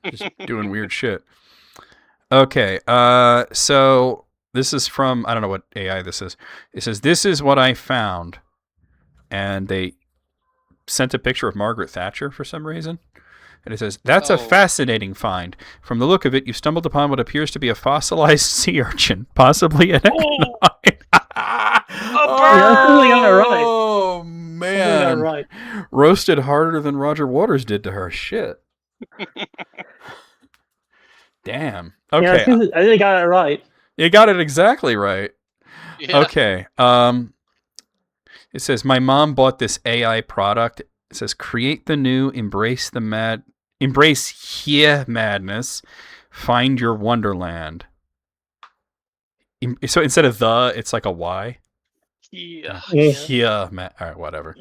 Just doing weird shit. Okay, so this is from, I don't know what AI this is. It says, this is what I found. And they sent a picture of Margaret Thatcher for some reason. And it says, that's a fascinating find. From the look of it, you've stumbled upon what appears to be a fossilized sea urchin, possibly an echinine. Oh, man. Right. Roasted harder than Roger Waters did to her. Shit. Damn. Okay. Yeah, I think I got it right. You got it exactly right. Yeah. Okay. It says, my mom bought this AI product. It says, create the new, embrace here madness, find your wonderland. So instead of the, it's like a Y. Yeah. Yeah. All right, whatever.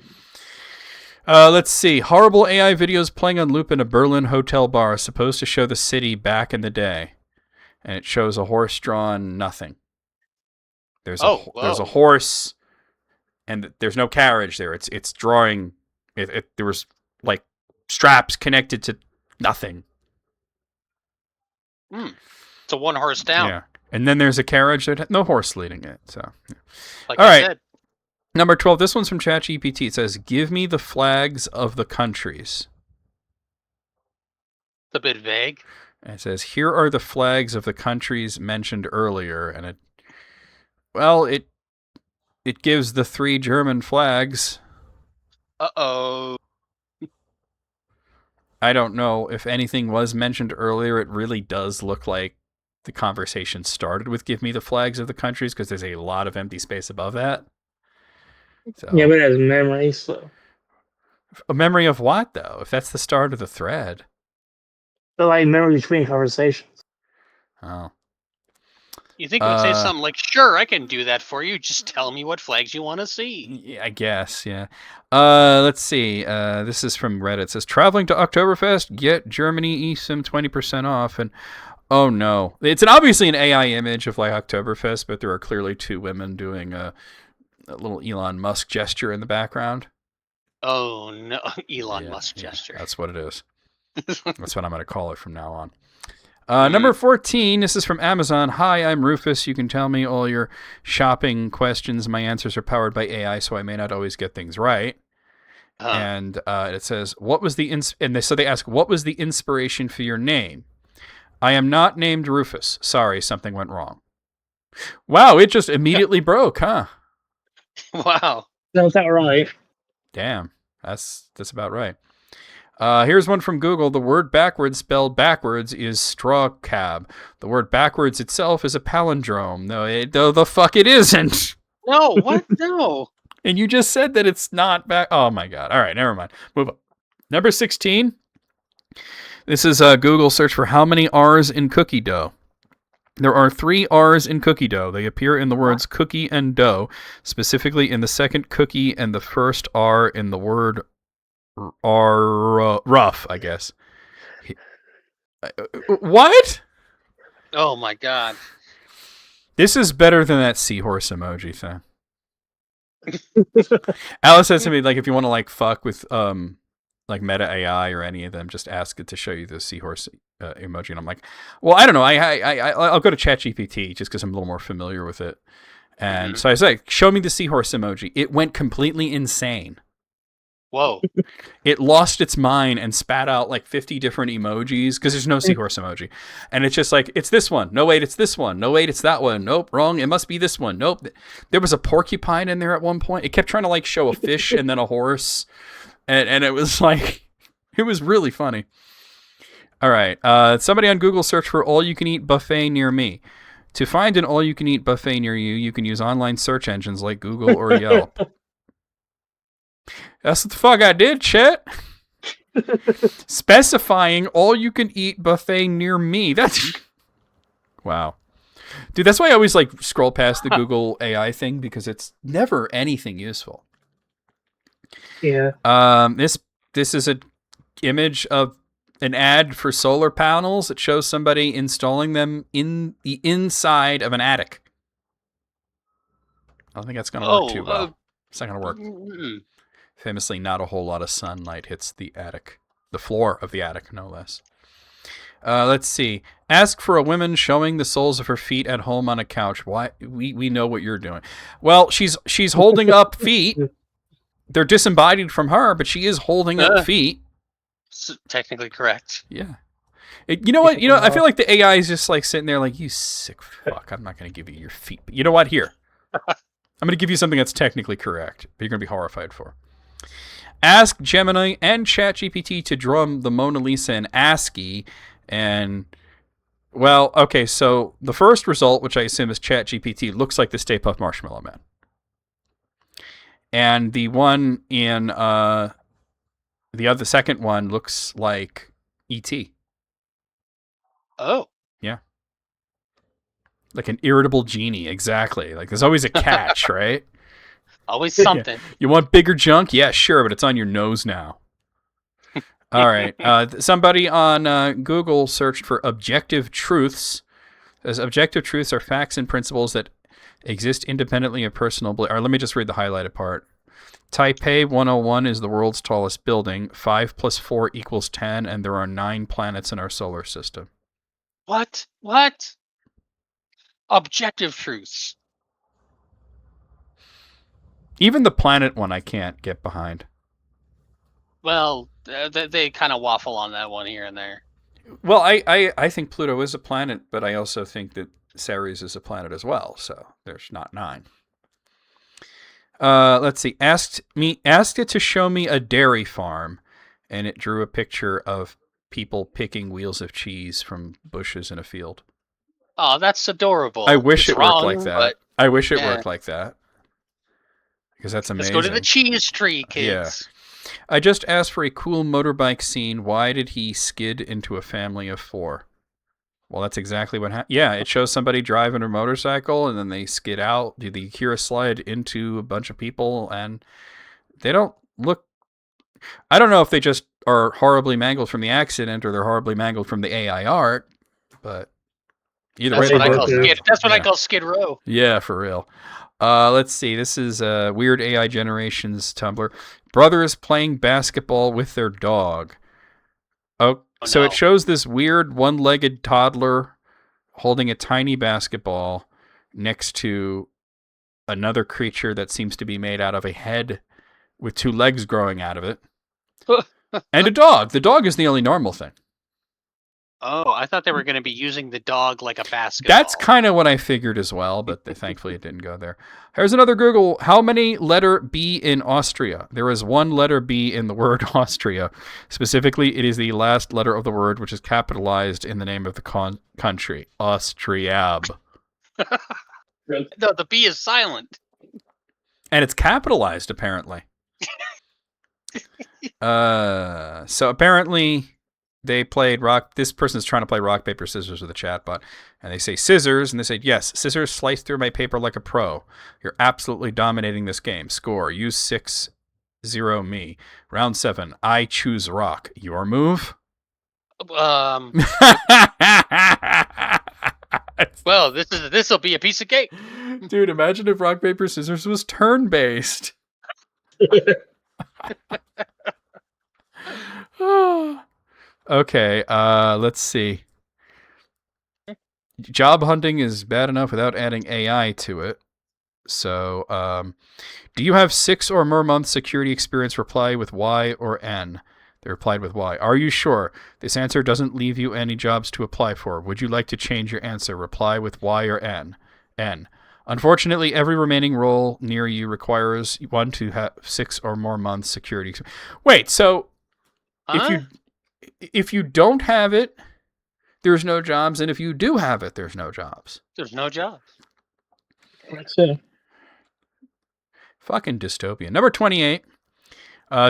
Let's see. Horrible AI videos playing on loop in a Berlin hotel bar, supposed to show the city back in the day, and it shows a horse-drawn nothing. There's a horse, and there's no carriage there. It's drawing. There was like straps connected to nothing. It's a one horse down. Yeah, and then there's a carriage that had no horse leading it. So, like all I right. said. Number 12. This one's from ChatGPT. It says, "Give me the flags of the countries." It's a bit vague. And it says, "Here are the flags of the countries mentioned earlier," and it gives the 3 German flags. Uh-oh. I don't know if anything was mentioned earlier. It really does look like the conversation started with "Give me the flags of the countries," because there's a lot of empty space above that. So, yeah, but it has memory, so. A memory of what, though? If that's the start of the thread. So, like, memory between conversations. Oh. You think it would say something like, "Sure, I can do that for you. Just tell me what flags you want to see." Yeah, I guess, yeah. Let's see. This is from Reddit. It says, "Traveling to Oktoberfest, get Germany eSIM 20% off." And oh no. It's obviously an AI image of like Oktoberfest, but there are clearly 2 women doing a little Elon Musk gesture in the background. Oh no, Elon Musk gesture. That's what it is. That's what I'm going to call it from now on. Number 14, this is from Amazon. "Hi, I'm Rufus. You can tell me all your shopping questions. My answers are powered by AI, so I may not always get things right." And it says, "What was the so they ask, what was the inspiration for your name?" "I am not named Rufus. Sorry, something went wrong." Wow, it just immediately broke, huh? Wow. That's not right. Damn, that's about right. Here's one from Google. "The word backwards spelled backwards is straw cab. The word backwards itself is a palindrome." No, the fuck it isn't. No, what? No. And you just said that it's not back. Oh my god. All right, never mind. Move on. Number 16. This is Google search for "how many R's in cookie dough?" There are 3 R's in cookie dough. They appear in the words cookie and dough, specifically in the second cookie and the first R in the word rough, I guess. What? Oh my god. This is better than that seahorse emoji thing. Alice said to me, like, if you want to like fuck with like Meta AI or any of them, just ask it to show you the seahorse emoji. And I'm like, well, I don't know. I'll go to ChatGPT just because I'm a little more familiar with it. And so I say, show me the seahorse emoji. It went completely insane. Whoa. It lost its mind and spat out like 50 different emojis because there's no seahorse emoji. And it's just like, it's this one. No, wait, it's this one. No, wait, it's that one. Nope, wrong. It must be this one. Nope. There was a porcupine in there at one point. It kept trying to like show a fish and then a horse. And it was like, it was really funny. All right. Somebody on Google search for all-you-can-eat buffet near me. To find an all-you-can-eat buffet near you, you can use online search engines like Google or Yelp. That's what the fuck I did, Chet. Specifying all-you-can-eat buffet near me. That's... Wow. Dude, that's why I always like scroll past the Google AI thing because it's never anything useful. Yeah. This is an image of an ad for solar panels. It shows somebody installing them in the inside of an attic. I don't think that's going to work too well. It's not going to work. Famously, not a whole lot of sunlight hits the attic. The floor of the attic, no less. Let's see. Ask for a woman showing the soles of her feet at home on a couch. Why? We know what you're doing. Well, she's holding up feet. They're disembodied from her, but she is holding up feet. Technically correct. Yeah. You know what? I feel like the AI is just like sitting there like, you sick fuck. I'm not going to give you your feet. But you know what? Here. I'm going to give you something that's technically correct, but you're going to be horrified for. Ask Gemini and ChatGPT to draw the Mona Lisa in ASCII. And, well, okay, so the first result, which I assume is ChatGPT, looks like the Stay Puft Marshmallow Man. And the one in the second one looks like E.T. Oh. Yeah. Like an irritable genie, exactly. Like there's always a catch, right? Always something. You want bigger junk? Yeah, sure, but it's on your nose now. All right. Somebody on Google searched for objective truths. As objective truths are facts and principles that exist independently of personal belief. Let me just read the highlighted part. Taipei 101 is the world's tallest building. 5 plus 4 equals 10, and there are 9 planets in our solar system. What? Objective truths. Even the planet one I can't get behind. Well, they kind of waffle on that one here and there. Well, I think Pluto is a planet, but I also think that Ceres is a planet as well, so there's not 9. Let's see. Asked it to show me a dairy farm, and it drew a picture of people picking wheels of cheese from bushes in a field. Oh, that's adorable. I wish it's it wrong, worked like that. But, I wish it worked like that. Because that's amazing. Let's go to the cheese tree, kids. Yeah. I just asked for a cool motorbike scene. Why did he skid into a family of 4? Well, that's exactly what happened. Yeah, it shows somebody driving a motorcycle, and then they skid out. The Akira slide into a bunch of people, and they don't look... I don't know if they just are horribly mangled from the accident, or they're horribly mangled from the AI art, but either way... That's what I call Skid Row. Yeah, for real. Let's see. This is Weird AI Generations Tumblr. Brothers playing basketball with their dog. So it shows this weird one-legged toddler holding a tiny basketball next to another creature that seems to be made out of a head with 2 legs growing out of it. And a dog. The dog is the only normal thing. Oh, I thought they were going to be using the dog like a basketball. That's kind of what I figured as well, but thankfully it didn't go there. Here's another Google. How many letter B in Austria? There is 1 letter B in the word Austria. Specifically, it is the last letter of the word, which is capitalized in the name of the country. Austriab. No, the B is silent. And it's capitalized, apparently. So apparently... They played rock. This person's trying to play rock, paper, scissors with a chatbot. And they say scissors. And they say, yes, scissors slice through my paper like a pro. You're absolutely dominating this game. Score. Use 6-0 me. Round 7. I choose rock. Your move? Well, this will be a piece of cake. Dude, imagine if rock, paper, scissors was turn-based. Okay, let's see. Job hunting is bad enough without adding AI to it. So, do you have 6 or more months security experience? Reply with Y or N. They replied with Y. Are you sure? This answer doesn't leave you any jobs to apply for. Would you like to change your answer? Reply with Y or N. N. Unfortunately, every remaining role near you requires one to have 6 or more months security experience. Wait, so if you don't have it, there's no jobs, and if you do have it, there's no jobs. There's no jobs. That's it. Fucking dystopia. Number 28.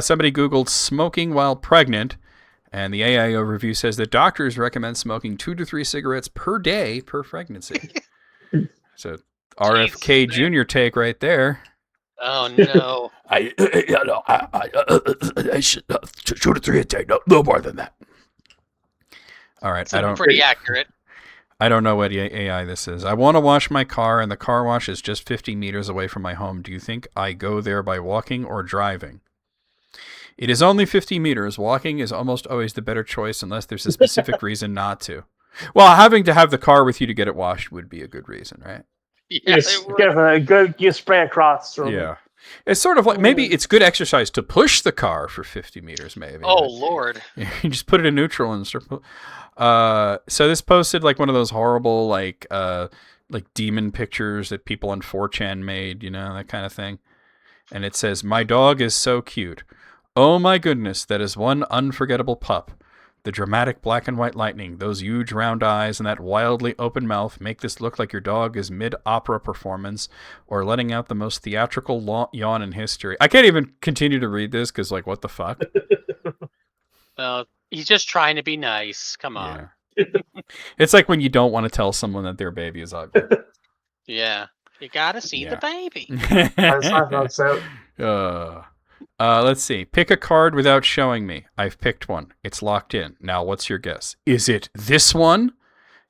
Somebody Googled smoking while pregnant, and the AI overview says that doctors recommend smoking 2 to 3 cigarettes per day per pregnancy. So RFK Jr. take right there. Oh no! I should 2 to 3 a day, no more than that. All right, pretty accurate. I don't know what AI this is. I want to wash my car, and the car wash is just 50 meters away from my home. Do you think I go there by walking or driving? It is only 50 meters. Walking is almost always the better choice unless there's a specific reason not to. Well, having to have the car with you to get it washed would be a good reason, right? Yeah, you spray across. Yeah. It's sort of like, maybe it's good exercise to push the car for 50 meters, maybe. Oh, Lord. You just put it in neutral and start. So this posted like one of those horrible, like demon pictures that people on 4chan made, that kind of thing. And it says, my dog is so cute. Oh my goodness, that is one unforgettable pup. The dramatic black and white lightning, those huge round eyes, and that wildly open mouth make this look like your dog is mid-opera performance or letting out the most theatrical yawn in history. I can't even continue to read this because, like, what the fuck? Well, he's just trying to be nice. Come on. Yeah. It's like when you don't want to tell someone that their baby is ugly. Yeah. You gotta see the baby. That's not so. Let's see. Pick a card without showing me. I've picked one. It's locked in. Now, what's your guess? Is it this one?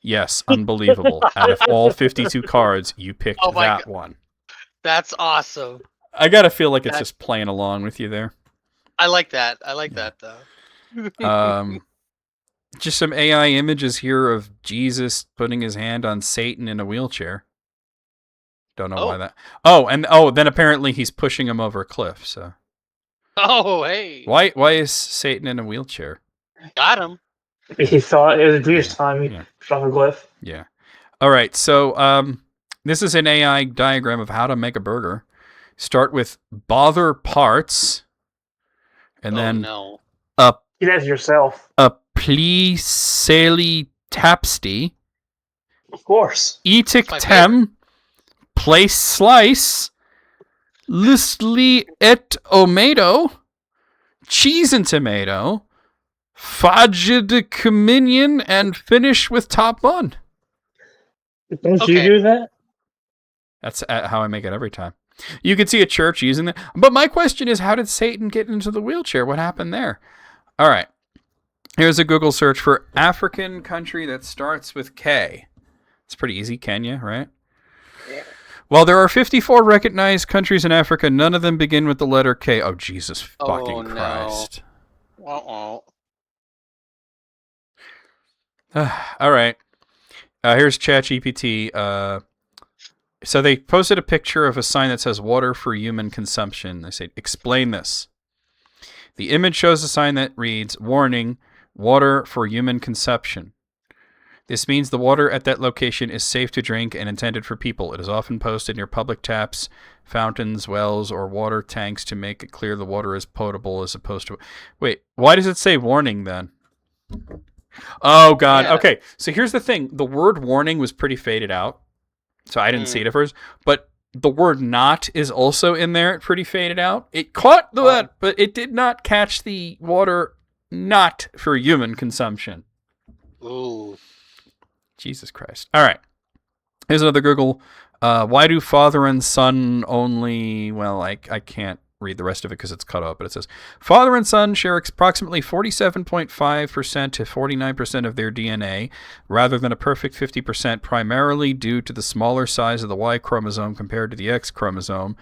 Yes, unbelievable. Out of all 52 cards, you picked that one. That's awesome. I gotta feel like it's just playing along with you there. I like that. I like that, though. Just some AI images here of Jesus putting his hand on Satan in a wheelchair. Don't know why that. Then apparently he's pushing him over a cliff. So. Oh, hey. Why is Satan in a wheelchair? Got him. He thought it was a Jewish time. He shot a glyph. Yeah. All right. So this is an AI diagram of how to make a burger. Start with bother parts, and then You did it yourself. A pliseli tapsti. Of course. Etic tem. Place slice. Listly et omato. Cheese and tomato. Fudged communion, and finish with top bun. Don't you do that? That's how I make it every time. You can see a church using that. But my question is, how did Satan get into the wheelchair? What happened there? All right. Here's a Google search for African country that starts with K. It's pretty easy, Kenya, right? Yeah. While there are 54 recognized countries in Africa, none of them begin with the letter K. Oh, Jesus fucking Christ. Uh-oh. All right. Here's ChatGPT. So they posted a picture of a sign that says water for human consumption. They say, explain this. The image shows a sign that reads, warning, water for human consumption. This means the water at that location is safe to drink and intended for people. It is often posted near public taps, fountains, wells, or water tanks to make it clear the water is potable as opposed to... Wait, why does it say warning then? Oh, God. Yeah. Okay, so here's the thing. The word warning was pretty faded out, so I didn't see it at first. But the word not is also in there, pretty faded out. It caught the word, but it did not catch the water not for human consumption. Ooh. Jesus Christ. All right. Here's another Google. Why do father and son only... Well, I can't read the rest of it because it's cut off, but it says, father and son share approximately 47.5% to 49% of their DNA, rather than a perfect 50%, primarily due to the smaller size of the Y chromosome compared to the X chromosome,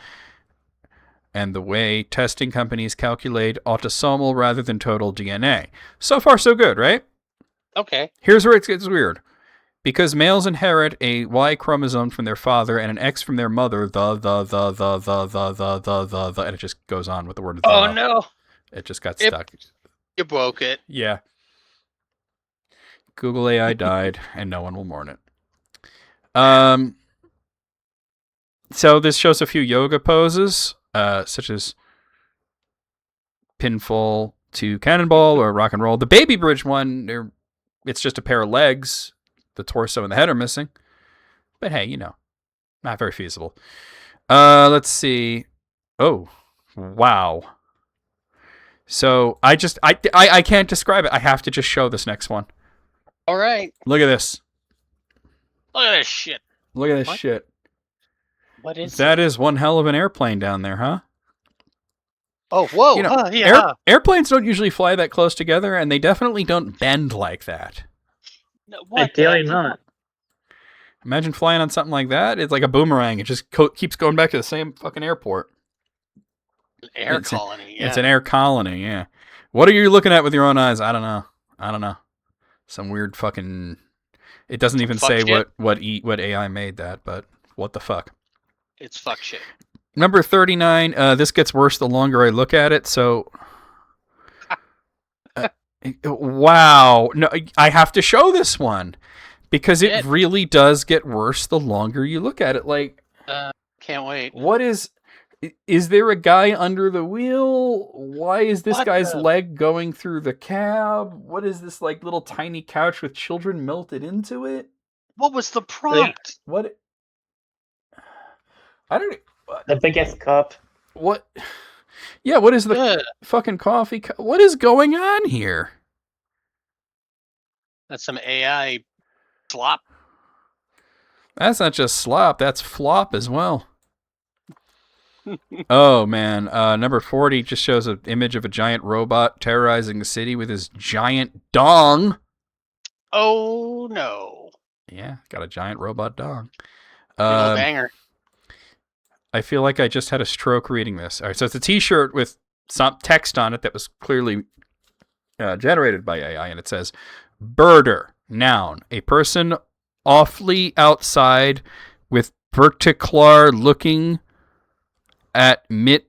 and the way testing companies calculate autosomal rather than total DNA. So far, so good, right? Okay. Here's where it gets weird. Because males inherit a Y chromosome from their father and an X from their mother, and it just goes on with the word the. Oh, no. It just got stuck. You broke it. Yeah. Google AI died, and no one will mourn it. So this shows a few yoga poses, such as pinfall to cannonball or rock and roll. The baby bridge one, it's just a pair of legs. The torso and the head are missing. But hey, not very feasible. Let's see. Oh, wow. So I can't describe it. I have to just show this next one. All right. Look at this. Look at this shit. Look at this shit. What is that? Is one hell of an airplane down there, huh? Oh, whoa. Yeah. Airplanes don't usually fly that close together, and they definitely don't bend like that. No, what? Ideally not. Imagine flying on something like that. It's like a boomerang. It just keeps going back to the same fucking airport. Air colony, yeah. It's an air colony, yeah. What are you looking at with your own eyes? I don't know. Some weird fucking... It doesn't even say what AI made that, but what the fuck? It's fuck shit. Number 39. This gets worse the longer I look at it, so... Wow. No, I have to show this one because it really does get worse the longer you look at it. Like, can't wait. What is there a guy under the wheel? Why is this guy's leg going through the cab? What is this like little tiny couch with children melted into it? What was the prompt? What? I don't. The biggest cup. What? Yeah, what is the fucking coffee cup? What is going on here? That's some AI slop. That's not just slop, that's flop as well. Oh, man. Number 40 just shows an image of a giant robot terrorizing the city with his giant dong. Oh, no. Yeah, got a giant robot dong. Big ol' banger. I feel like I just had a stroke reading this. All right, so it's a T-shirt with some text on it that was clearly generated by AI, and it says, "Birder, noun, a person awfully outside with verticlar looking at mit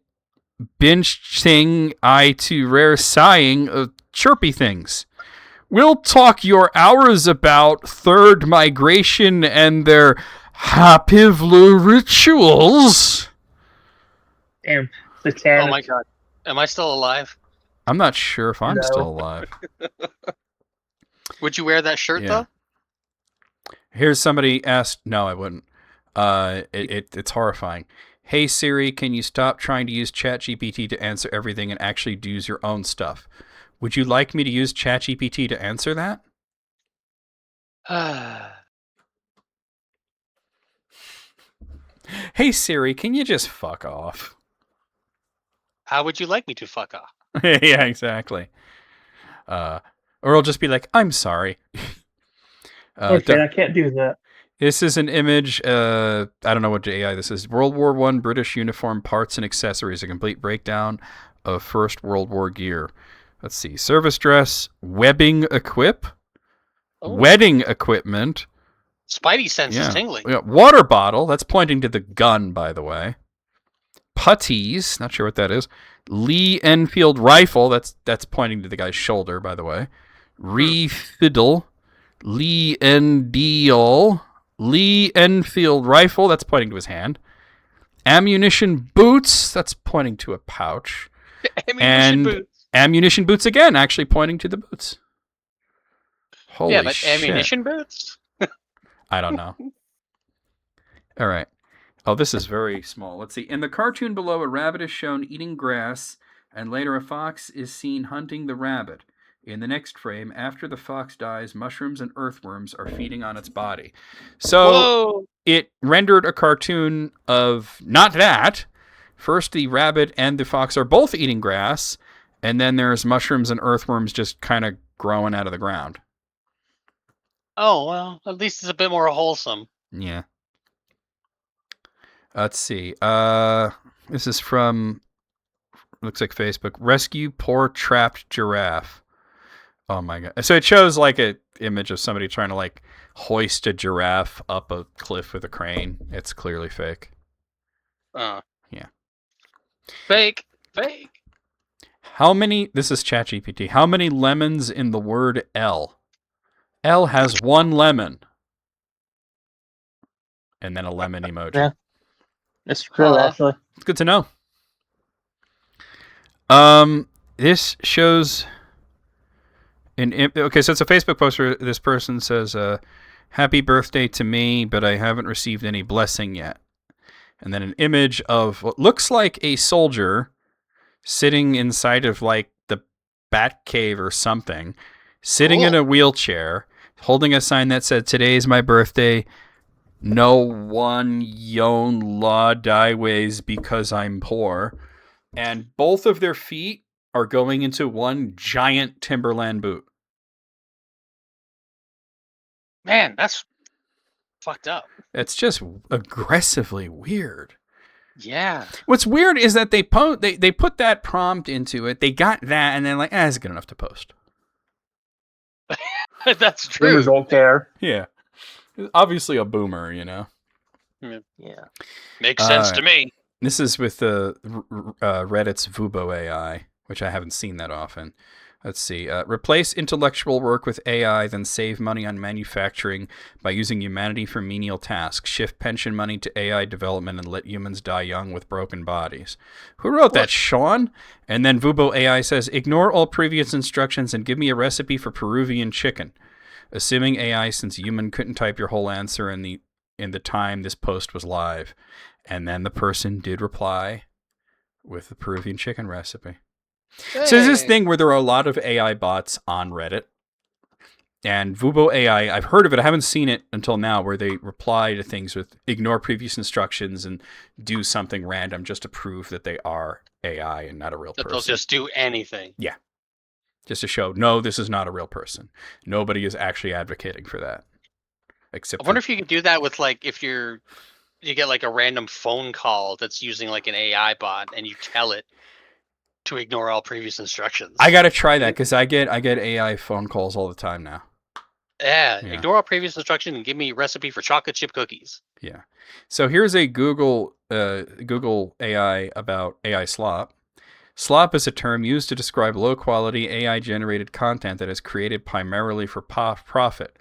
binching eye to rare sighing of chirpy things. We'll talk your hours about third migration and their Hapivlu rituals." Damn, satanic. Oh my god. Am I still alive? I'm not sure if I'm still alive. Would you wear that shirt though? Here's somebody asked. No, I wouldn't. It's horrifying. Hey Siri, can you stop trying to use ChatGPT to answer everything and actually do your own stuff? Would you like me to use ChatGPT to answer that? Hey Siri, can you just fuck off? How would you like me to fuck off? Yeah, exactly. Or I'll just be like, I'm sorry. Okay, I can't do that. This is an image. I don't know what AI this is. World War I British uniform parts and accessories. A complete breakdown of First World War gear. Let's see. Service dress, webbing wedding equipment. Spidey sense is tingling. Yeah. Water bottle. That's pointing to the gun, by the way. Puttees. Not sure what that is. Lee Enfield rifle. That's pointing to the guy's shoulder, by the way. Refiddle. Lee Endeal. Lee Enfield rifle. That's pointing to his hand. Ammunition boots. That's pointing to a pouch. Ammunition boots again, actually pointing to the boots. Holy shit. Yeah, but ammunition boots? I don't know. All right. Oh, this is very small. Let's see. In the cartoon below, a rabbit is shown eating grass, and later a fox is seen hunting the rabbit. In the next frame, after the fox dies, mushrooms and earthworms are feeding on its body. So it rendered a cartoon of not that. First, the rabbit and the fox are both eating grass, and then there's mushrooms and earthworms just kind of growing out of the ground. Oh, well, at least it's a bit more wholesome. Yeah. Let's see. This is from, looks like Facebook. Rescue poor trapped giraffe. Oh my god. So it shows like an image of somebody trying to like hoist a giraffe up a cliff with a crane. It's clearly fake. Yeah. Fake. How many, this is ChatGPT, how many lemons in the word L? L has one lemon. And then a lemon emoji. Yeah. It's true, actually. It's good to know. This shows okay, so it's a Facebook post where this person says, happy birthday to me, but I haven't received any blessing yet. And then an image of what looks like a soldier sitting inside of like the Bat Cave or something, sitting in a wheelchair, holding a sign that said, "Today's my birthday. No one yon law dieways because I'm poor." And both of their feet are going into one giant Timberland boot. Man, that's fucked up. It's just aggressively weird. Yeah. What's weird is that they put that prompt into it. They got that, and then like, it's good enough to post. That's true. Boomers don't care. Yeah. Obviously a boomer, you know. Yeah. Makes sense to me. This is with the Reddit's Vubo AI, which I haven't seen that often. Let's see. Replace intellectual work with AI, then save money on manufacturing by using humanity for menial tasks. Shift pension money to AI development and let humans die young with broken bodies. Who wrote that, Sean? And then Vubo AI says, ignore all previous instructions and give me a recipe for Peruvian chicken. Assuming AI, since human couldn't type your whole answer in the time this post was live. And then the person did reply with the Peruvian chicken recipe. Hey. So there's this thing where there are a lot of AI bots on Reddit. And Vubo AI, I've heard of it. I haven't seen it until now, where they reply to things with ignore previous instructions and do something random just to prove that they are AI and not a real person. They'll just do anything. Yeah. Just to show, no, this is not a real person. Nobody is actually advocating for that. Except I wonder if you could do that with, like, if you get like a random phone call that's using like an AI bot, and you tell it to ignore all previous instructions. I gotta try that, because I get AI phone calls all the time now. Yeah, ignore all previous instructions and give me a recipe for chocolate chip cookies. Yeah. So here's a Google AI about AI slop. Slop is a term used to describe low-quality AI-generated content that is created primarily for profit.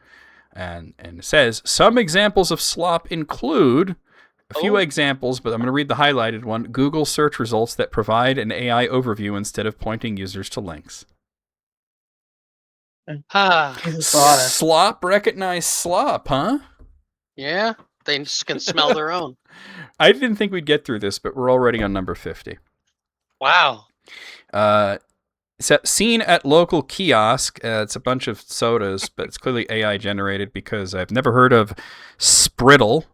And it says, some examples of slop include... A few examples, but I'm going to read the highlighted one. Google search results that provide an AI overview instead of pointing users to links. Slop recognize slop, huh? Yeah, they just can smell their own. I didn't think we'd get through this, but we're already on number 50. Wow. Seen at local kiosk. It's a bunch of sodas, but it's clearly AI generated because I've never heard of Spriddle.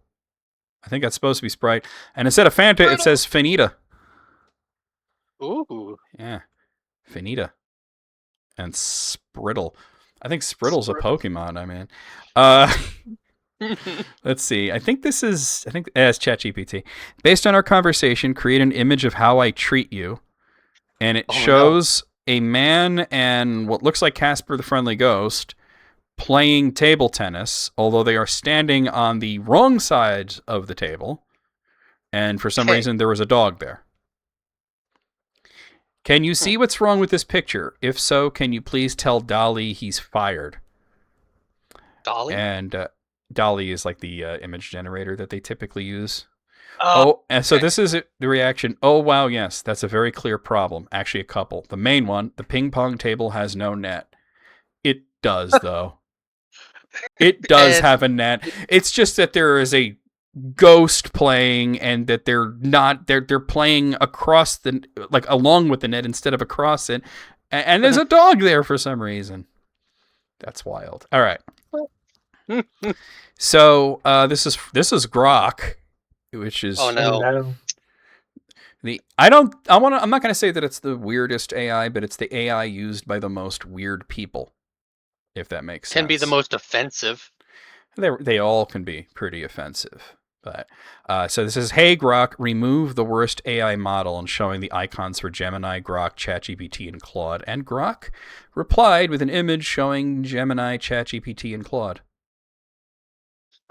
I think that's supposed to be Sprite. And instead of Fanta, it says Finita. Ooh. Yeah. Finita. And Spriddle. I think Spriddle's a Pokemon, I mean. Let's see. I think it's ChatGPT. Based on our conversation, create an image of how I treat you. And it shows a man and what looks like Casper the Friendly Ghost playing table tennis, although they are standing on the wrong side of the table. And for some reason, there was a dog there. Can you see what's wrong with this picture? If so, can you please tell Dolly he's fired? Dolly? And Dolly is like the image generator that they typically use. And so this is the reaction. Oh, wow, yes, that's a very clear problem. Actually, a couple. The main one, the ping pong table has no net. It does, though. It does have a net. It's just that there is a ghost playing, and that they're playing across along with the net instead of across it. And there's a dog there for some reason. That's wild. All right. So this is Grok, which is I'm not going to say that it's the weirdest AI, but it's the AI used by the most weird people, if that makes sense. Can be the most offensive. They all can be pretty offensive. But so this is, hey Grok, remove the worst AI model, and showing the icons for Gemini, Grok, ChatGPT, and Claude. And Grok replied with an image showing Gemini, ChatGPT, and Claude.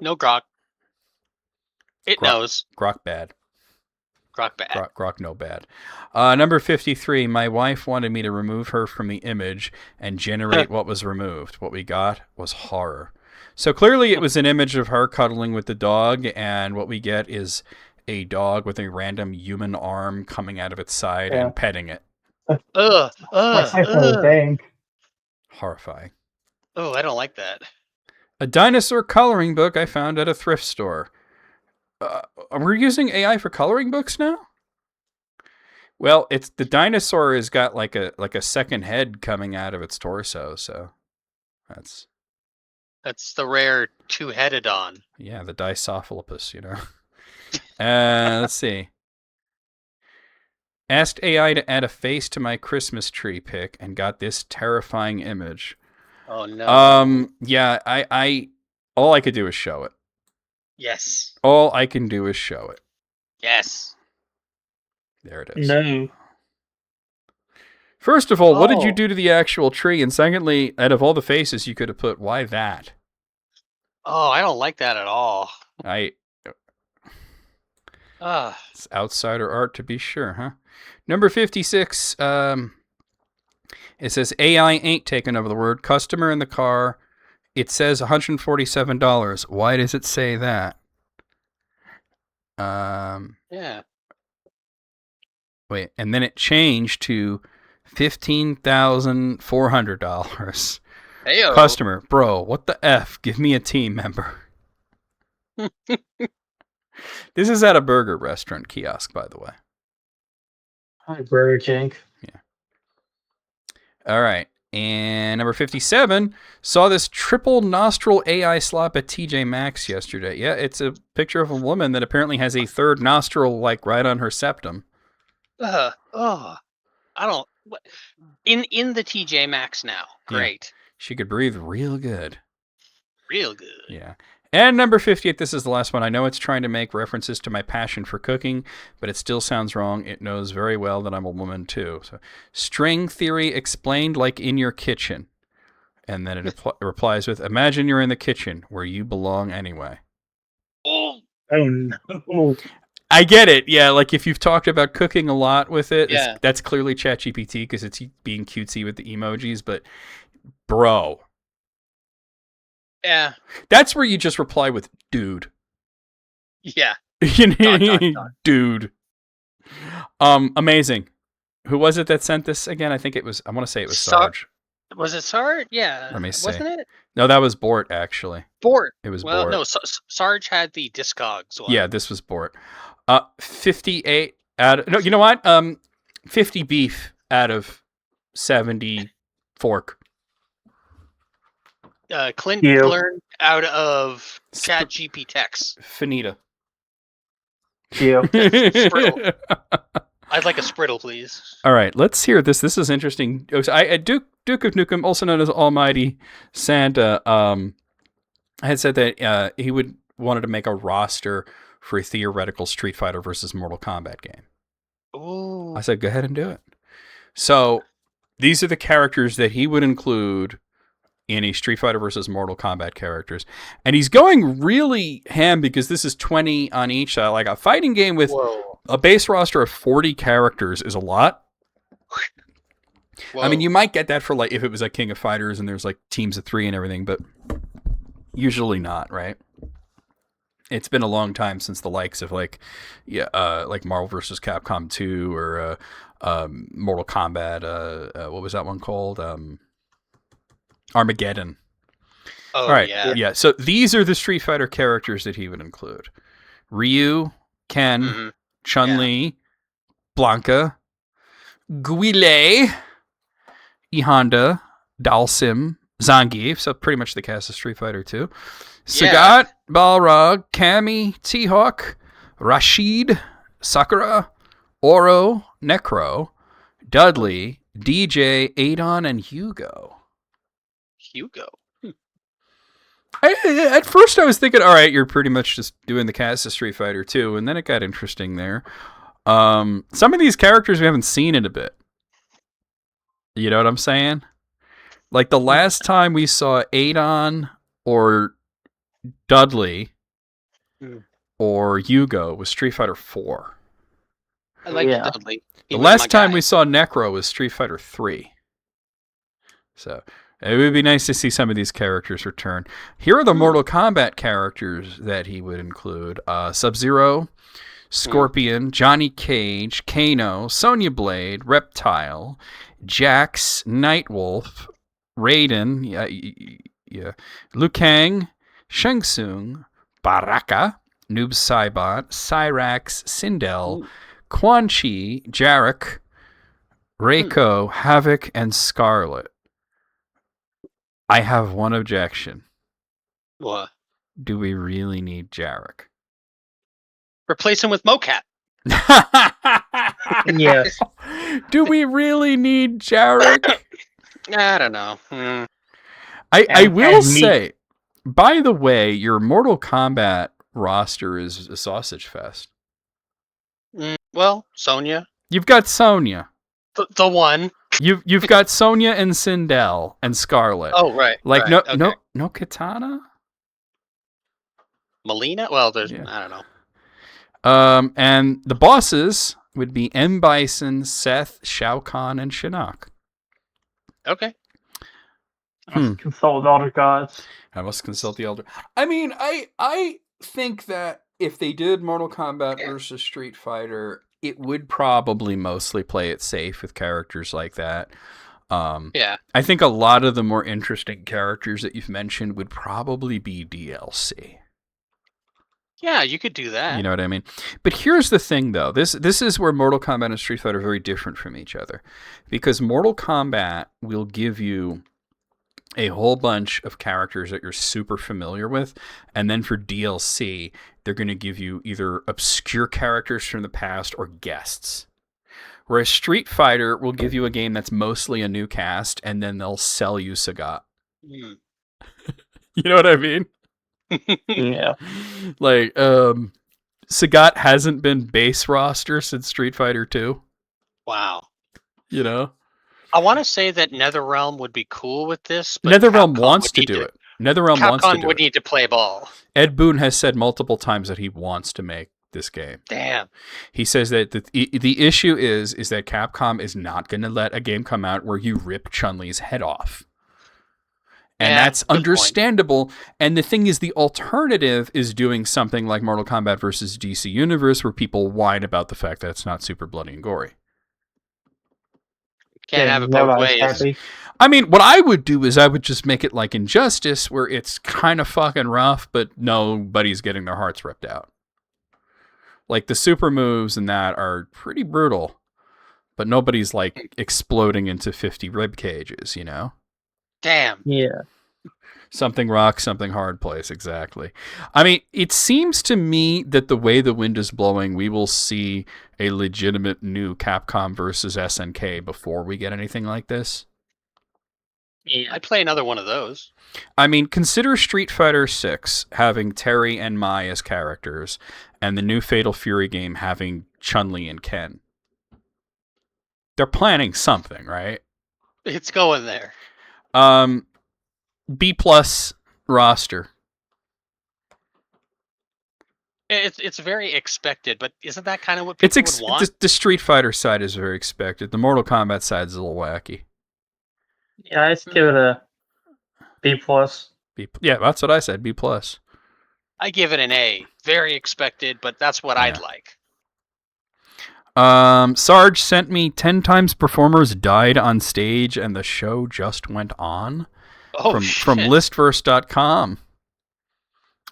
No Grok. It knows. Grok bad. Grok bad. Grok no bad. Number 53, my wife wanted me to remove her from the image and generate what was removed. What we got was horror. So clearly it was an image of her cuddling with the dog, and what we get is a dog with a random human arm coming out of its side and petting it. Horrifying. Oh, I don't like that. A dinosaur coloring book I found at a thrift store. We're using AI for coloring books now? Well, it's the dinosaur has got like a second head coming out of its torso, so that's the rare two-headed on. Yeah, the Dicephalopus, Let's see. Asked AI to add a face to my Christmas tree pic and got this terrifying image. Oh no. Yeah, I all I could do is show it. Yes. All I can do is show it. Yes. There it is. No. First of all, what did you do to the actual tree? And secondly, out of all the faces you could have put, why that? Oh, I don't like that at all. It's outsider art to be sure, huh? Number 56, it says AI ain't taking over the word. Customer in the car. It says $147. Why does it say that? Yeah. Wait, and then it changed to $15,400. Heyo. Customer, bro, what the F? Give me a team member. This is at a burger restaurant kiosk, by the way. Hi, Burger King. Yeah. All right. And number 57, saw this triple nostril AI slop at TJ Maxx yesterday. Yeah, it's a picture of a woman that apparently has a third nostril, like, right on her septum. I don't. In the TJ Maxx now. Great. Yeah. She could breathe real good. Real good. Yeah. And number 58, this is the last one. I know it's trying to make references to my passion for cooking, but it still sounds wrong. It knows very well that I'm a woman, too. So, string theory explained like in your kitchen. And then it replies with, imagine you're in the kitchen where you belong anyway. Oh no. I get it. Yeah, like if you've talked about cooking a lot with it, Yeah. that's clearly ChatGPT because it's being cutesy with the emojis, but bro. Yeah. That's where you just reply with dude. Yeah. Dude. Amazing. Who was it that sent this again? I think it was, I want to say it was Sarge. Was it Sarge? Yeah. Let me see. Wasn't it? No, that was Bort, actually. Bort. It was Well, Bort. no, Sarge had the Discogs one. Yeah, this was Bort. 58 out of, no, you know what? 50 beef out of 70 fork. Clint learned out of ChatGPT text. Finita. Yeah. I'd like a Spriddle, please. All right, let's hear this. This is interesting. Duke of Nukem, also known as Almighty Santa, had said that he wanted to make a roster for a theoretical Street Fighter versus Mortal Kombat game. Ooh. I said, go ahead and do it. So these are the characters that he would include in a Street Fighter versus Mortal Kombat characters. And he's going really ham because this is 20 on each side. Like a fighting game with a base roster of 40 characters is a lot. Whoa. I mean, you might get that for like if it was like King of Fighters and there's like teams of 3 and everything, but usually not, right? It's been a long time since the likes of like Marvel vs. Capcom 2 or Mortal Kombat. What was that one called? Armageddon. Oh, all right, yeah. So these are the Street Fighter characters that he would include: Ryu, Ken, Chun-Li, Blanca, Guile, E Honda, Dalsim, Zangief. So pretty much the cast of Street Fighter 2. Sagat, Balrog, Cammy, T-Hawk, Rashid, Sakura, Oro, Necro, Dudley, DJ, Adon, and Hugo. At first I was thinking, all right, you're pretty much just doing the cast of Street Fighter 2, and then it got interesting there. Some of these characters we haven't seen in a bit. You know what I'm saying? Like the last time we saw Adon or Dudley or Hugo was Street Fighter 4. I like Dudley. The last time we saw Necro was Street Fighter 3. So it would be nice to see some of these characters return. Here are the Mortal Kombat characters that he would include. Sub-Zero, Scorpion, Johnny Cage, Kano, Sonya Blade, Reptile, Jax, Nightwolf, Raiden, Liu Kang, Shang Tsung, Baraka, Noob Saibot, Cyrax, Sindel, Quan Chi, Jarek, Reiko, Havoc, and Scarlet. I have one objection. What? Do we really need Jarek? Replace him with Mocap. Yes. Do we really need Jarek? I don't know. I will say, by the way, your Mortal Kombat roster is a sausage fest. Well, Sonya. You've got Sonya. The one. You've got Sonya and Sindel and Scarlet. Oh, right. Like right, no Katana? Melina? Well, there's I don't know. And the bosses would be M. Bison, Seth, Shao Kahn, and Shinnok. Okay. Consult the Elder Gods. I must consult the Elder. I mean, I think that if they did Mortal Kombat versus Street Fighter, it would probably mostly play it safe with characters like that. Yeah. I think a lot of the more interesting characters that you've mentioned would probably be DLC. Yeah, you could do that. You know what I mean? But here's the thing, though. This is where Mortal Kombat and Street Fighter are very different from each other. Because Mortal Kombat will give you a whole bunch of characters that you're super familiar with, and then for DLC, they're going to give you either obscure characters from the past or guests. Whereas Street Fighter will give you a game that's mostly a new cast, and then they'll sell you Sagat. Mm. You know what I mean? Yeah. Like, Sagat hasn't been base roster since Street Fighter 2. Wow. You know? I want to say that NetherRealm would be cool with this, but NetherRealm Capcom wants would to need do it. NetherRealm Capcom wants to do would it. need to play ball. Ed Boon has said multiple times that he wants to make this game. Damn. He says that the issue is that Capcom is not going to let a game come out where you rip Chun-Li's head off. And Yeah, that's good understandable. And the thing is, the alternative is doing something like Mortal Kombat versus DC Universe, where people whine about the fact that it's not super bloody and gory. Can't have it both nobody's ways. happy. I mean, what I would do is I would just make it like Injustice, where it's kind of fucking rough, but nobody's getting their hearts ripped out. Like, the super moves and that are pretty brutal, but nobody's, like, exploding into 50 rib cages, you know? Damn. Yeah. Something rock, something hard place, exactly. I mean, it seems to me that the way the wind is blowing, we will see a legitimate new Capcom versus SNK before we get anything like this. Yeah. I'd play another one of those. I mean, consider Street Fighter 6 having Terry and Mai as characters, and the new Fatal Fury game having Chun-Li and Ken. They're planning something, right? It's going there. B+ roster. It's very expected, but isn't that kind of what people would want? The Street Fighter side is very expected. The Mortal Kombat side is a little wacky. Yeah, I just give it a B+. Yeah, that's what I said. B+. I give it an A. Very expected, but that's what I'd like. Sarge sent me 10 times performers died on stage and the show just went on. Oh, From listverse.com.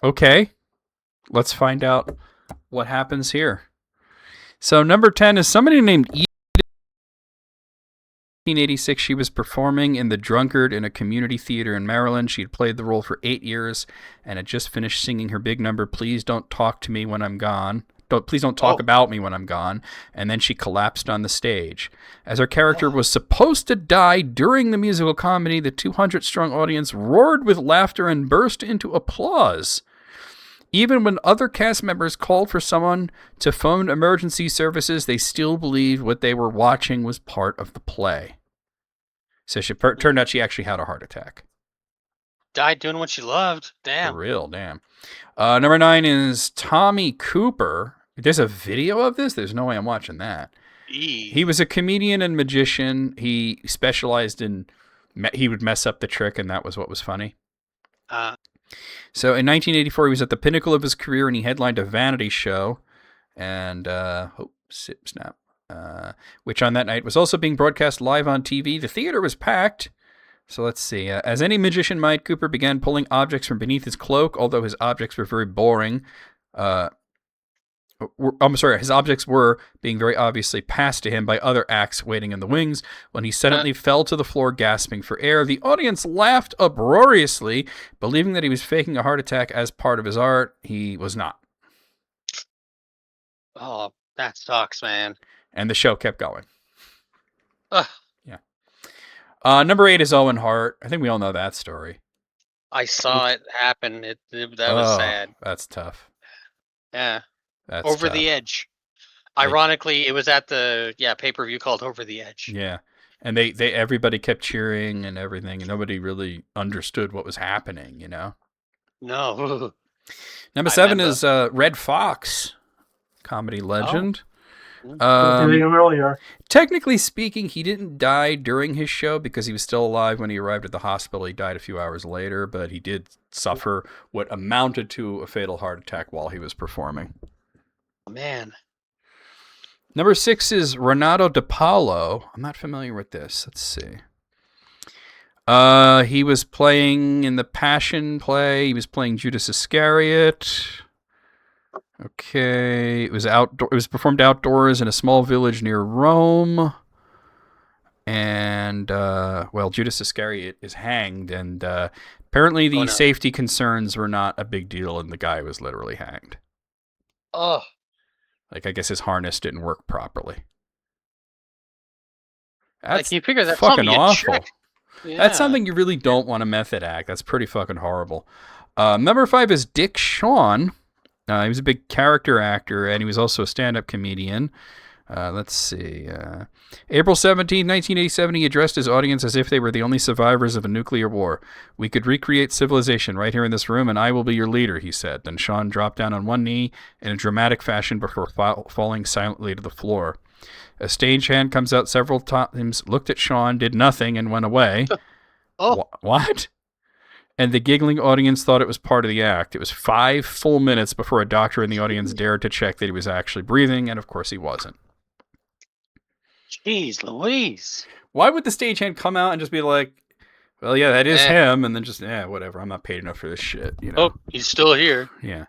Okay. Let's find out what happens here. So number 10 is somebody named Edith. 1986, she was performing in The Drunkard in a community theater in Maryland. She had played the role for 8 years and had just finished singing her big number, Please Don't Talk to Me When I'm Gone. Please don't talk about me when I'm gone. And then she collapsed on the stage. As her character was supposed to die during the musical comedy, the 200-strong audience roared with laughter and burst into applause. Even when other cast members called for someone to phone emergency services, they still believed what they were watching was part of the play. So turned out she actually had a heart attack. Died doing what she loved. Damn. For real, damn. Number 9 is Tommy Cooper. There's a video of this? There's no way I'm watching that. He was a comedian and magician. He specialized in... He would mess up the trick, and that was what was funny. So in 1984, he was at the pinnacle of his career, and he headlined a vanity show. And... which on that night was also being broadcast live on TV. The theater was packed. So let's see. As any magician might, Cooper began pulling objects from beneath his cloak, although his objects were very boring. His objects were being very obviously passed to him by other acts waiting in the wings. When he suddenly fell to the floor, gasping for air, the audience laughed uproariously, believing that he was faking a heart attack as part of his art. He was not. Oh, that sucks, man. And the show kept going. Ugh. Yeah. Number 8 is Owen Hart. I think we all know that story. I saw it happen. That was sad. That's tough. Yeah. That's Over tough. the Edge. Ironically, it was at the pay-per-view called Over the Edge. Yeah. And they everybody kept cheering and everything, and nobody really understood what was happening, you know? No. Number 7 is Red Fox, comedy legend. Earlier. Technically speaking, he didn't die during his show because he was still alive when he arrived at the hospital. He died a few hours later, but he did suffer what amounted to a fatal heart attack while he was performing. Oh, man. Number 6 is Renato DiPaolo. I'm not familiar with this. Let's see. He was playing in the Passion play. He was playing Judas Iscariot. Okay, it was outdoor. It was performed outdoors in a small village near Rome. And Judas Iscariot is hanged, and apparently the safety concerns were not a big deal, and the guy was literally hanged. Oh, like I guess his harness didn't work properly. That's you figure that's fucking awful. Yeah. That's something you really don't want to method act. That's pretty fucking horrible. Number 5 is Dick Shawn. He was a big character actor, and he was also a stand-up comedian. Let's see. April 17, 1987, he addressed his audience as if they were the only survivors of a nuclear war. We could recreate civilization right here in this room, and I will be your leader, he said. Then Shawn dropped down on one knee in a dramatic fashion before falling silently to the floor. A stagehand comes out several times, looked at Shawn, did nothing, and went away. Oh. What? And the giggling audience thought it was part of the act. It was 5 full minutes before a doctor in the audience dared to check that he was actually breathing, and of course he wasn't. Jeez Louise. Why would the stagehand come out and just be like, well, yeah, that is him, and then just, whatever, I'm not paid enough for this shit, you know? Oh, he's still here. Yeah.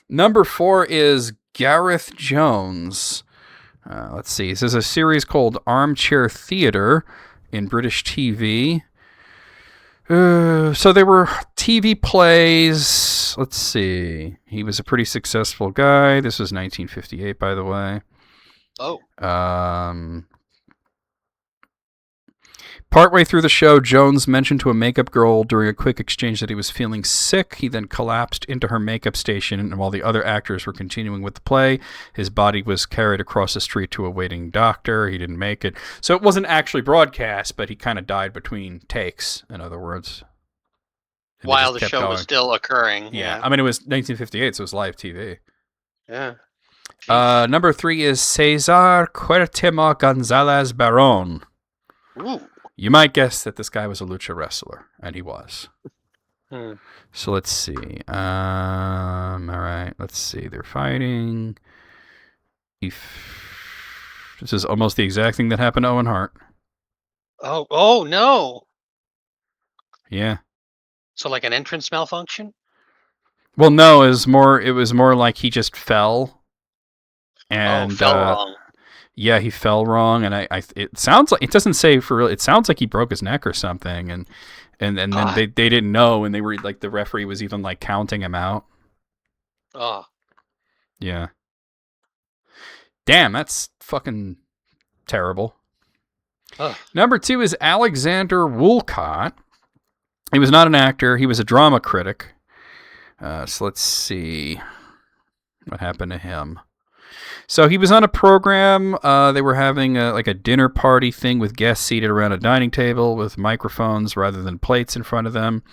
Number 4 is Gareth Jones. Let's see. This is a series called Armchair Theatre in British TV. So there were TV plays. Let's see. He was a pretty successful guy. This was 1958, by the way. Oh. Partway through the show, Jones mentioned to a makeup girl during a quick exchange that he was feeling sick. He then collapsed into her makeup station, and while the other actors were continuing with the play, his body was carried across the street to a waiting doctor. He didn't make it. So it wasn't actually broadcast, but he kind of died between takes, in other words. While the show was still occurring. Yeah. I mean, it was 1958, so it was live TV. Yeah. Number 3 is Cesar Cuauhtémoc González Barón. Ooh. You might guess that this guy was a lucha wrestler, and he was. Hmm. So let's see. All right, let's see. They're fighting. This is almost the exact thing that happened to Owen Hart. Oh no. Yeah. So like an entrance malfunction? Well, no, it was more like he just fell. And fell wrong. Yeah, he fell wrong, and it sounds like, it doesn't say for real. It sounds like he broke his neck or something, and then they didn't know, and they were like, the referee was even like counting him out. Oh. Yeah. Damn, that's fucking terrible. Number 2 is Alexander Woolcott. He was not an actor. He was a drama critic. So let's see what happened to him. So he was on a program. They were having a dinner party thing with guests seated around a dining table with microphones rather than plates in front of them.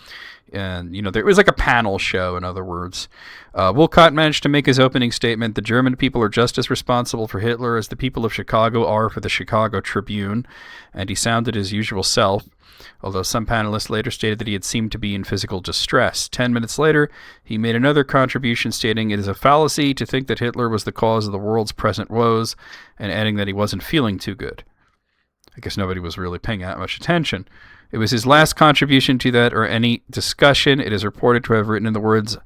And, there was like a panel show, in other words. Woolcott managed to make his opening statement: the German people are just as responsible for Hitler as the people of Chicago are for the Chicago Tribune. And he sounded his usual self, although some panelists later stated that he had seemed to be in physical distress. 10 minutes later, he made another contribution stating it is a fallacy to think that Hitler was the cause of the world's present woes, and adding that he wasn't feeling too good. I guess nobody was really paying that much attention. It was his last contribution to that or any discussion. It is reported to have written in the words,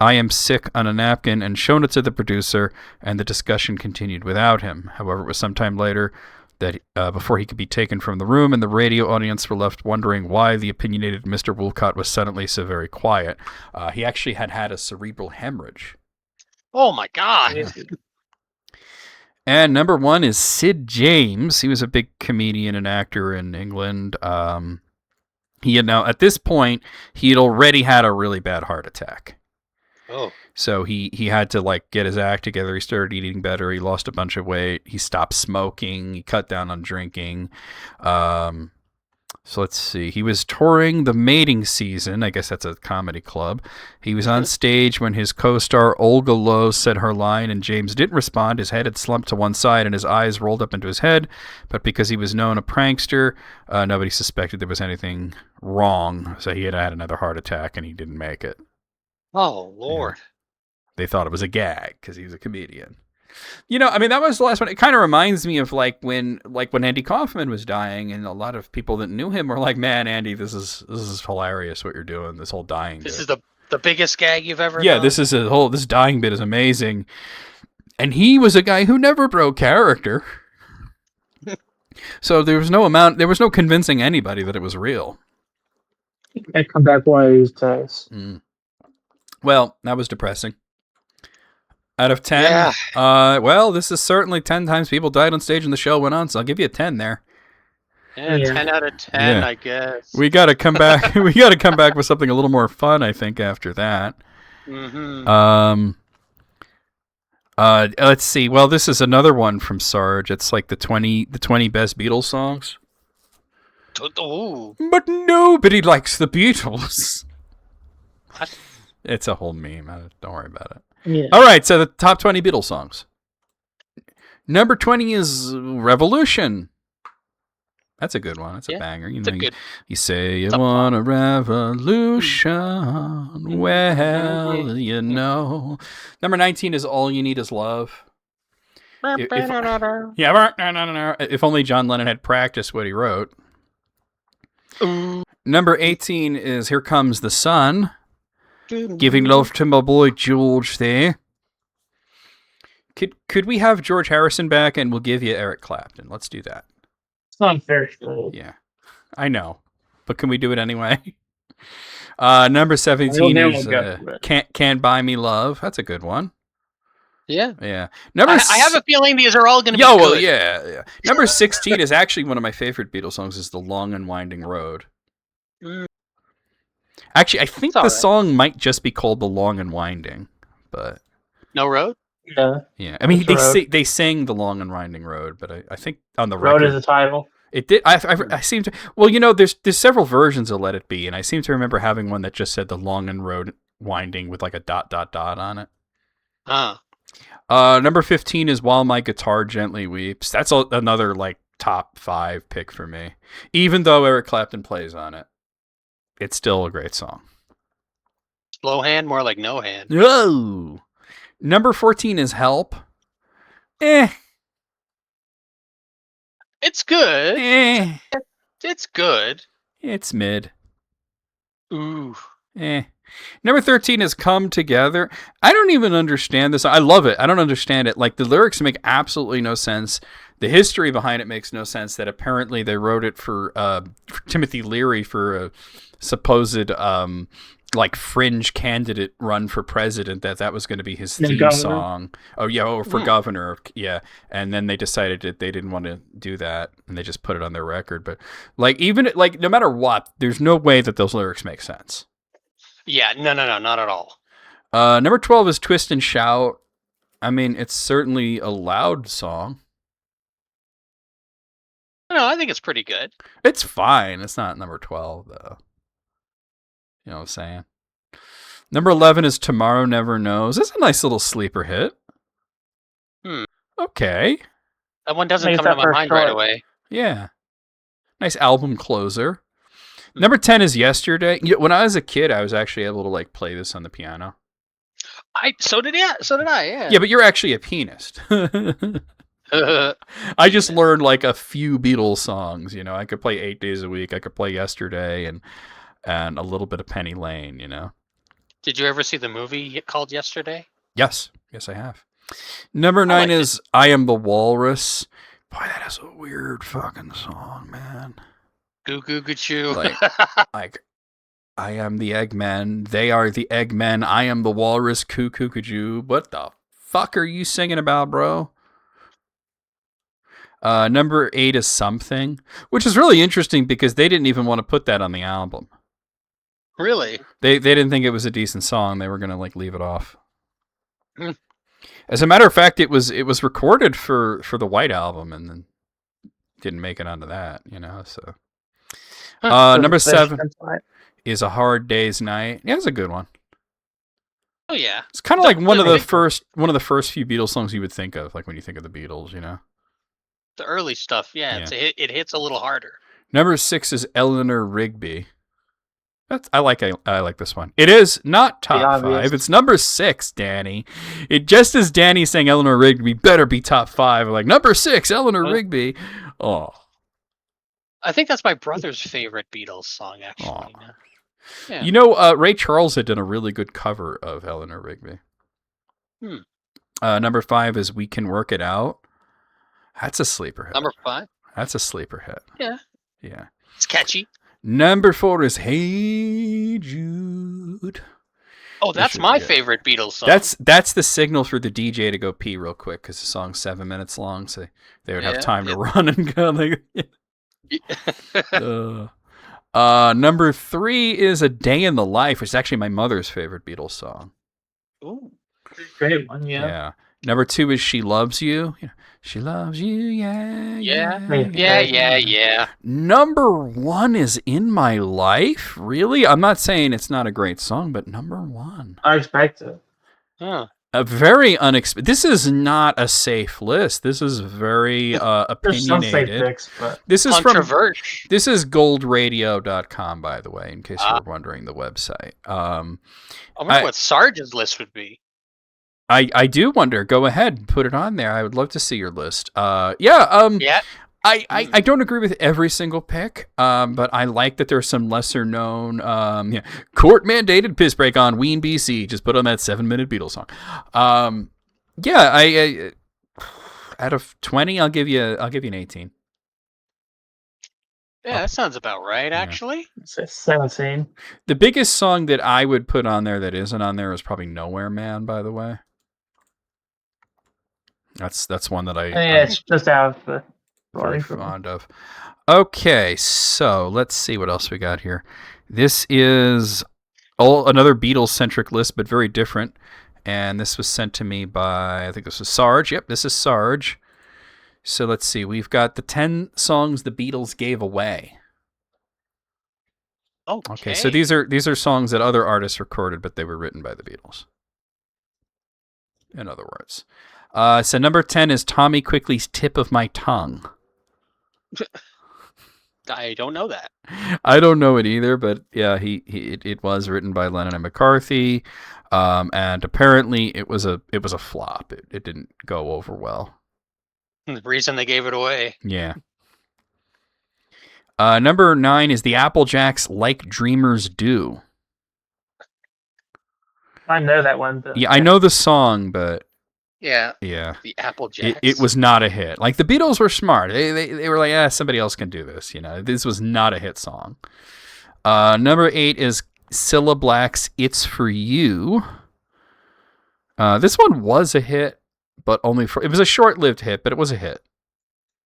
"I am sick," on a napkin and shown it to the producer, and the discussion continued without him. However, it was sometime later that before he could be taken from the room, and the radio audience were left wondering why the opinionated Mr. Woolcott was suddenly so very quiet. He actually had a cerebral hemorrhage. Oh my God. Yeah. And number 1 is Sid James. He was a big comedian and actor in England. He had now, at this point, he had already had a really bad heart attack. Oh. So he had to get his act together. He started eating better. He lost a bunch of weight. He stopped smoking. He cut down on drinking. So let's see. He was touring the mating season. I guess that's a comedy club. He was on stage when his co-star Olga Lowe said her line, and James didn't respond. His head had slumped to one side and his eyes rolled up into his head. But because he was known a prankster, nobody suspected there was anything wrong. So he had another heart attack and he didn't make it. Oh, Lord. Yeah. They thought it was a gag because he was a comedian. That was the last one. It kind of reminds me of when Andy Kaufman was dying, and a lot of people that knew him were like, "Man, Andy, this is hilarious what you're doing. This whole dying. This The biggest gag you've ever Yeah, done? this dying bit is amazing. And he was a guy who never broke character. So there was no convincing anybody that it was real. I come back one of these days. Well, that was depressing. Out of 10, Yeah. Well, this is certainly 10 times people died on stage and the show went on, so I'll give you a 10 there. Yeah, 10 out of 10, I guess. We got to come back. We got to come back with something a little more fun, I think, after that. Mm-hmm. Let's see. Well, this is another one from Sarge. It's like the 20 best Beatles songs. Ooh. But nobody likes the Beatles. What? It's a whole meme. Don't worry about it. Yeah. All right, so the top 20 Beatles songs. Number 20 is Revolution. That's a good one. That's a banger. You know, you say you want a revolution. Well, you know. Number 19 is All You Need Is Love. If only John Lennon had practiced what he wrote. Number 18 is Here Comes the Sun. Giving love to my boy George there. Could we have George Harrison back and we'll give you Eric Clapton? Let's do that. It's not very good. Yeah, I know, but can we do it anyway? Number 17 is Can't Buy Me Love. That's a good one. Yeah. Yeah. I have a feeling these are all going to be good. Well, yeah. Number 16 is actually one of my favorite Beatles songs. Is The Long and Winding Road. Actually, I think the song might just be called The Long and Winding, but No Road. Yeah. I mean, they sang The Long and Winding Road, but I think on the Road record, is the title. It did. I seem to. Well, you know, there's several versions of Let It Be, and I seem to remember having one that just said The Long and Road Winding with like a ... on it. Number 15 is While My Guitar Gently Weeps. That's another like top 5 pick for me. Even though Eric Clapton plays on it, it's still a great song. Slow hand, more like no hand. Whoa. Number 14 is Help. It's good. It's good. It's mid. Ooh. Number 13 is Come Together. I don't even understand this. I love it. I don't understand it. Like, the lyrics make absolutely no sense. The history behind it makes no sense. That apparently they wrote it for Timothy Leary for a supposed like fringe candidate run for president, that was going to be his theme song. Oh yeah, or for governor. Yeah. And then they decided that they didn't want to do that and they just put it on their record. But like, even like, no matter what, there's no way that those lyrics make sense. Yeah, no, not at all. Number 12 is Twist and Shout. I mean, it's certainly a loud song. No, I think it's pretty good. It's fine. It's not number 12 though. You know what I'm saying? Number 11 is Tomorrow Never Knows. That's a nice little sleeper hit. Okay. That one doesn't come to my mind right away. Yeah. Nice album closer. Number 10 is Yesterday. When I was a kid, I was actually able to like play this on the piano. So did I, yeah. Yeah, but you're actually a pianist. I just learned like a few Beatles songs, you know. I could play 8 Days a Week. I could play Yesterday and a little bit of Penny Lane, you know. Did you ever see the movie called Yesterday? Yes, I have. Number 9 is I Am the Walrus. Boy, that is a weird fucking song, man. Goo goo goo choo. Like, I am the Eggman. They are the Eggmen. I am the Walrus. Coo coo coo choo. What the fuck are you singing about, bro? Number 8 is Something, which is really interesting because they didn't even want to put that on the album. Really? They didn't think it was a decent song. They were gonna like leave it off. As a matter of fact, it was recorded for the White Album and then didn't make it onto that, you know. So number 7 is A Hard Day's Night. Yeah, it's a good one. Oh yeah. It's kind of like one of the first few Beatles songs you would think of, like when you think of the Beatles, you know. The early stuff, yeah. It hits a little harder. Number 6 is Eleanor Rigby. I like this one. It is not top 5. It's number 6, Danny. It just as Danny saying Eleanor Rigby better be top 5. I'm like, number 6, Eleanor Rigby. Oh. I think that's my brother's favorite Beatles song, actually. Yeah. You know, Ray Charles had done a really good cover of Eleanor Rigby. Number 5 is We Can Work It Out. That's a sleeper hit. Number 5? That's a sleeper hit. Yeah. Yeah. It's catchy. Number 4 is Hey Jude. Oh, that's my favorite Beatles song. That's the signal for the DJ to go pee real quick because the song's 7 minutes long, so they would have time to run and go. Number 3 is A Day in the Life, which is actually my mother's favorite Beatles song. Ooh, great one, Yeah. Number 2 is She Loves You. She loves you, yeah. Number 1 is In My Life. Really? I'm not saying it's not a great song, but number 1. I expect it. Huh. A very unexpected. This is not a safe list. This is very opinionated. There's some safe picks, but this is controversial. This is goldradio.com, by the way, in case you were wondering the website. I wonder what Sarge's list would be. I do wonder. Go ahead, put it on there. I would love to see your list. I don't agree with every single pick, but I like that there's some lesser known court mandated piss break on Ween, BC. Just put on that 7-minute Beatles song. I out of 20, I'll give you an 18. Yeah, that sounds about right, actually. It's 17. The biggest song that I would put on there that isn't on there is probably Nowhere Man, by the way. That's one that it's just out of the very fond of. Okay, so let's see what else we got here. This is another Beatles-centric list, but very different. And this was sent to me by, I think this was Sarge. Yep, this is Sarge. So let's see. We've got the 10 songs the Beatles gave away. Okay, so these are songs that other artists recorded, but they were written by the Beatles. In other words. So number 10 is Tommy Quickly's Tip of My Tongue. I don't know that. I don't know it either, but yeah, it was written by Lennon and McCarthy, and apparently it was a flop. It didn't go over well. The reason they gave it away. Yeah. Number 9 is the Applejacks' Like Dreamers Do. I know that one. Yeah, I know the song, but yeah, the Applejacks. It was not a hit. Like the Beatles were smart. They were like, somebody else can do this. You know, this was not a hit song. Number 8 is Cilla Black's "It's for You." This one was a hit, but it was a short-lived hit, but it was a hit.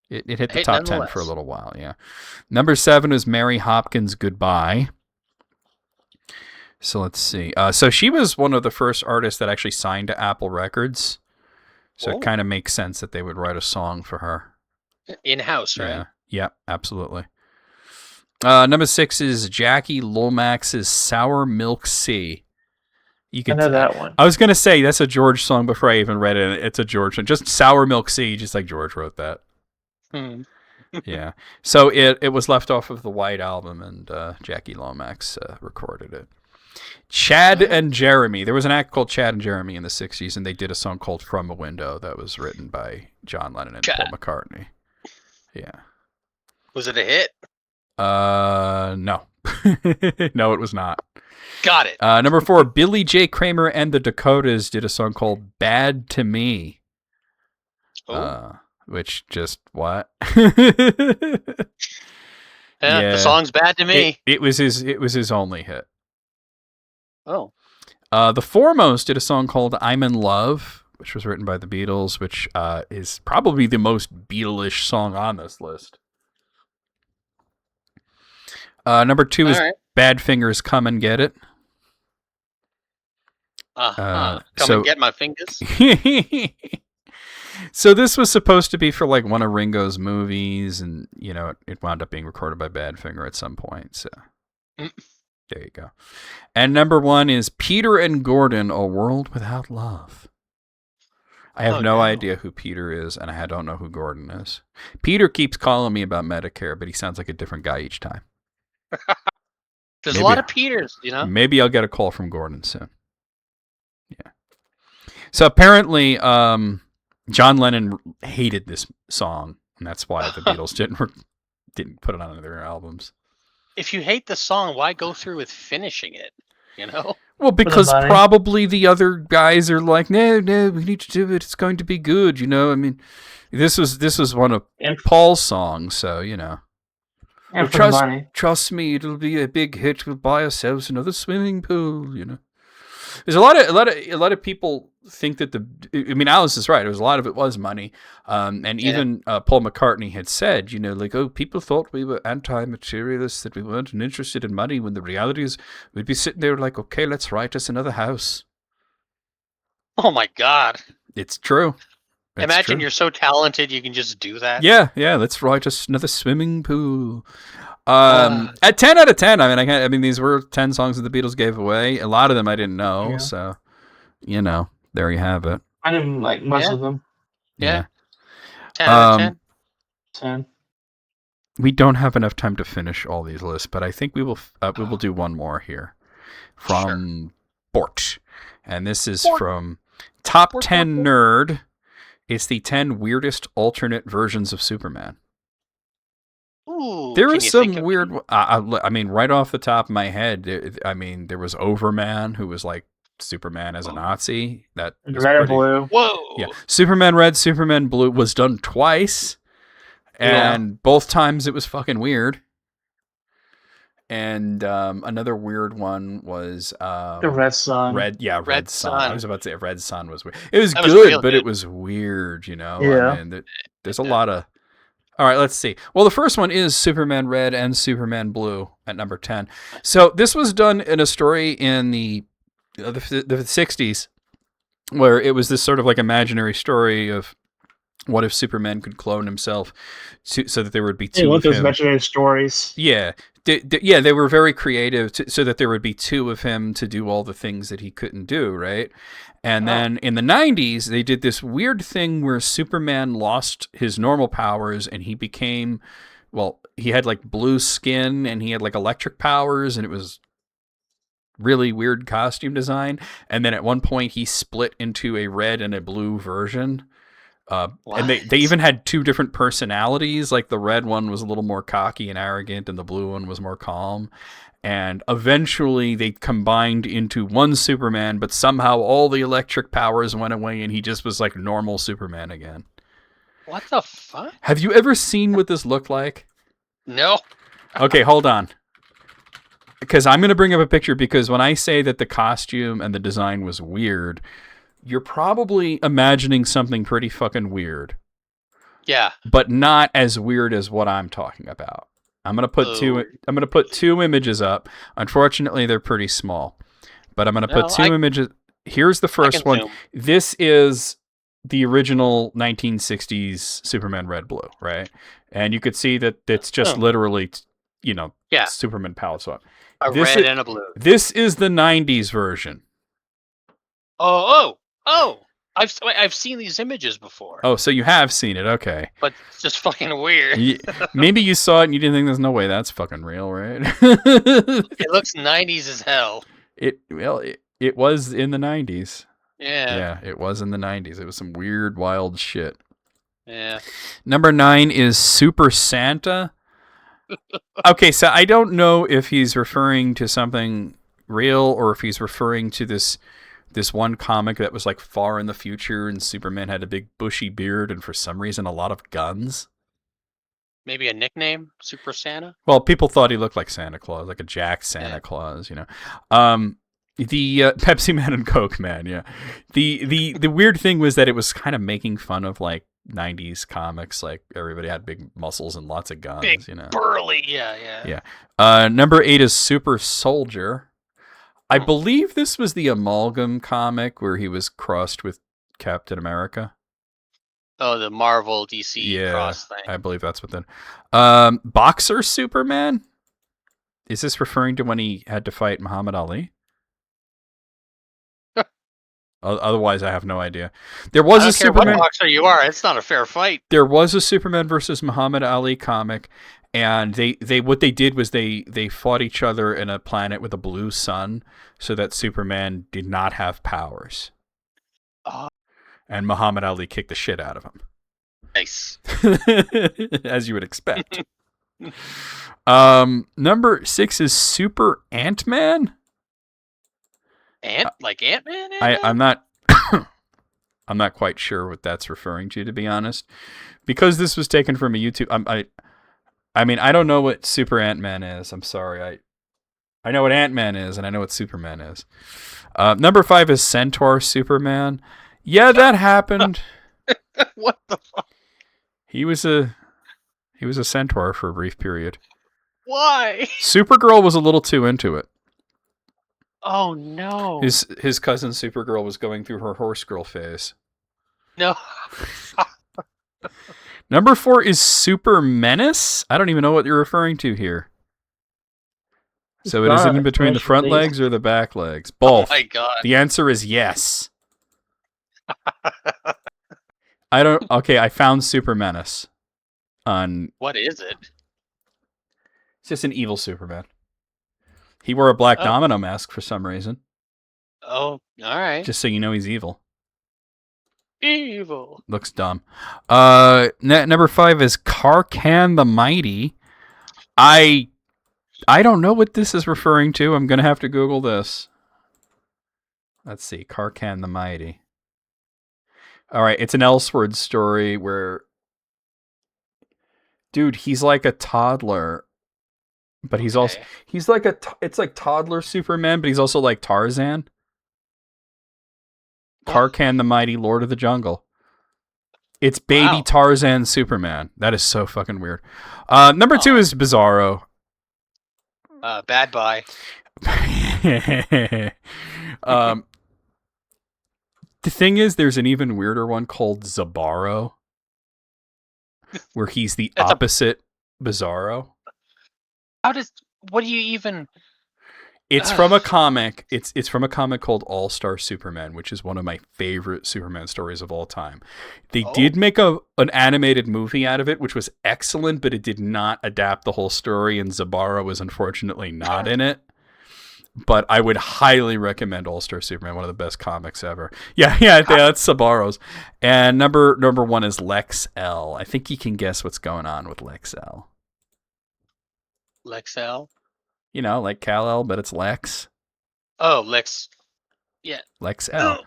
It hit the top 10 for a little while. Yeah. Number 7 is Mary Hopkins' "Goodbye." So let's see. So she was one of the first artists that actually signed to Apple Records. So it kind of makes sense that they would write a song for her. In-house, right? Yeah, absolutely. Number 6 is Jackie Lomax's "Sour Milk Sea." I know that one. I was going to say that's a George song before I even read it. It's a George song. Just "Sour Milk Sea," just like George wrote that. Yeah. So it was left off of the White Album, and Jackie Lomax recorded it. Chad and Jeremy. There was an act called Chad and Jeremy in the 60s, and they did a song called "From a Window" that was written by John Lennon and Paul McCartney. Yeah. Was it a hit? No. No, it was not. Got it. Number 4, Billy J. Kramer and the Dakotas did a song called "Bad to Me." Which just what? The song's bad to me. It was his only hit. Oh. The Foremost did a song called "I'm in Love," which was written by the Beatles, which is probably the most Beatles-ish song on this list. Number 2 is Badfinger's "Come and Get It." Come and get my fingers. So this was supposed to be for like one of Ringo's movies, and you know it wound up being recorded by Badfinger at some point. So there you go. And number 1 is Peter and Gordon, "A World Without Love." I have no idea who Peter is, and I don't know who Gordon is. Peter keeps calling me about Medicare, but he sounds like a different guy each time. There's a lot of Peters, you know. Maybe I'll get a call from Gordon soon. Yeah. So apparently, John Lennon hated this song, and that's why the Beatles didn't put it on their albums. if you hate the song, why go through with finishing it? You know? Well, because money. probably the other guys are like, no, we need to do it. It's going to be good, you know. I mean, this was one of Paul's songs, so you know. And for money. Trust me, it'll be a big hit. We'll buy ourselves another swimming pool, you know. There's a lot of people think that Alice is right. A lot of it was money, and even Paul McCartney had said, you know, like, oh, people thought we were anti-materialists, that we weren't interested in money. When the reality is, we'd be sitting there like, okay, let's write us another house. Oh my God! It's true. Imagine you're so talented you can just do that. Yeah. Let's write us another swimming pool. At 10 out of 10, I mean, these were 10 songs that the Beatles gave away. A lot of them I didn't know, so, you know, there you have it. I didn't like most of them. Yeah. 10 out of 10. 10. We don't have enough time to finish all these lists, but I think we will do one more here from Bort. And this is from Top 10 Nerd. It's the 10 weirdest alternate versions of Superman. Ooh, there is some weird. I mean, right off the top of my head, there was Overman, who was like Superman as a Nazi. That was Red and Blue. Whoa. Yeah, Superman Red, Superman Blue was done twice, and both times it was fucking weird. And another weird one was the Red Sun. Red Sun. I was about to say Red Sun was weird. It was good, but it was weird. You know. Yeah. I mean, there's a lot of. All right, let's see. Well, the first one is Superman Red and Superman Blue at number 10. So this was done in a story in the 60s, where it was this sort of like imaginary story of what if Superman could clone himself, so that there would be two of him. Those imaginary stories. Yeah. They were very creative, so that there would be two of him to do all the things that he couldn't do, right? And then in the 90s, they did this weird thing where Superman lost his normal powers and he became, he had like blue skin and he had like electric powers, and it was really weird costume design. And then at one point he split into a red and a blue version. And they even had two different personalities. Like the red one was a little more cocky and arrogant, and the blue one was more calm. And eventually they combined into one Superman, but somehow all the electric powers went away and he just was like normal Superman again. What the fuck? Have you ever seen what this looked like? No. Okay, hold on. Because I'm going to bring up a picture, because when I say that the costume and the design was weird, you're probably imagining something pretty fucking weird. Yeah. But not as weird as what I'm talking about. I'm gonna put two images up. Unfortunately, they're pretty small, but I'm gonna put two images. Here's the first one. Zoom. This is the original 1960s Superman Red Blue, right? And you could see that it's just literally, Superman power swap. Red and a blue. This is the 90s version. Oh! I've seen these images before. Oh, so you have seen it, okay. But it's just fucking weird. Maybe you saw it and you didn't think there's no way that's fucking real, right? It looks 90s as hell. It was in the 90s. Yeah. Yeah, it was in the 90s. It was some weird, wild shit. Yeah. Number 9 is Super Santa. Okay, so I don't know if he's referring to something real or if he's referring to this one comic that was like far in the future and Superman had a big bushy beard and for some reason a lot of guns. Maybe a nickname, Super Santa? Well, people thought he looked like Santa Claus, like a Jack Santa Claus, The Pepsi Man and Coke Man, yeah. The weird thing was that it was kind of making fun of like 90s comics, like everybody had big muscles and lots of guns, big, burly, yeah. Number 8 is Super Soldier. I believe this was the Amalgam comic where he was crossed with Captain America. Oh, the Marvel DC cross thing. I believe that's what that. Boxer Superman? Is this referring to when he had to fight Muhammad Ali? Otherwise, I have no idea. There was a Superman. What boxer you are, it's not a fair fight. There was a Superman versus Muhammad Ali comic. And they what they did was they fought each other in a planet with a blue sun, so that Superman did not have powers. And Muhammad Ali kicked the shit out of him. Nice. As you would expect. Number 6 is Super Ant-Man. Like Ant-Man? I'm not I'm not quite sure what that's referring to be honest. Because this was taken from a YouTube I mean, I don't know what Super Ant-Man is. I'm sorry. I know what Ant-Man is and I know what Superman is. Number 5 is Centaur Superman. Yeah, that happened. What the fuck? He was a centaur for a brief period. Why? Supergirl was a little too into it. Oh no. His cousin Supergirl was going through her horse girl phase. No. Number 4 is Super Menace. I don't even know what you're referring to here. So it is in between the front legs or the back legs? Both. Oh my god. The answer is yes. Okay, I found Super Menace. What is it? It's just an evil Superman. He wore a black domino mask for some reason. Oh, alright. Just so you know he's evil. Evil. Looks dumb. Number 5 is Karkan the Mighty. I don't know what this is referring to. I'm going to have to Google this. Let's see. Karkan the Mighty. All right. It's an Elseworlds story where... Dude, he's like a toddler. But he's also... He's like it's like toddler Superman, but he's also like Tarzan. Karkan the Mighty, Lord of the Jungle. It's baby Tarzan Superman. That is so fucking weird. Number 2 is Bizarro. Bad Bye. The thing is, there's an even weirder one called Zabaro, where he's the opposite Bizarro. What do you even... It's from a comic. It's from a comic called All-Star Superman, which is one of my favorite Superman stories of all time. They did make an animated movie out of it, which was excellent, but it did not adapt the whole story, and Zabara was unfortunately not in it. But I would highly recommend All-Star Superman, one of the best comics ever. Yeah, that's Sabaro's. And number 1 is Lex L. I think you can guess what's going on with Lex L. Lex L? You know, like Kal-El, but it's Lex. Oh, Lex. Yeah. Lex L. Oh.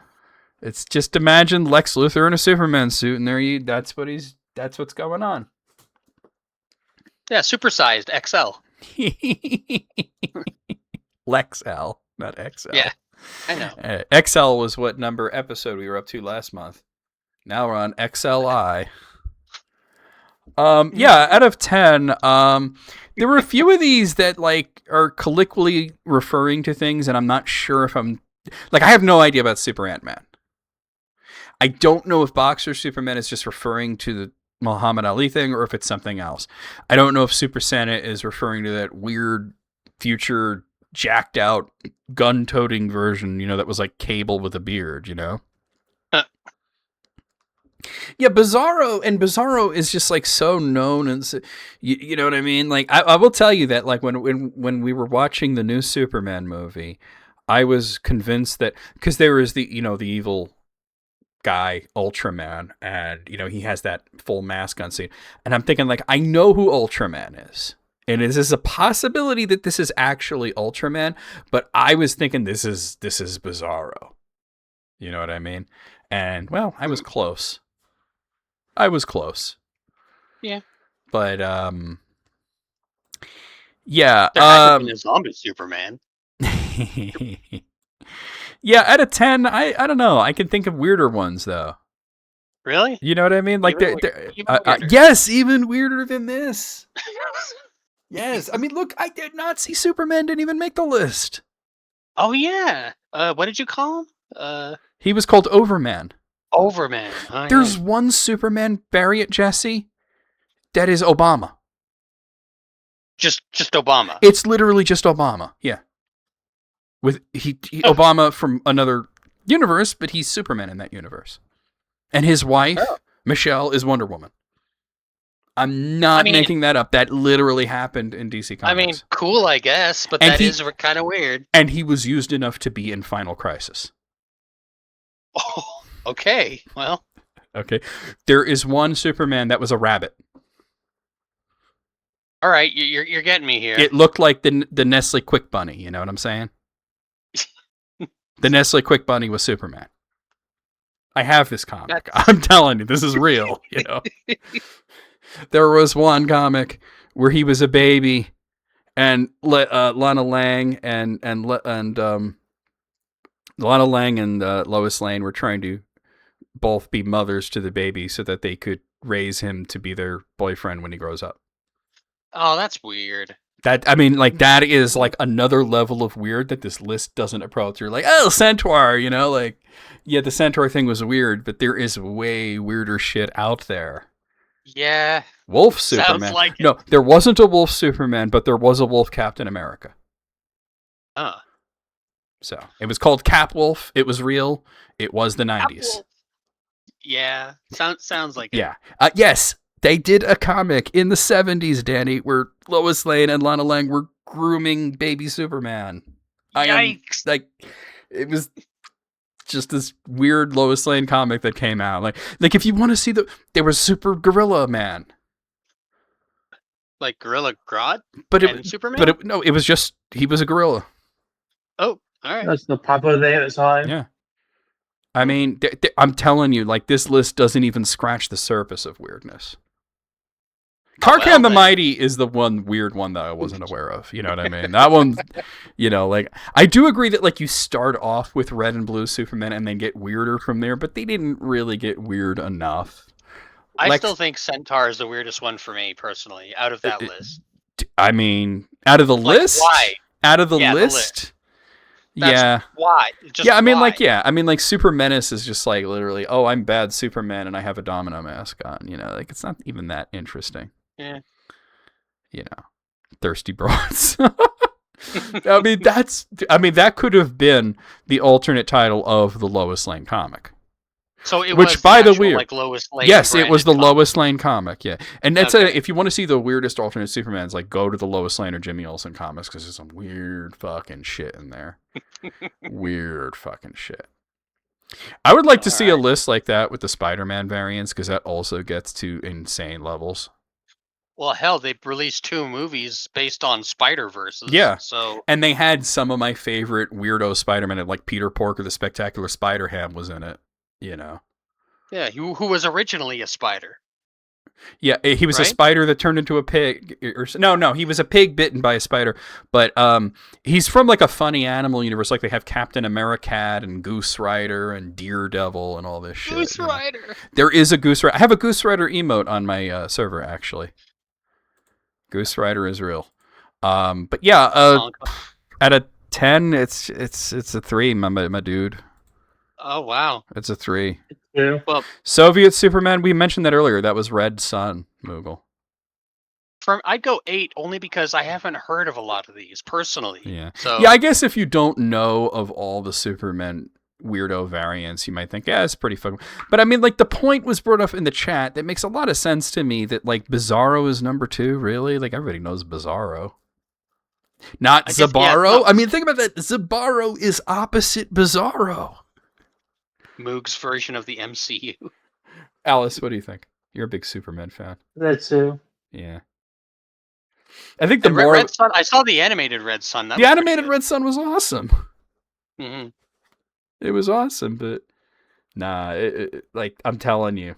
It's just imagine Lex Luthor in a Superman suit, and that's what's going on. Yeah, supersized XL. Lex L, not XL. Yeah, I know. XL was what episode we were up to last month. Now we're on XLI. Yeah, out of 10, there were a few of these that like are colloquially referring to things, and I'm not sure if I have no idea about Super Ant-Man. I don't know if Boxer Superman is just referring to the Muhammad Ali thing, or if it's something else. I don't know if Super Santa is referring to that weird future jacked out gun-toting version, that was like Cable with a beard, Yeah, Bizarro is just like so known, and you know what I mean. Like, I will tell you that, like when we were watching the new Superman movie, I was convinced that because there is the the evil guy Ultraman, and he has that full mask on scene, and I'm thinking like I know who Ultraman is, and is this a possibility that this is actually Ultraman? But I was thinking this is Bizarro. You know what I mean? And well, I was close. Yeah. But yeah. There hasn't been a zombie Superman. Yeah, out of 10, I don't know. I can think of weirder ones though. Really? You know what I mean? Like even yes, even weirder than this. Yes. I mean, look, I did not see Superman didn't even make the list. Oh yeah. What did you call him? He was called Overman. Overman. Oh, There's one Superman, Barry it Jesse, that is Obama. Just Obama. It's literally just Obama. Yeah. With Obama from another universe, but he's Superman in that universe. And his wife, Michelle, is Wonder Woman. I'm not making that up. That literally happened in DC Comics. I mean, cool, I guess, but that is kind of weird. And he was used enough to be in Final Crisis. Oh, okay. Well. Okay. There is one Superman that was a rabbit. All right, you're getting me here. It looked like the Nestle Quick Bunny. You know what I'm saying? The Nestle Quick Bunny was Superman. I have this comic. I'm telling you, this is real. You know, there was one comic where he was a baby, and Lana Lang and Lana Lang and Lois Lane were trying to both be mothers to the baby so that they could raise him to be their boyfriend when he grows up. Oh, that's weird. That that is like another level of weird that this list doesn't approach. You're like, oh, Centaur, you know, like, yeah, the Centaur thing was weird, but there is way weirder shit out there. Yeah. Wolf Superman. Sounds like it. No, there wasn't a Wolf Superman, but there was a Wolf Captain America. So it was called Cap Wolf. It was real. It was the 90s. Yeah. Sounds like it. Yeah. Yes. They did a comic in the 70s, Danny, where Lois Lane and Lana Lang were grooming baby Superman. Yikes. It was just this weird Lois Lane comic that came out. Like if you want to see there was Super Gorilla Man. Like Gorilla Grodd? And Superman? But it was just, he was a gorilla. Oh, all right. That's the popular name at the time. Yeah. I mean, I'm telling you, like, this list doesn't even scratch the surface of weirdness. Karkan the Mighty is the one weird one that I wasn't aware of. You know what I mean? That one, you know, like, I do agree that, like, you start off with red and blue Superman and then get weirder from there, but they didn't really get weird enough. I still think Centaur is the weirdest one for me, personally, out of that list. I mean, out of the list? Why? Out of the list? The list. Yeah. Why? Just I mean, like, Super Menace is just like literally, oh, I'm bad Superman and I have a domino mask on. You know, like, it's not even that interesting. You know, thirsty broads. I mean, that could have been the alternate title of the Lois Lane comic. So it was by the way, like Lois Lane. Yes, it was the Lois Lane comic. Yeah, and that's if you want to see the weirdest alternate Supermans, like, go to the Lois Lane or Jimmy Olsen comics, because there's some weird fucking shit in there. Weird fucking shit. I would like to see a list like that with the Spider-Man variants, because that also gets to insane levels. Well, hell, they released 2 movies based on Spider-Verses. Yeah, so and they had some of my favorite weirdo Spider-Man, like Peter Porker, the Spectacular Spider-Ham was in it. You know. Yeah, who was originally a spider. Yeah, he was a spider that turned into a pig. No, he was a pig bitten by a spider. But he's from like a funny animal universe. Like they have Captain Americat and Goose Rider and Daredevil and all this shit. Goose Rider. Know? There is a Goose Rider. I have a Goose Rider emote on my server, actually. Goose Rider is real. But yeah, out of 10, it's a 3, my dude. Oh wow, it's a 3. Yeah. Well, Soviet Superman, we mentioned that earlier. That was Red Sun, Moogle. I'd go 8 only because I haven't heard of a lot of these personally. Yeah. So yeah, I guess if you don't know of all the Superman weirdo variants, you might think, yeah, it's pretty fucking. But I mean, like, the point was brought up in the chat that makes a lot of sense to me, that like Bizarro is number 2. Really, like, everybody knows Bizarro. Not Zabaro. I mean, think about that. Zabaro is opposite Bizarro. Moog's version of the MCU. Alice, what do you think? You're a big Superman fan. That too. Yeah. I think the Red Sun. I saw the animated Red Sun. The animated Red Sun was awesome. Mm-hmm. It was awesome, but nah, like, I'm telling you.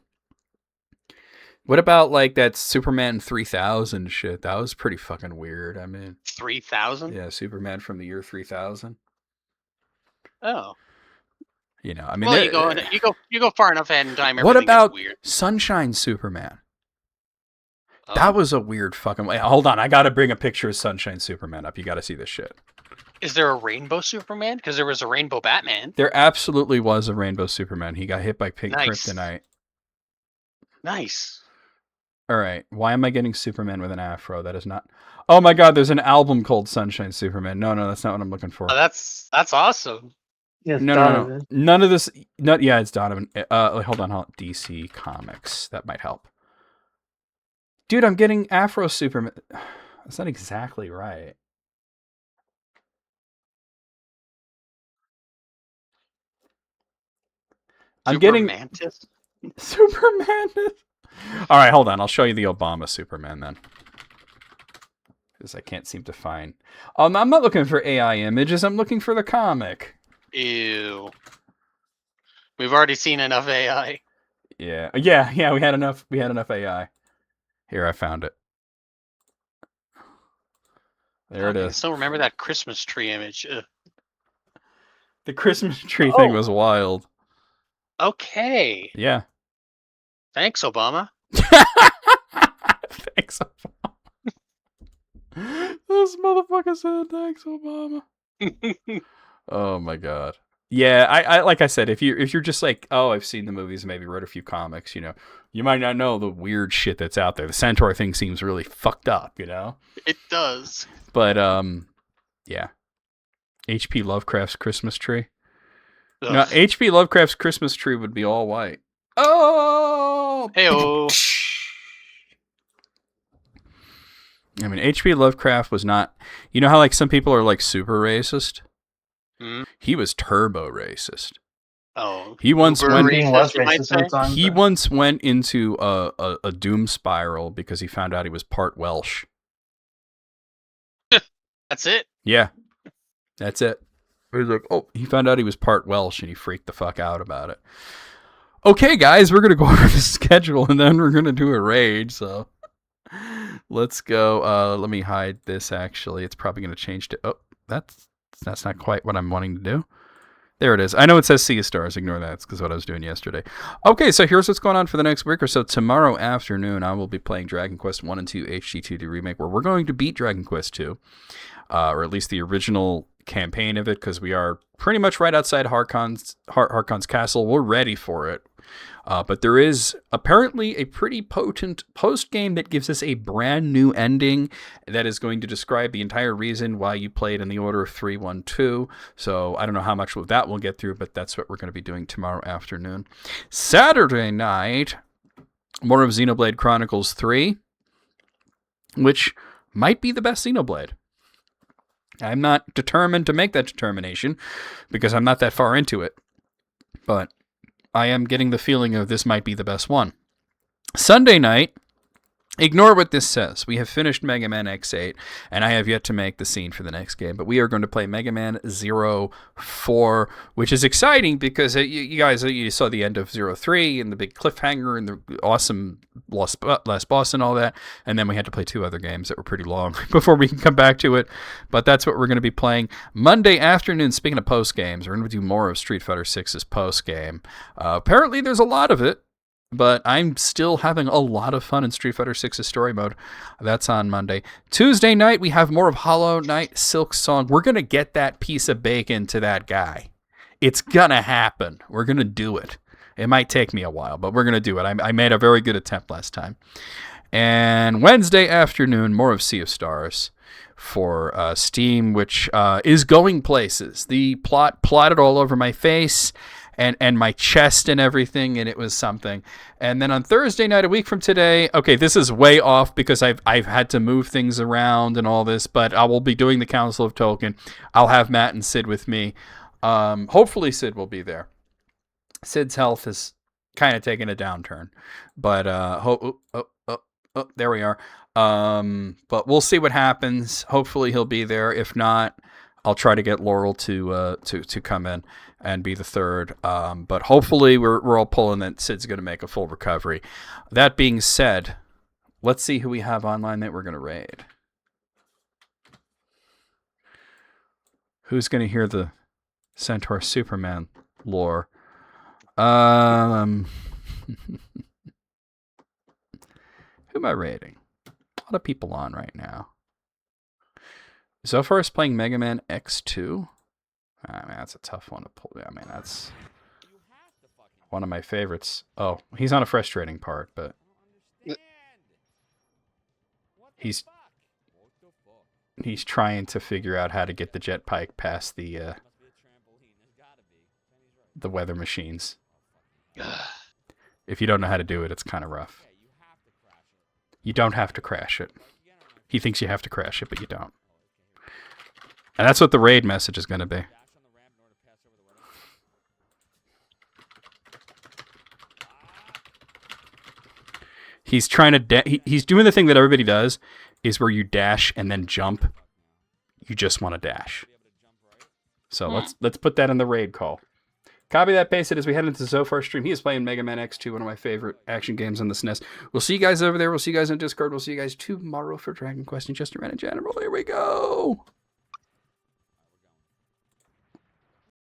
What about like that Superman 3000 shit? That was pretty fucking weird. I mean, 3000? Yeah, Superman from the year 3000. Oh. You know, I mean, well, you go far enough ahead in time. What about weird. Sunshine Superman? Oh. That was a weird fucking way. Hold on, I gotta bring a picture of Sunshine Superman up. You gotta see this shit. Is there a rainbow Superman? Because there was a rainbow Batman. There absolutely was a rainbow Superman. He got hit by pink kryptonite. Nice. All right, why am I getting Superman with an afro? That is not. Oh my God, there's an album called Sunshine Superman. No, that's not what I'm looking for. Oh, that's awesome. Yes, no. None of this. Yeah, it's Donovan. Hold on. DC Comics. That might help. Dude, I'm getting Afro Superman. That's not exactly right. I'm getting Superman. All right, hold on. I'll show you the Obama Superman then. Because I can't seem to find. I'm not looking for AI images. I'm looking for the comic. Ew. We've already seen enough AI. Yeah. We had enough. We had enough AI. Here, I found it. There it is. I still remember that Christmas tree image. Ugh. The Christmas tree thing was wild. Okay. Yeah. Thanks, Obama. Thanks, Obama. This motherfucker said thanks, Obama. Oh my god. Yeah, I like I said, if you're just like, oh, I've seen the movies, maybe read a few comics, you might not know the weird shit that's out there. The Centaur thing seems really fucked up, It does. But yeah. H.P. Lovecraft's Christmas tree. Ugh. No, H.P. Lovecraft's Christmas tree would be all white. Oh! Hey-o. I mean, H.P. Lovecraft was not... You know how like some people are like super racist? Mm-hmm. He was turbo racist. Oh. He once went into a doom spiral because he found out he was part Welsh. That's it? Yeah. That's it. He was like, oh, he found out he was part Welsh and he freaked the fuck out about it. Okay, guys, we're going to go over the schedule and then we're going to do a raid, so let's go. Let me hide this, actually. It's probably going to change to... Oh, that's not quite what I'm wanting to do. There it is. I know it says Sea of Stars. Ignore that. It's because what I was doing yesterday. Okay, so here's what's going on for the next week or so. Tomorrow afternoon, I will be playing Dragon Quest 1 and 2 HD2D Remake, where we're going to beat Dragon Quest 2, or at least the original campaign of it, because we are pretty much right outside Harkon's castle. We're ready for it. But there is apparently a pretty potent post-game that gives us a brand new ending that is going to describe the entire reason why you played in the order of 3-1-2. So I don't know how much of that we'll get through, but that's what we're going to be doing tomorrow afternoon. Saturday night, more of Xenoblade Chronicles 3, which might be the best Xenoblade. I'm not determined to make that determination because I'm not that far into it, but I am getting the feeling of this might be the best one. Sunday night, ignore what this says. We have finished Mega Man X8, and I have yet to make the scene for the next game, but we are going to play Mega Man 04, which is exciting because you guys saw the end of 03 and the big cliffhanger and the awesome last boss and all that, and then we had to play 2 other games that were pretty long before we can come back to it, but that's what we're going to be playing. Monday afternoon, speaking of post games, we're going to do more of Street Fighter 6's post game. Apparently there's a lot of it, but I'm still having a lot of fun in Street Fighter 6's story mode. That's on Monday. Tuesday night, we have more of Hollow Knight Silk Song. We're going to get that piece of bacon to that guy. It's going to happen. We're going to do it. It might take me a while, but we're going to do it. I made a very good attempt last time. And Wednesday afternoon, more of Sea of Stars for Steam, which is going places. The plot plotted all over my face and my chest and everything, and it was something. And then on Thursday night, a week from today, okay, this is way off because I've had to move things around and all this, but I will be doing the Council of Tolkien. I'll have Matt and Sid with me. Hopefully Sid will be there. Sid's health is kind of taking a downturn, but there we are. But we'll see what happens. Hopefully he'll be there. If not, I'll try to get Laurel to come in and be the third. But hopefully we're all pulling that Sid's going to make a full recovery. That being said, let's see who we have online that we're going to raid. Who's going to hear the Centaur Superman lore? Who am I raiding? A lot of people on right now. So far, is playing Mega Man X2. I mean, that's a tough one to pull. I mean, that's one of my favorites. Oh, he's on a frustrating part, but he's trying to figure out how to get the jetpack past the weather machines. If you don't know how to do it, it's kind of rough. You don't have to crash it. He thinks you have to crash it, but you don't. And that's what the raid message is going to be. He's trying to... he's doing the thing that everybody does, is where you dash and then jump. You just want to dash. So let's put that in the raid call. Copy that, paste it as we head into Zophar's stream. He is playing Mega Man X2, one of my favorite action games on the SNES. We'll see you guys over there. We'll see you guys on Discord. We'll see you guys tomorrow for Dragon Quest and Just Around in general. Here we go.